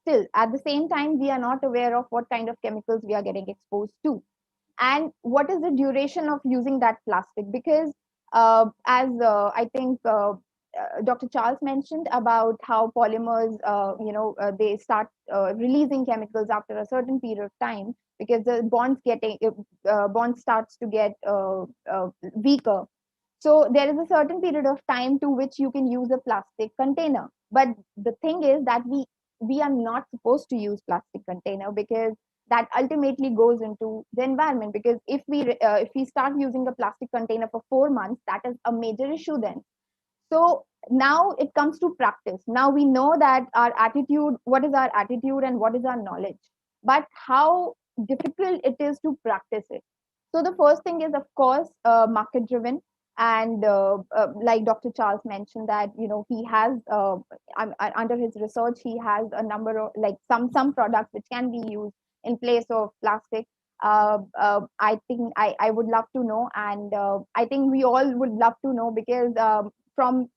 still at the same time, we are not aware of what kind of chemicals we are getting exposed to. And what is the duration of using that plastic? Because as I think Dr. Charles mentioned about how polymers, they start releasing chemicals after a certain period of time, because the bond starts to get weaker. So there is a certain period of time to which you can use a plastic container. But the thing is that we are not supposed to use plastic container, because that ultimately goes into the environment. Because if we start using a plastic container for 4 months, that is a major issue then. So now it comes to practice. Now we know that our attitude, what is our attitude and what is our knowledge, but how difficult it is to practice it. So the first thing is, of course, market driven. And like Dr. Charles mentioned that, he has, under his research, he has a number of, like some products which can be used in place of plastic. I think I would love to know, and I think we all would love to know, because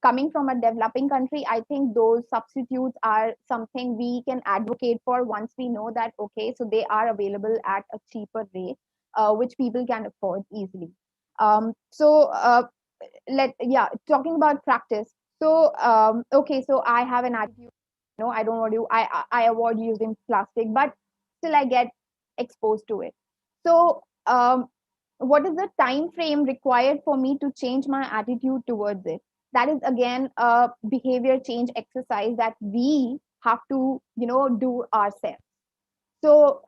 coming from a developing country, I think those substitutes are something we can advocate for once we know that, okay, so they are available at a cheaper rate, which people can afford easily. Talking about practice. So okay, so I have an attitude, I don't want to, I avoid using plastic, but still I get exposed to it. So what is the time frame required for me to change my attitude towards it? That is again a behavior change exercise that we have to do ourselves. So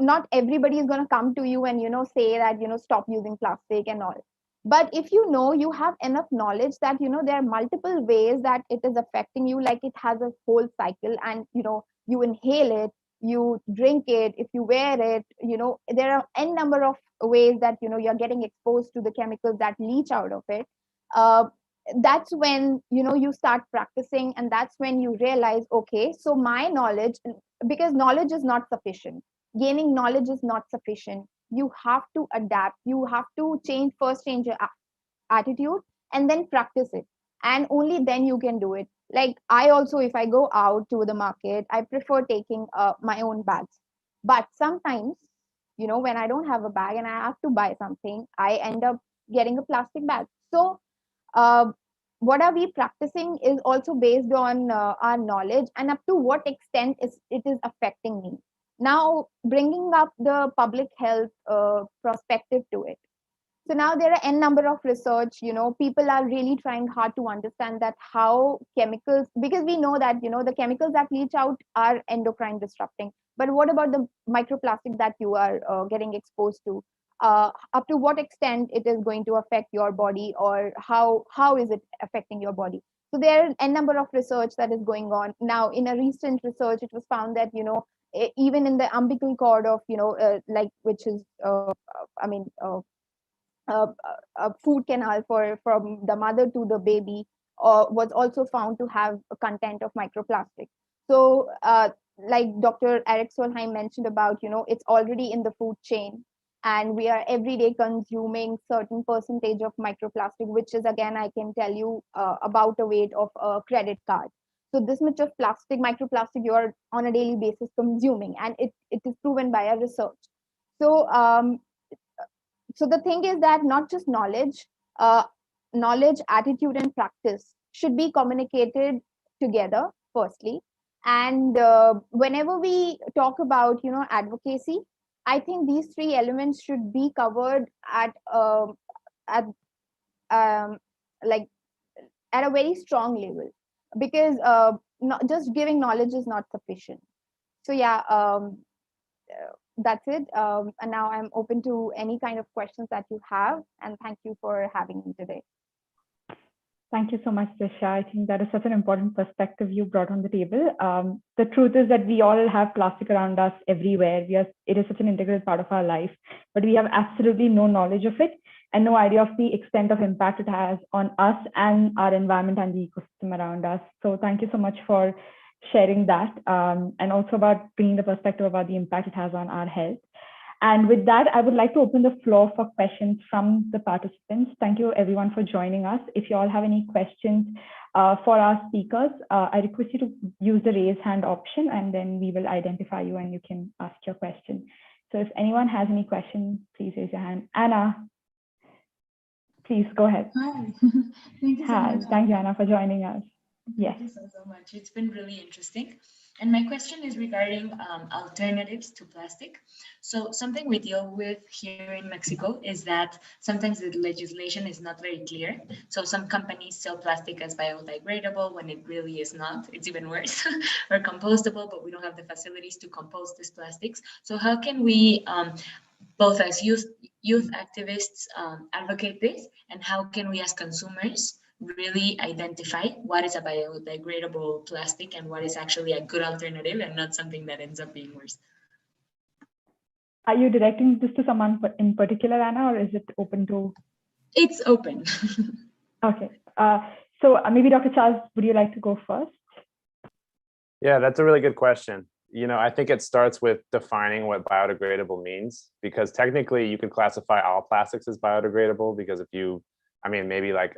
not everybody is going to come to you and say that stop using plastic and all. But if you have enough knowledge that there are multiple ways that it is affecting you, like it has a whole cycle, and you inhale it, you drink it, if you wear it, there are n number of ways that you're getting exposed to the chemicals that leach out of it. That's when you start practicing, and that's when you realize, okay, so my knowledge, because knowledge is not sufficient, gaining knowledge is not sufficient, you have to adapt, you have to change your attitude and then practice it, and only then you can do it. Like I also, if I go out to the market, I prefer taking my own bags. But sometimes when I don't have a bag and I have to buy something, I end up getting a plastic bag. So what are we practicing is also based on our knowledge, and up to what extent it is affecting me. Now bringing up the public health perspective to it. So now there are n number of research, people are really trying hard to understand that how chemicals, because we know that the chemicals that leach out are endocrine disrupting, but what about the microplastic that you are getting exposed to? Up to what extent it is going to affect your body, or how is it affecting your body? So there are a number of research that is going on now. In a recent research, it was found that even in the umbilical cord of like, which is a food canal from the mother to the baby, was also found to have a content of microplastic. So like Dr. Eric Solheim mentioned about, it's already in the food chain, and we are every day consuming certain percentage of microplastic, which is, again, I can tell you about a weight of a credit card. So this much of microplastic you are on a daily basis consuming, and it is proven by a research. So so the thing is that not just knowledge, attitude, and practice should be communicated together, firstly. And whenever we talk about, advocacy, I think these three elements should be covered at like at a very strong level, because not just giving knowledge is not sufficient. So yeah, that's it. And now I'm open to any kind of questions that you have, and thank you for having me today. Thank you so much, Drishya. I think that is such an important perspective you brought on the table. The truth is that we all have plastic around us everywhere. It is such an integral part of our life, but we have absolutely no knowledge of it and no idea of the extent of impact it has on us and our environment and the ecosystem around us. So thank you so much for sharing that, and also about bringing the perspective about the impact it has on our health. And with that, I would like to open the floor for questions from the participants. Thank you everyone for joining us. If you all have any questions, For our speakers, I request you to use the raise hand option, and then we will identify you and you can ask your question. So if anyone has any questions, please raise your hand. Anna, please go ahead. Hi. Thank you so Hi. much. Thank you, Anna, for joining us. Yes. Thank you so much. It's been really interesting. And my question is regarding alternatives to plastic. So something we deal with here in Mexico is that sometimes the legislation is not very clear. So some companies sell plastic as biodegradable when it really is not. It's even worse. Or compostable, but we don't have the facilities to compost these plastics. So how can we, both as youth activists, advocate this, and how can we as consumers really identify what is a biodegradable plastic and what is actually a good alternative and not something that ends up being worse? Are you directing this to someone in particular, Anna, or is it open to? It's open. Okay. So maybe Dr. Charles, would you like to go first? Yeah, that's a really good question. I think it starts with defining what biodegradable means, because technically you could classify all plastics as biodegradable, because maybe like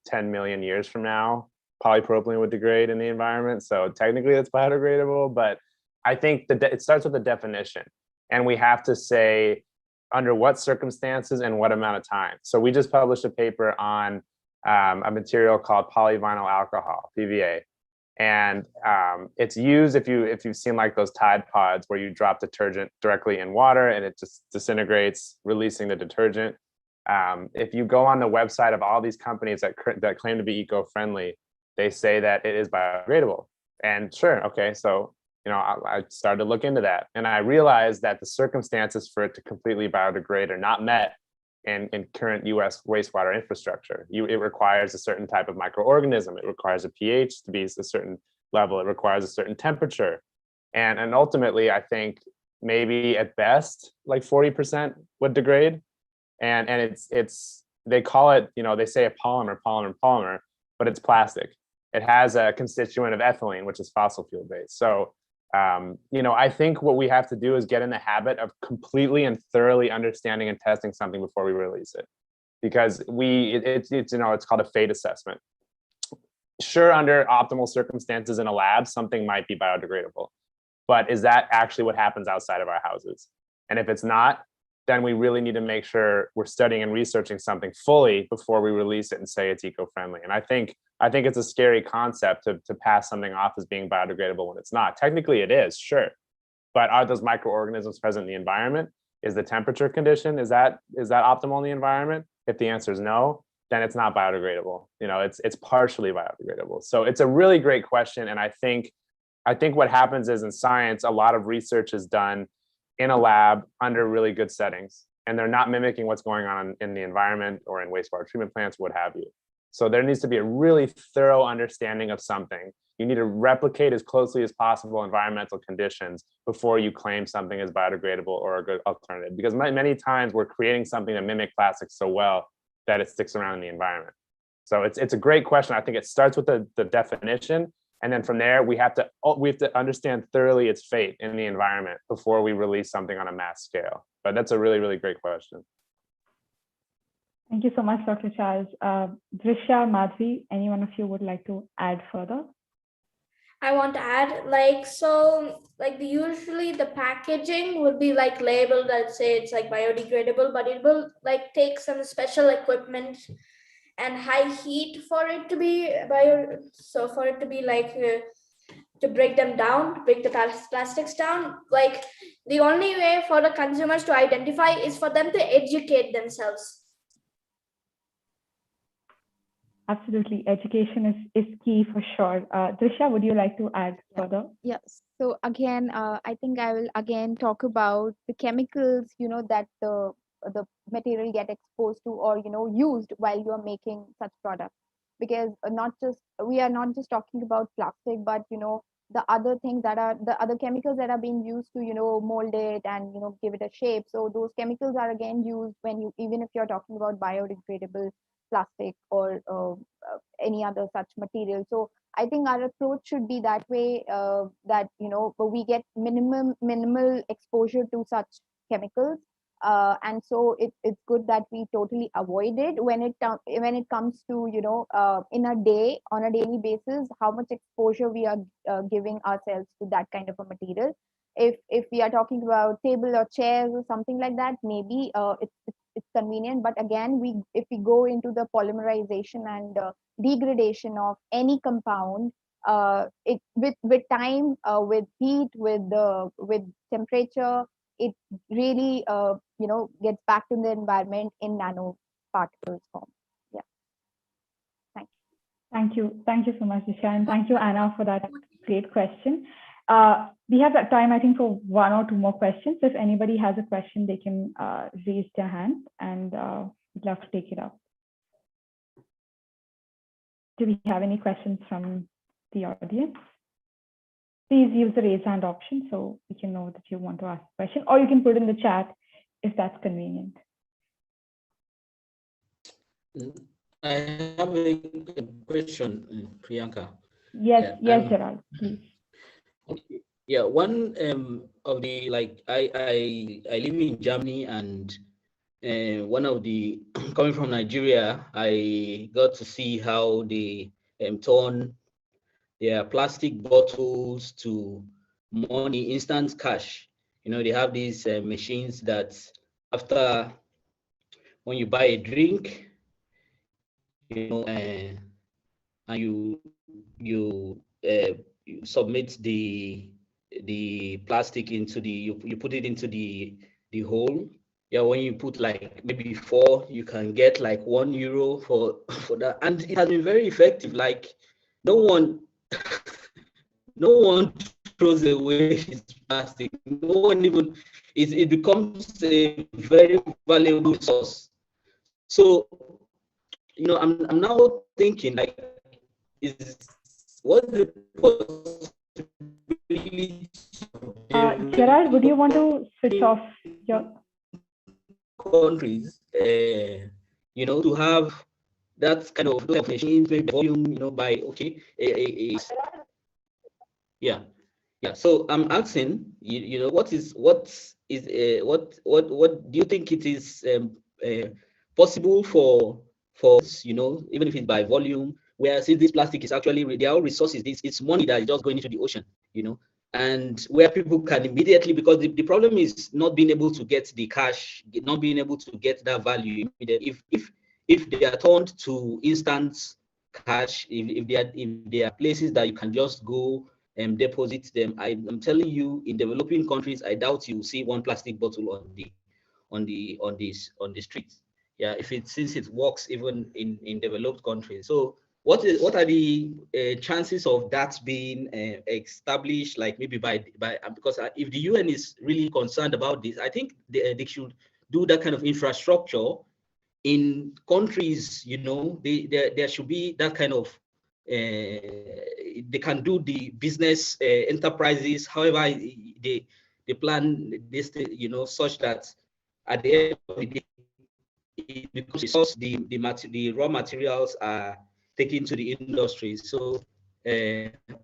10 million years from now, polypropylene would degrade in the environment. So technically it's biodegradable, but I think it starts with the definition, and we have to say under what circumstances and what amount of time. So we just published a paper on a material called polyvinyl alcohol, PVA. And it's used if you've seen like those Tide Pods where you drop detergent directly in water and it just disintegrates, releasing the detergent. If you go on the website of all these companies that claim to be eco-friendly, they say that it is biodegradable. And sure, okay, so I started to look into that, and I realized that the circumstances for it to completely biodegrade are not met in current U.S. wastewater infrastructure. It requires a certain type of microorganism. It requires a pH to be a certain level. It requires a certain temperature, and ultimately, I think maybe at best like 40% would degrade. And it's they call it, they say a polymer, but it's plastic. It has a constituent of ethylene, which is fossil fuel based. So, I think what we have to do is get in the habit of completely and thoroughly understanding and testing something before we release it, because it's called a fate assessment. Sure, under optimal circumstances in a lab, something might be biodegradable, but is that actually what happens outside of our houses? And if it's not, then we really need to make sure we're studying and researching something fully before we release it and say it's eco-friendly. And I think it's a scary concept to pass something off as being biodegradable when it's not. Technically it is, sure. But are those microorganisms present in the environment? Is the temperature condition, is that optimal in the environment? If the answer is no, then it's not biodegradable. It's partially biodegradable. So it's a really great question. And I think what happens is in science, a lot of research is done in a lab under really good settings, and they're not mimicking what's going on in the environment or in wastewater treatment plants, what have you. So there needs to be a really thorough understanding of something. You need to replicate as closely as possible environmental conditions before you claim something is biodegradable or a good alternative, because many times we're creating something to mimic plastics so well that it sticks around in the environment. So it's a great question. I think it starts with the definition, and then from there, we have to understand thoroughly its fate in the environment before we release something on a mass scale. But that's a really, really great question. Thank you so much, Dr. Charles. Drishya, Madhvi, any one of you would like to add further? I want to add, usually the packaging would be like labeled that say it's like biodegradable, but it will like take some special equipment and high heat for it to be to break them down, break the plastics down. Like the only way for the consumers to identify is for them to educate themselves. Absolutely, education is key for sure. Drishya, would you like to add further? Yes. So again, I think I will again talk about the chemicals, that the material get exposed to or used while you are making such products, because we are not just talking about plastic, but the other things that are the other chemicals that are being used to mold it and give it a shape. So those chemicals are again used when even if you're talking about biodegradable plastic or any other such material. So I think our approach should be that way, that we get minimal exposure to such chemicals, And so it's good that we totally avoid it when it comes to, you know, in a day, on a daily basis, how much exposure we are giving ourselves to that kind of a material. If we are talking about table or chairs or something like that, maybe it's convenient. But again, if we go into the polymerization and degradation of any compound, with time, with heat, with temperature, it really you know, gets back to the environment in nanoparticles form. Yeah. Thank you. Thank you so much, Drishya, and thank you, Anna, for that great question. We have that time, I think, for one or two more questions. If anybody has a question, they can raise their hand, and we'd love to take it up. Do we have any questions from the audience? Please use the raise hand option so we can know that you want to ask a question, or you can put in the chat if that's convenient. I have a question, Priyanka. Yes, yes, Gerald, please. Okay. Yeah, one of the, like, I live in Germany, and one of the coming from Nigeria, I got to see how they turn their plastic bottles to money, instant cash. You know, they have these machines that after, when you buy a drink, you know, and you submit the plastic into the, you put it into the hole. Yeah, when you put like maybe 4, you can get like €1 for that, and it has been very effective. Like no one throws away his plastic. No one even, it becomes a very valuable resource. So, you know, I'm now thinking, like, what's the possibility? Gerald, would you want to switch off your countries, you know, to have that kind of machines, maybe volume, you know, by yeah. So I'm asking, you know, what do you think it is possible for you know, even if it's by volume, where since this plastic is actually, they are resources, it's money that is just going into the ocean, you know, and where people can immediately, because the problem is not being able to get the cash, not being able to get that value immediately. If they are turned to instant cash, if there are places that you can just go and deposit them, I'm telling you, in developing countries, I doubt you will see one plastic bottle on the streets. Yeah, since it works even in developed countries. So what are the chances of that being established, like maybe by because if the UN is really concerned about this, I think they should do that kind of infrastructure in countries. You know, there should be that kind of they can do the business enterprises, however they plan this, you know, such that at the end of the day, because the raw materials are taken to the industry. So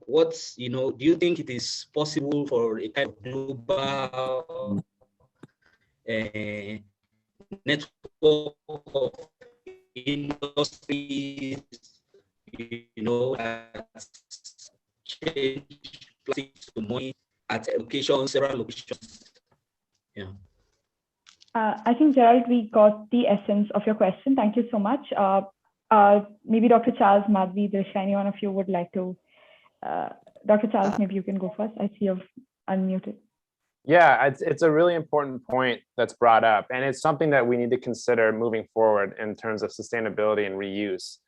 what's, you know, do you think it is possible for a kind of global network of industries, you know, that change plastic to money at locations, several locations? Yeah. I think, Gerald, we got the essence of your question. Thank you so much. Maybe Dr. Charles, Madhvi, Drishya, any one of you would like to, Dr. Charles, maybe you can go first. I see you've unmuted. Yeah, it's a really important point that's brought up, and it's something that we need to consider moving forward in terms of sustainability and reuse.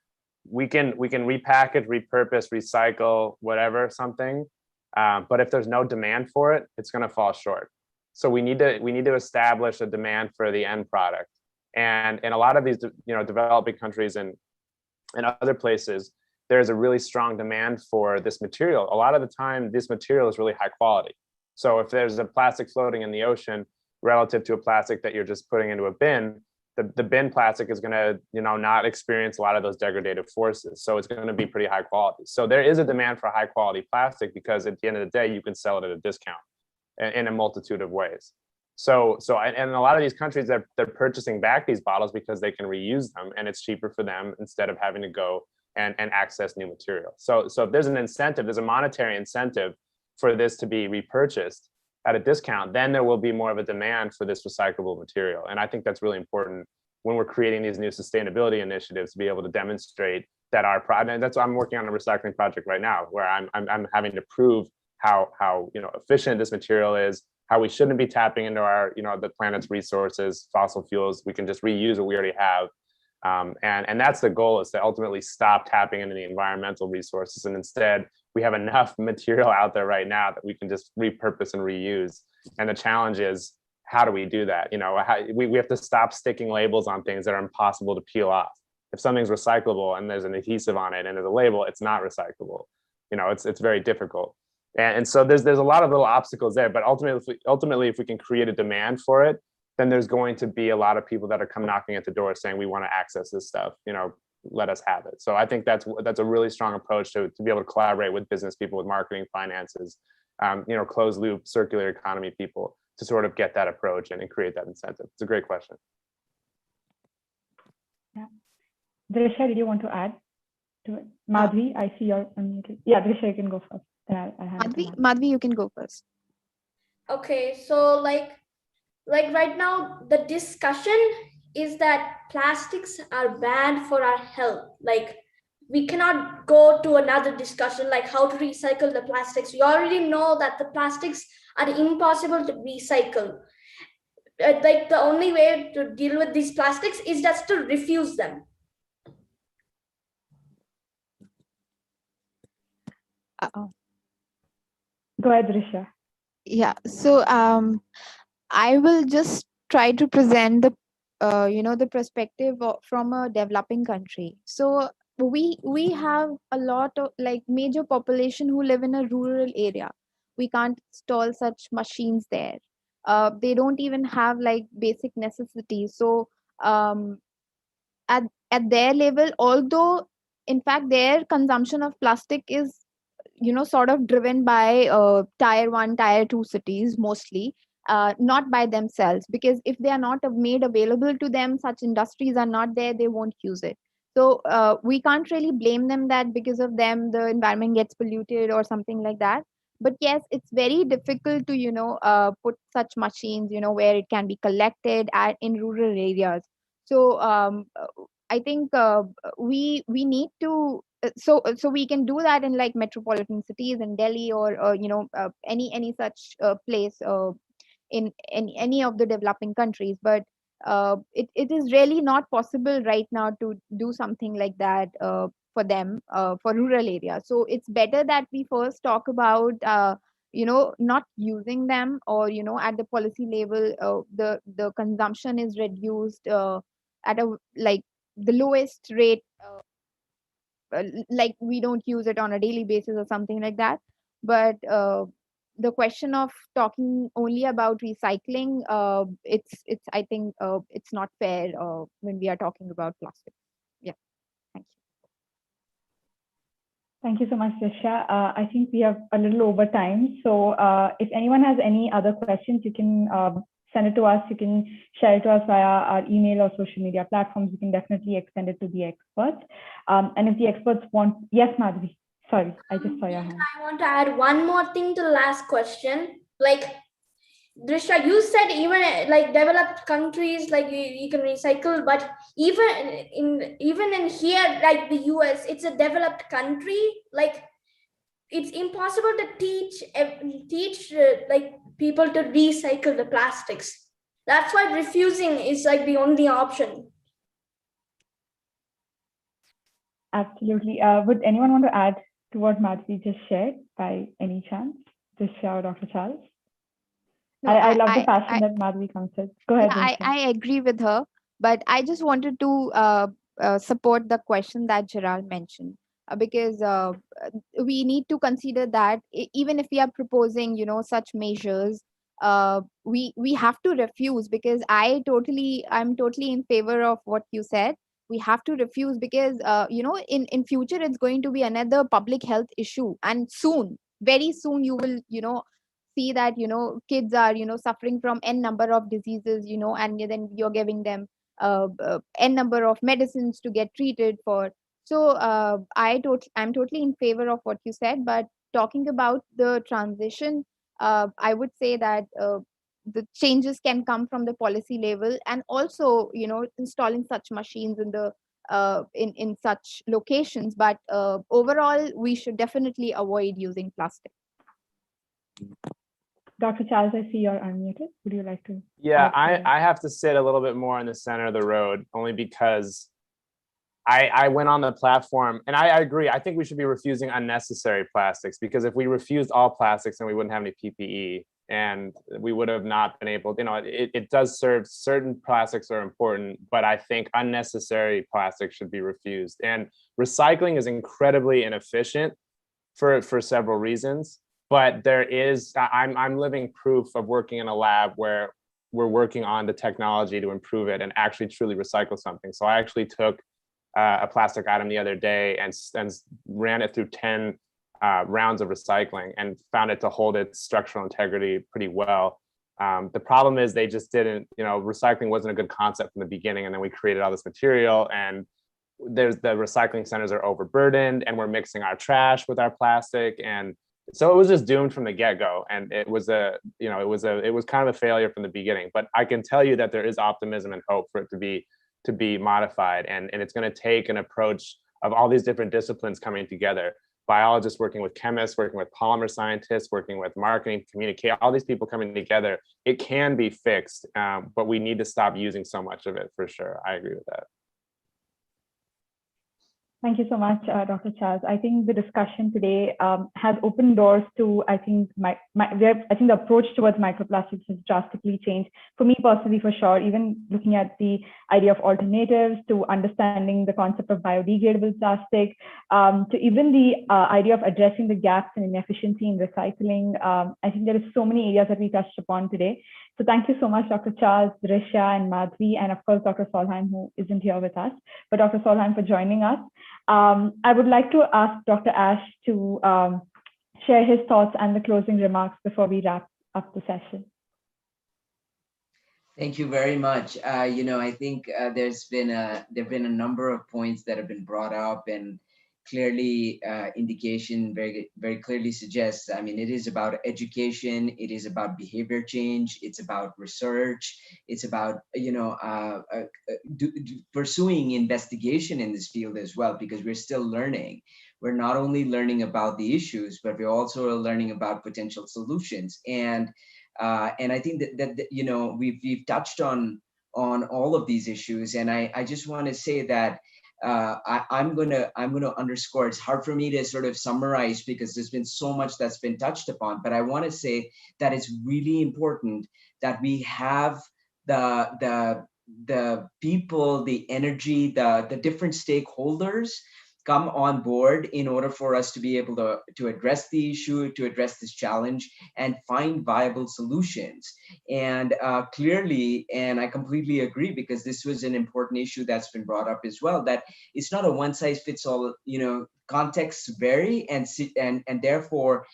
We can repackage, repurpose, recycle, whatever, something, but if there's no demand for it, it's going to fall short. So we need to establish a demand for the end product, and in a lot of these, you know, developing countries and other places, there's a really strong demand for this material. A lot of the time, this material is really high quality. So if there's a plastic floating in the ocean relative to a plastic that you're just putting into a bin, the bin plastic is going to, you know, not experience a lot of those degradative forces. So it's going to be pretty high quality. So there is a demand for high quality plastic, because at the end of the day, you can sell it at a discount in a multitude of ways. And a lot of these countries, they're purchasing back these bottles because they can reuse them, and it's cheaper for them instead of having to go and access new material. So if there's an incentive, there's a monetary incentive for this to be repurchased at a discount, then there will be more of a demand for this recyclable material. And I think that's really important when we're creating these new sustainability initiatives, to be able to demonstrate that our product. And that's why I'm working on a recycling project right now, where I'm having to prove how efficient this material is, how we shouldn't be tapping into our the planet's resources, fossil fuels. We can just reuse what we already have. And that's the goal, is to ultimately stop tapping into the environmental resources, and instead we have enough material out there right now that we can just repurpose and reuse. And the challenge is, how do we do that? We have to stop sticking labels on things that are impossible to peel off. If something's recyclable and there's an adhesive on it and there's a label, it's not recyclable. It's very difficult. And so there's a lot of little obstacles there, but ultimately, if we can create a demand for it, then there's going to be a lot of people that are come knocking at the door saying, we want to access this stuff, let us have it. So I think that's a really strong approach to be able to collaborate with business people, with marketing, finances, closed loop, circular economy people, to sort of get that approach and create that incentive. It's a great question. Yeah. Drishya, did you want to add to it? Madhvi, I see you're unmuted. Yeah, Drishya, you can go first. Madhvi, you can go first. Okay, so like right now, the discussion is that plastics are bad for our health. Like, we cannot go to another discussion like how to recycle the plastics. We already know that the plastics are impossible to recycle. Like, the only way to deal with these plastics is just to refuse them. Go ahead, Drishya. Yeah, so I will just try to present the the perspective from a developing country. So we have a lot of major population who live in a rural area. We can't install such machines there. They don't even have basic necessities. So at their level, although in fact their consumption of plastic is sort of driven by tier 1, tier 2 cities mostly, not by themselves, because if they are not made available to them, such industries are not there, they won't use it. So we can't really blame them that because of them the environment gets polluted or something like that. But yes, it's very difficult to put such machines where it can be collected in rural areas. So I think we need to so we can do that in metropolitan cities in Delhi or any such place in any of the developing countries. But it is really not possible right now to do something like that for them, for rural areas. So it's better that we first talk about not using them, or at the policy level the consumption is reduced at a the lowest rate, we don't use it on a daily basis or something like that. But the question of talking only about recycling, it's I think it's not fair when we are talking about plastic. Yeah, thank you. Thank you so much, Drishya. I think we have a little over time. So if anyone has any other questions, you can send it to us. You can share it to us via our email or social media platforms. You can definitely extend it to the experts. And if the experts want, yes, Madhvi, sorry, I just saw your hand. I want to add one more thing to the last question. Drishya, you said even developed countries you can recycle, but even in here, like the US, it's a developed country. It's impossible to teach people to recycle the plastics. That's why refusing is the only option. Absolutely. Would anyone want to add to what Madhvi just shared by any chance? Drishya or Dr. Charles? No, I love the passion that Madhvi comes with. Go ahead. Yeah, I agree with her, but I just wanted to support the question that Gerald mentioned, because we need to consider that even if we are proposing, such measures, we have to refuse, because I'm totally in favor of what you said. We have to refuse because in future it's going to be another public health issue, and soon, very soon, you will see that, kids are, suffering from n number of diseases, and then you're giving them n number of medicines to get treated for. So I'm totally in favor of what you said, but talking about the transition, I would say that the changes can come from the policy level, and also, installing such machines in the in such locations. But overall, we should definitely avoid using plastic. Dr. Charles, I see you're unmuted. Would you like to? Yeah, I have to sit a little bit more in the center of the road, only because I went on the platform, and I agree. I think we should be refusing unnecessary plastics, because if we refused all plastics, then we wouldn't have any PPE, and we would have not been able, it does serve, certain plastics are important, but I think unnecessary plastics should be refused. And recycling is incredibly inefficient for several reasons, but there is, I'm living proof of working in a lab where we're working on the technology to improve it and actually truly recycle something. So I actually took a plastic item the other day and ran it through 10 rounds of recycling and found it to hold its structural integrity pretty well. The problem is they just didn't, recycling wasn't a good concept from the beginning, and then we created all this material, and the recycling centers are overburdened, and we're mixing our trash with our plastic, and so it was just doomed from the get-go. And it was it was kind of a failure from the beginning. But I can tell you that there is optimism and hope for it to be modified, and it's going to take an approach of all these different disciplines coming together. Biologists working with chemists, working with polymer scientists, working with marketing, communicate, all these people coming together. It can be fixed, but we need to stop using so much of it, for sure. I agree with that. Thank you so much, Dr. Charles. I think the discussion today has opened doors to, I think, the approach towards microplastics has drastically changed. For me personally, for sure, even looking at the idea of alternatives, to understanding the concept of biodegradable plastic, to even the idea of addressing the gaps and inefficiency in recycling. I think there is so many areas that we touched upon today. So thank you so much, Dr. Charles, Drishya, and Madhvi, and of course, Dr. Solheim, who isn't here with us, but Dr. Solheim for joining us. I would like to ask Dr. Ash to share his thoughts and the closing remarks before we wrap up the session. Thank you very much. I think there've been a number of points that have been brought up, and clearly indication very, very clearly suggests, I mean, it is about education, it is about behavior change, it's about research, it's about, pursuing investigation in this field as well, because we're still learning. We're not only learning about the issues, but we're also learning about potential solutions. And I think that we've touched on all of these issues, and I just want to say that I'm gonna underscore. It's hard for me to sort of summarize because there's been so much that's been touched upon, but I want to say that it's really important that we have the people, the energy, the different stakeholders come on board in order for us to be able to address the issue, to address this challenge, and find viable solutions. And clearly, and I completely agree, because this was an important issue that's been brought up as well, that it's not a one-size-fits-all, contexts vary, and therefore,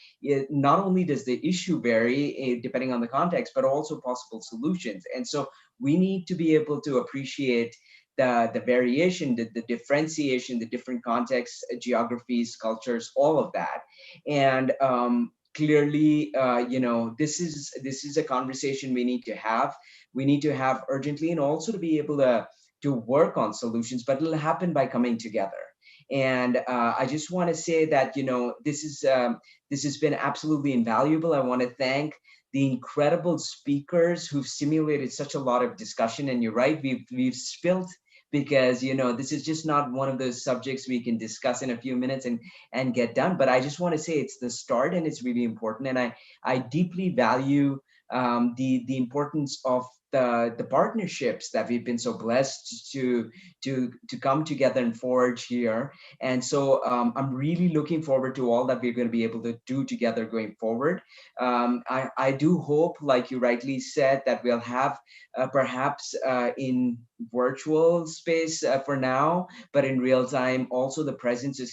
not only does the issue vary depending on the context, but also possible solutions. And so we need to be able to appreciate the variation, the differentiation, the different contexts, geographies, cultures, all of that. And clearly, this is a conversation we need to have. We need to have urgently, and also to be able to work on solutions, but it'll happen by coming together. And I just want to say that, this has been absolutely invaluable. I want to thank the incredible speakers who've stimulated such a lot of discussion. And you're right, we've spilled, because this is just not one of those subjects we can discuss in a few minutes and get done. But I just want to say it's the start, and it's really important. And I deeply value the importance of the partnerships that we've been so blessed to come together and forge here. And so I'm really looking forward to all that we're going to be able to do together going forward. I do hope, like you rightly said, that we'll have perhaps in virtual space for now, but in real time also the presence of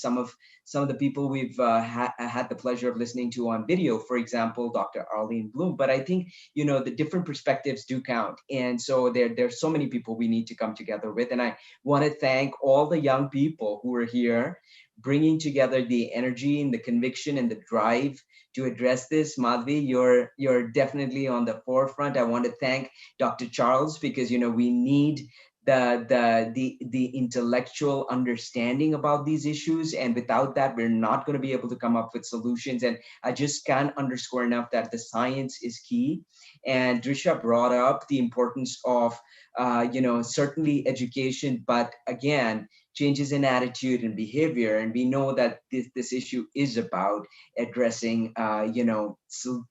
some of the people we've had the pleasure of listening to on video, for example, Dr. Arlene Bloom. But I think, you know, the different perspectives do count. And so there's so many people we need to come together with. And I want to thank all the young people who are here, bringing together the energy and the conviction and the drive to address this. Madhvi, you're definitely on the forefront. I want to thank Dr. Charles, because, you know, we need the intellectual understanding about these issues, and without that we're not going to be able to come up with solutions. And I just can't underscore enough that the science is key. And Drishya brought up the importance of you know, certainly education, but again, changes in attitude and behavior. And we know that this issue is about addressing, you know,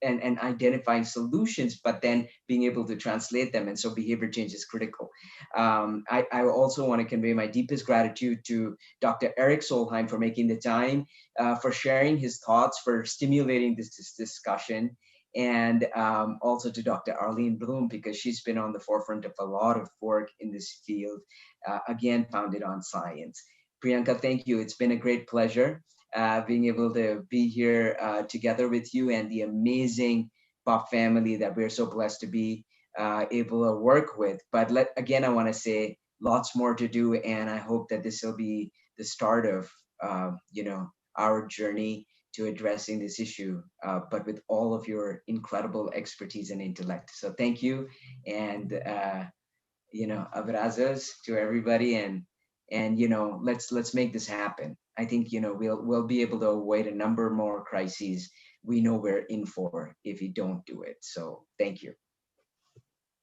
and identifying solutions, but then being able to translate them. And so behavior change is critical. I also want to convey my deepest gratitude to Dr. Eric Solheim for making the time, for sharing his thoughts, for stimulating this discussion. And also to Dr. Arlene Bloom, because she's been on the forefront of a lot of work in this field, again, founded on science. Priyanka, thank you. It's been a great pleasure being able to be here together with you and the amazing POP family that we're so blessed to be able to work with. But again, I want to say lots more to do, and I hope that this will be the start of you know, our journey to addressing this issue, but with all of your incredible expertise and intellect. So thank you, and you know, abrazos to everybody, and you know, let's make this happen. I think, you know, we'll be able to avoid a number more crises we know we're in for if we don't do it. So thank you.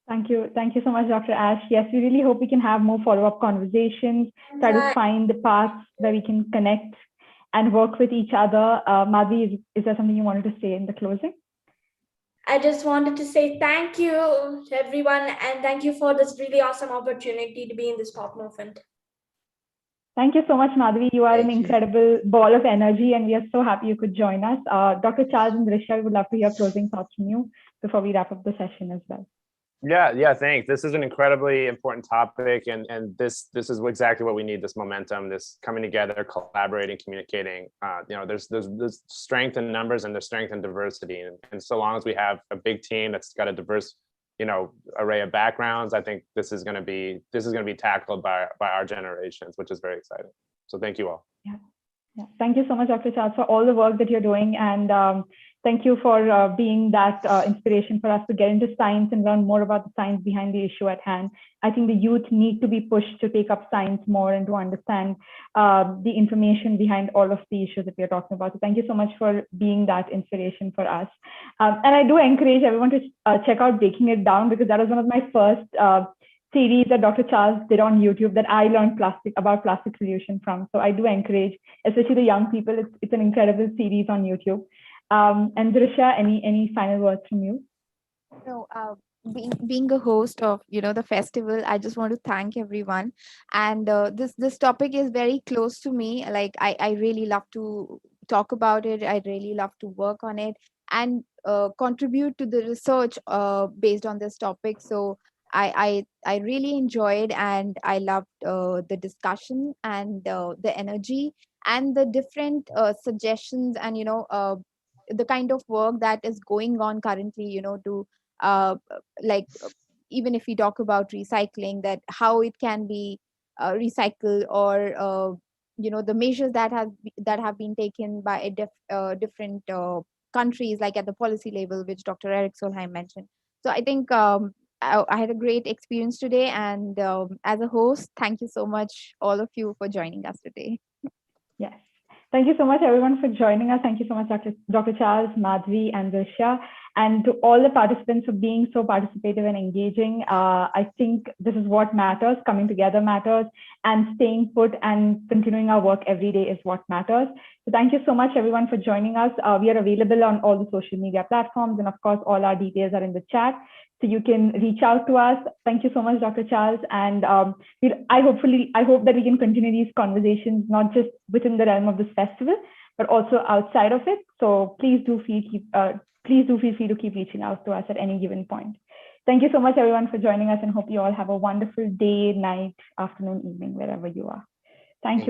Thank you so much, Dr. Ash. Yes, we really hope we can have more follow-up conversations, try to find the paths where we can connect and work with each other. Madhvi, is there something you wanted to say in the closing? I just wanted to say thank you to everyone, and thank you for this really awesome opportunity to be in this POP movement. Thank you so much, Madhvi. You are an incredible ball of energy, and we are so happy you could join us. Dr. Charles and Drishya, we would love to hear closing thoughts from you before we wrap up the session as well. Yeah, thanks. This is an incredibly important topic, and this is exactly what we need, this momentum, this coming together, collaborating, communicating. You know, there's strength in numbers and there's strength in diversity. And so long as we have a big team that's got a diverse, you know, array of backgrounds, I think this is going to be tackled by our generations, which is very exciting. So thank you all. Yeah. Thank you so much, Dr. Charles, for all the work that you're doing, and thank you for being that inspiration for us to get into science and learn more about the science behind the issue at hand. I think the youth need to be pushed to take up science more and to understand the information behind all of the issues that we're talking about. So thank you so much for being that inspiration for us. And I do encourage everyone to check out Breaking It Down, because that was one of my first series that Dr. Charles did on YouTube that I learned about plastic pollution from. So I do encourage, especially the young people, it's an incredible series on YouTube. And Drishya, any final words from you? No, being a host of, you know, the festival, I just want to thank everyone. And this topic is very close to me. Like I really love to talk about it. I really love to work on it and contribute to the research based on this topic. So I really enjoyed, and I loved the discussion and the energy and the different suggestions, and you know, the kind of work that is going on currently, you know, to like even if we talk about recycling, that how it can be recycled, or you know, the measures that have been taken by different countries, like at the policy level, which Dr. Eric Solheim mentioned. So I think I had a great experience today, and as a host, thank you so much, all of you, for joining us today. Yes. Thank you so much, everyone, for joining us. Thank you so much, Dr. Charles, Madhvi, and Drishya. And to all the participants for being so participative and engaging. I think this is what matters. Coming together matters, and staying put and continuing our work every day is what matters. So thank you so much, everyone, for joining us. We are available on all the social media platforms, and of course, all our details are in the chat. So you can reach out to us. Thank you so much, Dr. Charles. And I hope that we can continue these conversations, not just within the realm of this festival, but also outside of it. So please do feel free to keep reaching out to us at any given point. Thank you so much, everyone, for joining us, and hope you all have a wonderful day, night, afternoon, evening, wherever you are. Thank you.